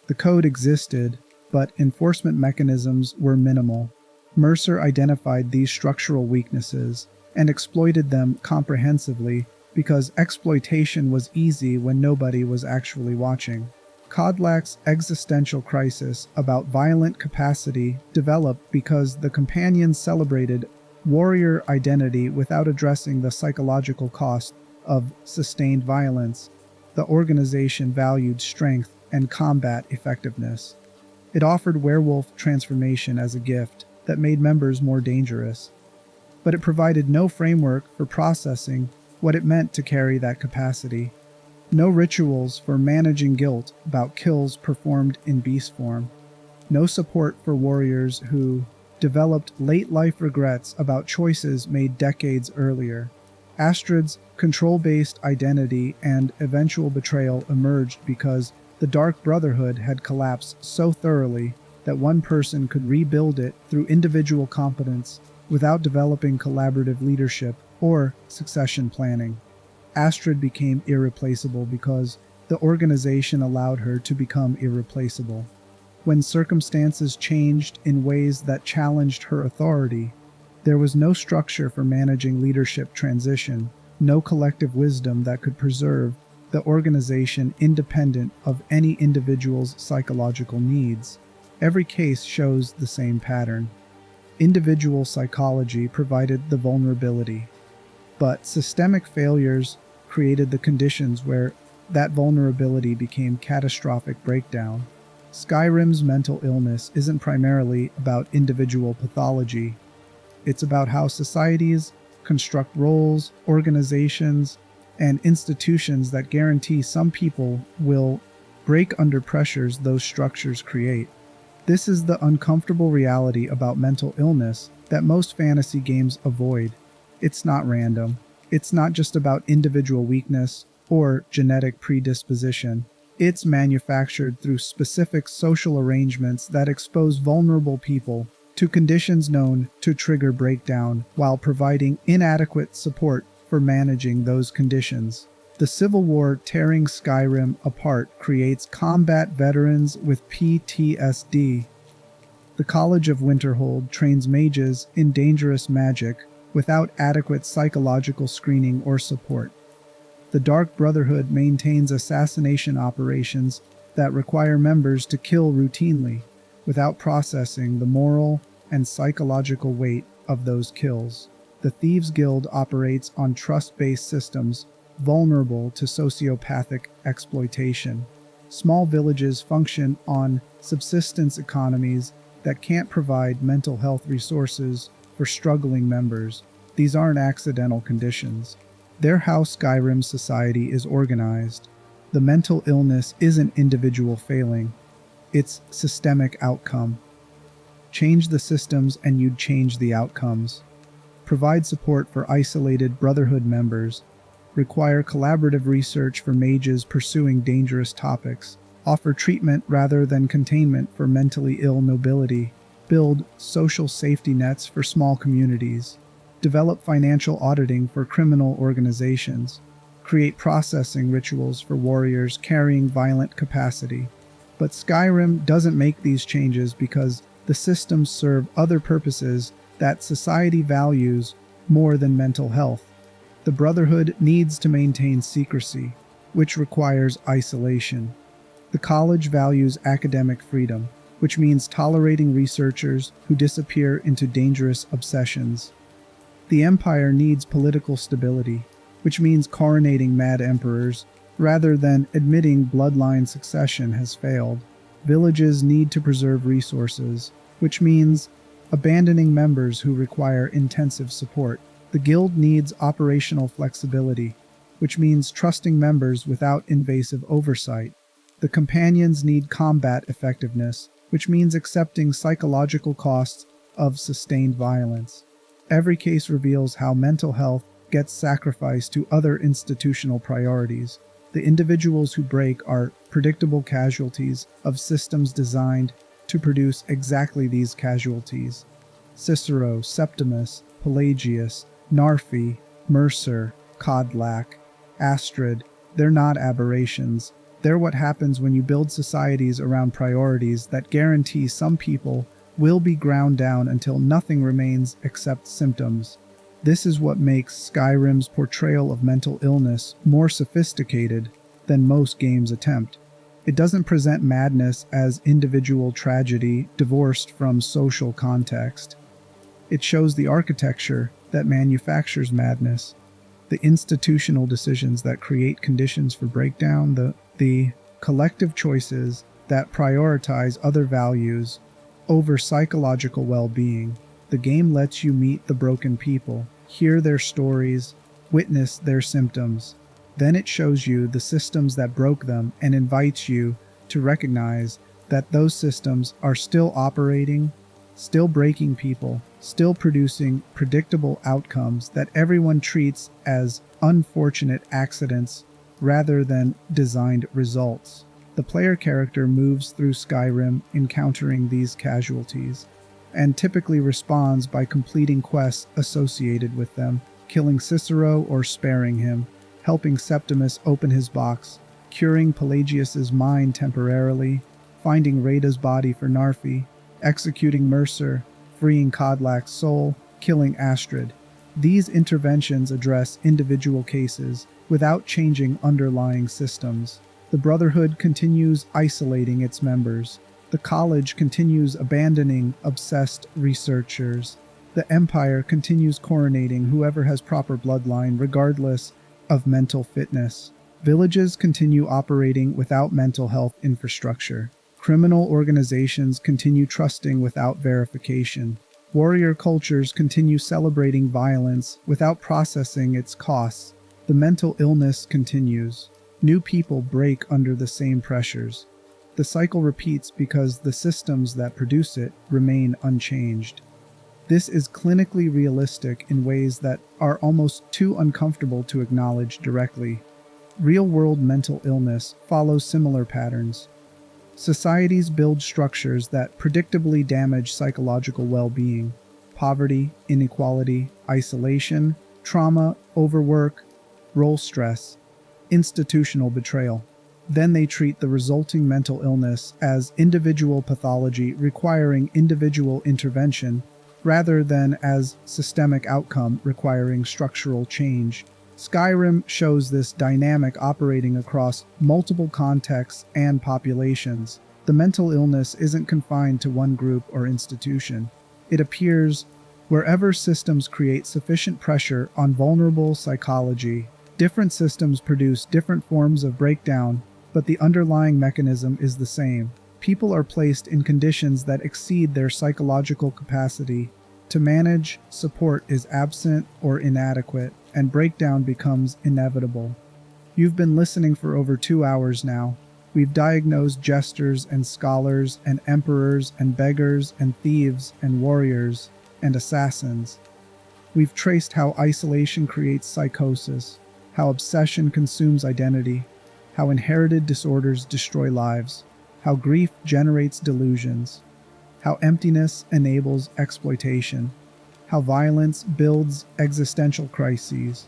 The code existed, but enforcement mechanisms were minimal. Mercer identified these structural weaknesses and exploited them comprehensively because exploitation was easy when nobody was actually watching. Codlac's existential crisis about violent capacity developed because the companions celebrated warrior identity without addressing the psychological cost of sustained violence. The organization valued strength and combat effectiveness. It offered werewolf transformation as a gift that made members more dangerous, but it provided no framework for processing what it meant to carry that capacity. No rituals for managing guilt about kills performed in beast form. No support for warriors who developed late-life regrets about choices made decades earlier. Astrid's control-based identity and eventual betrayal emerged because the Dark Brotherhood had collapsed so thoroughly that one person could rebuild it through individual competence without developing collaborative leadership or succession planning. Astrid became irreplaceable because the organization allowed her to become irreplaceable. When circumstances changed in ways that challenged her authority, there was no structure for managing leadership transition, no collective wisdom that could preserve the organization independent of any individual's psychological needs. Every case shows the same pattern. Individual psychology provided the vulnerability, but systemic failures created the conditions where that vulnerability became catastrophic breakdown. Skyrim's mental illness isn't primarily about individual pathology. It's about how societies construct roles, organizations, and institutions that guarantee some people will break under pressures those structures create. This is the uncomfortable reality about mental illness that most fantasy games avoid. It's not random. It's not just about individual weakness or genetic predisposition. It's manufactured through specific social arrangements that expose vulnerable people to conditions known to trigger breakdown while providing inadequate support for managing those conditions. The Civil War tearing Skyrim apart creates combat veterans with PTSD. The College of Winterhold trains mages in dangerous magic without adequate psychological screening or support. The Dark Brotherhood maintains assassination operations that require members to kill routinely without processing the moral and psychological weight of those kills. The Thieves Guild operates on trust-based systems vulnerable to sociopathic exploitation. Small villages function on subsistence economies that can't provide mental health resources for struggling members. These aren't accidental conditions. They're how Skyrim society is organized. The mental illness isn't individual failing. It's systemic outcome. Change the systems and you'd change the outcomes. Provide support for isolated Brotherhood members. Require collaborative research for mages pursuing dangerous topics. Offer treatment rather than containment for mentally ill nobility. Build social safety nets for small communities. Develop financial auditing for criminal organizations. Create processing rituals for warriors carrying violent capacity. But Skyrim doesn't make these changes because the systems serve other purposes that society values more than mental health. The Brotherhood needs to maintain secrecy, which requires isolation. The college values academic freedom, which means tolerating researchers who disappear into dangerous obsessions. The Empire needs political stability, which means coronating mad emperors rather than admitting bloodline succession has failed. Villages need to preserve resources, which means abandoning members who require intensive support. The Guild needs operational flexibility, which means trusting members without invasive oversight. The Companions need combat effectiveness, which means accepting psychological costs of sustained violence. Every case reveals how mental health gets sacrificed to other institutional priorities. The individuals who break are predictable casualties of systems designed to produce exactly these casualties. Cicero, Septimus, Pelagius, Narfy, Mercer, Codlac, Astrid, they're not aberrations. They're what happens when you build societies around priorities that guarantee some people will be ground down until nothing remains except symptoms. This is what makes Skyrim's portrayal of mental illness more sophisticated than most games attempt. It doesn't present madness as individual tragedy divorced from social context. It shows the architecture that manufactures madness, the institutional decisions that create conditions for breakdown, the collective choices that prioritize other values over psychological well-being. The game lets you meet the broken people, hear their stories, witness their symptoms. Then it shows you the systems that broke them and invites you to recognize that those systems are still operating, still breaking people, still producing predictable outcomes that everyone treats as unfortunate accidents rather than designed results. The player character moves through Skyrim encountering these casualties, and typically responds by completing quests associated with them, killing Cicero or sparing him, helping Septimus open his box, curing Pelagius's mind temporarily, finding Rada's body for Narfi, executing Mercer, freeing Codlac's soul, killing Astrid. These interventions address individual cases without changing underlying systems. The Brotherhood continues isolating its members. The college continues abandoning obsessed researchers. The Empire continues coronating whoever has proper bloodline regardless of mental fitness. Villages continue operating without mental health infrastructure. Criminal organizations continue trusting without verification. Warrior cultures continue celebrating violence without processing its costs. The mental illness continues. New people break under the same pressures. The cycle repeats because the systems that produce it remain unchanged. This is clinically realistic in ways that are almost too uncomfortable to acknowledge directly. Real-world mental illness follows similar patterns. Societies build structures that predictably damage psychological well-being. Poverty, inequality, isolation, trauma, overwork, role stress, institutional betrayal. Then they treat the resulting mental illness as individual pathology requiring individual intervention rather than as systemic outcome requiring structural change. Skyrim shows this dynamic operating across multiple contexts and populations. The mental illness isn't confined to one group or institution. It appears wherever systems create sufficient pressure on vulnerable psychology. Different systems produce different forms of breakdown, but the underlying mechanism is the same. People are placed in conditions that exceed their psychological capacity to manage, support is absent or inadequate, and breakdown becomes inevitable. You've been listening for over 2 hours now. We've diagnosed jesters and scholars and emperors and beggars and thieves and warriors and assassins. We've traced how isolation creates psychosis, how obsession consumes identity, how inherited disorders destroy lives, how grief generates delusions, how emptiness enables exploitation, how violence builds existential crises,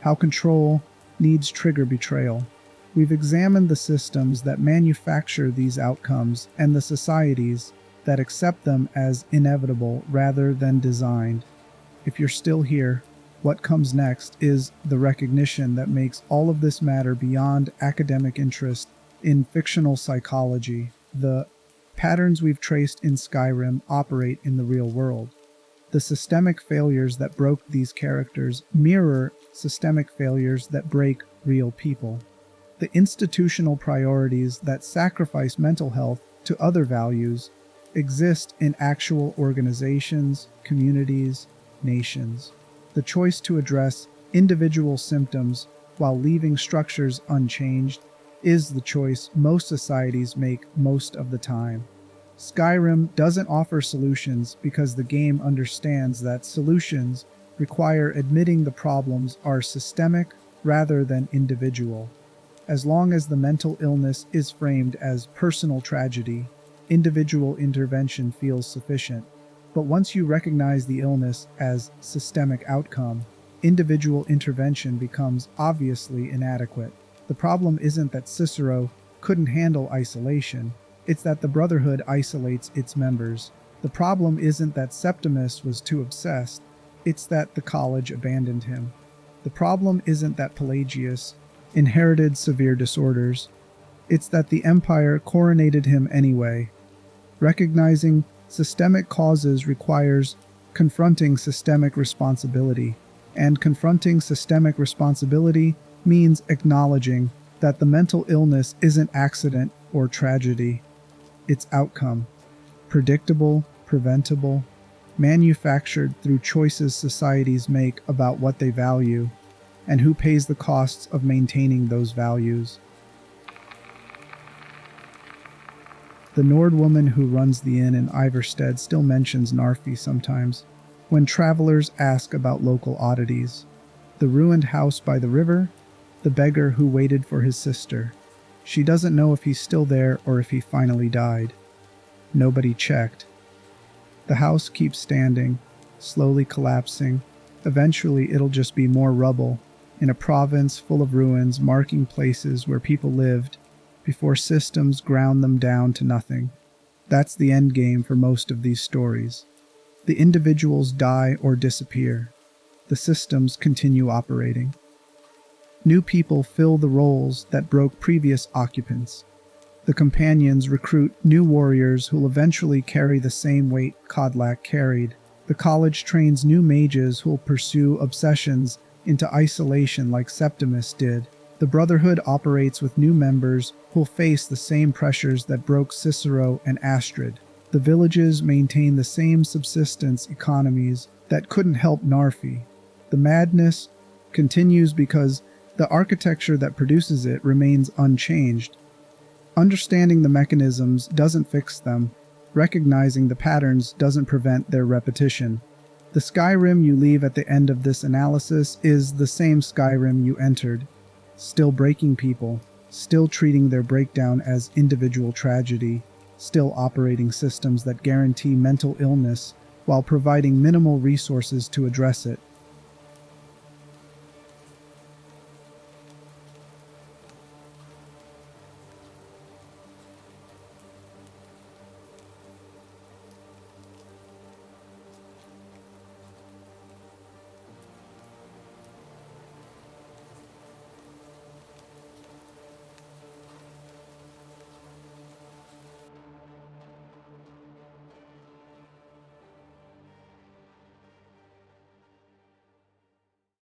how control needs trigger betrayal. We've examined the systems that manufacture these outcomes and the societies that accept them as inevitable rather than designed. If you're still here, what comes next is the recognition that makes all of this matter beyond academic interest in fictional psychology. The patterns we've traced in Skyrim operate in the real world. The systemic failures that broke these characters mirror systemic failures that break real people. The institutional priorities that sacrifice mental health to other values exist in actual organizations, communities, nations. The choice to address individual symptoms while leaving structures unchanged is the choice most societies make most of the time. Skyrim doesn't offer solutions because the game understands that solutions require admitting the problems are systemic rather than individual. As long as the mental illness is framed as personal tragedy, individual intervention feels sufficient. But once you recognize the illness as systemic outcome, individual intervention becomes obviously inadequate. The problem isn't that Cicero couldn't handle isolation, it's that the Brotherhood isolates its members. The problem isn't that Septimus was too obsessed, it's that the college abandoned him. The problem isn't that Pelagius inherited severe disorders, it's that the Empire coronated him anyway. Recognizing systemic causes requires confronting systemic responsibility, and confronting systemic responsibility means acknowledging that the mental illness isn't accident or tragedy. It's outcome, predictable, preventable, manufactured through choices societies make about what they value, and who pays the costs of maintaining those values. The Nord woman who runs the inn in Iverstead still mentions Narfy sometimes, when travelers ask about local oddities. The ruined house by the river, the beggar who waited for his sister. She doesn't know if he's still there or if he finally died. Nobody checked. The house keeps standing, slowly collapsing. Eventually it'll just be more rubble, in a province full of ruins marking places where people lived, before systems ground them down to nothing. That's the end game for most of these stories. The individuals die or disappear. The systems continue operating. New people fill the roles that broke previous occupants. The companions recruit new warriors who'll eventually carry the same weight Codlac carried. The college trains new mages who'll pursue obsessions into isolation like Septimus did. The Brotherhood operates with new members who'll face the same pressures that broke Cicero and Astrid. The villages maintain the same subsistence economies that couldn't help Narfy. The madness continues because the architecture that produces it remains unchanged. Understanding the mechanisms doesn't fix them. Recognizing the patterns doesn't prevent their repetition. The Skyrim you leave at the end of this analysis is the same Skyrim you entered. Still breaking people, still treating their breakdown as individual tragedy, still operating systems that guarantee mental illness while providing minimal resources to address it.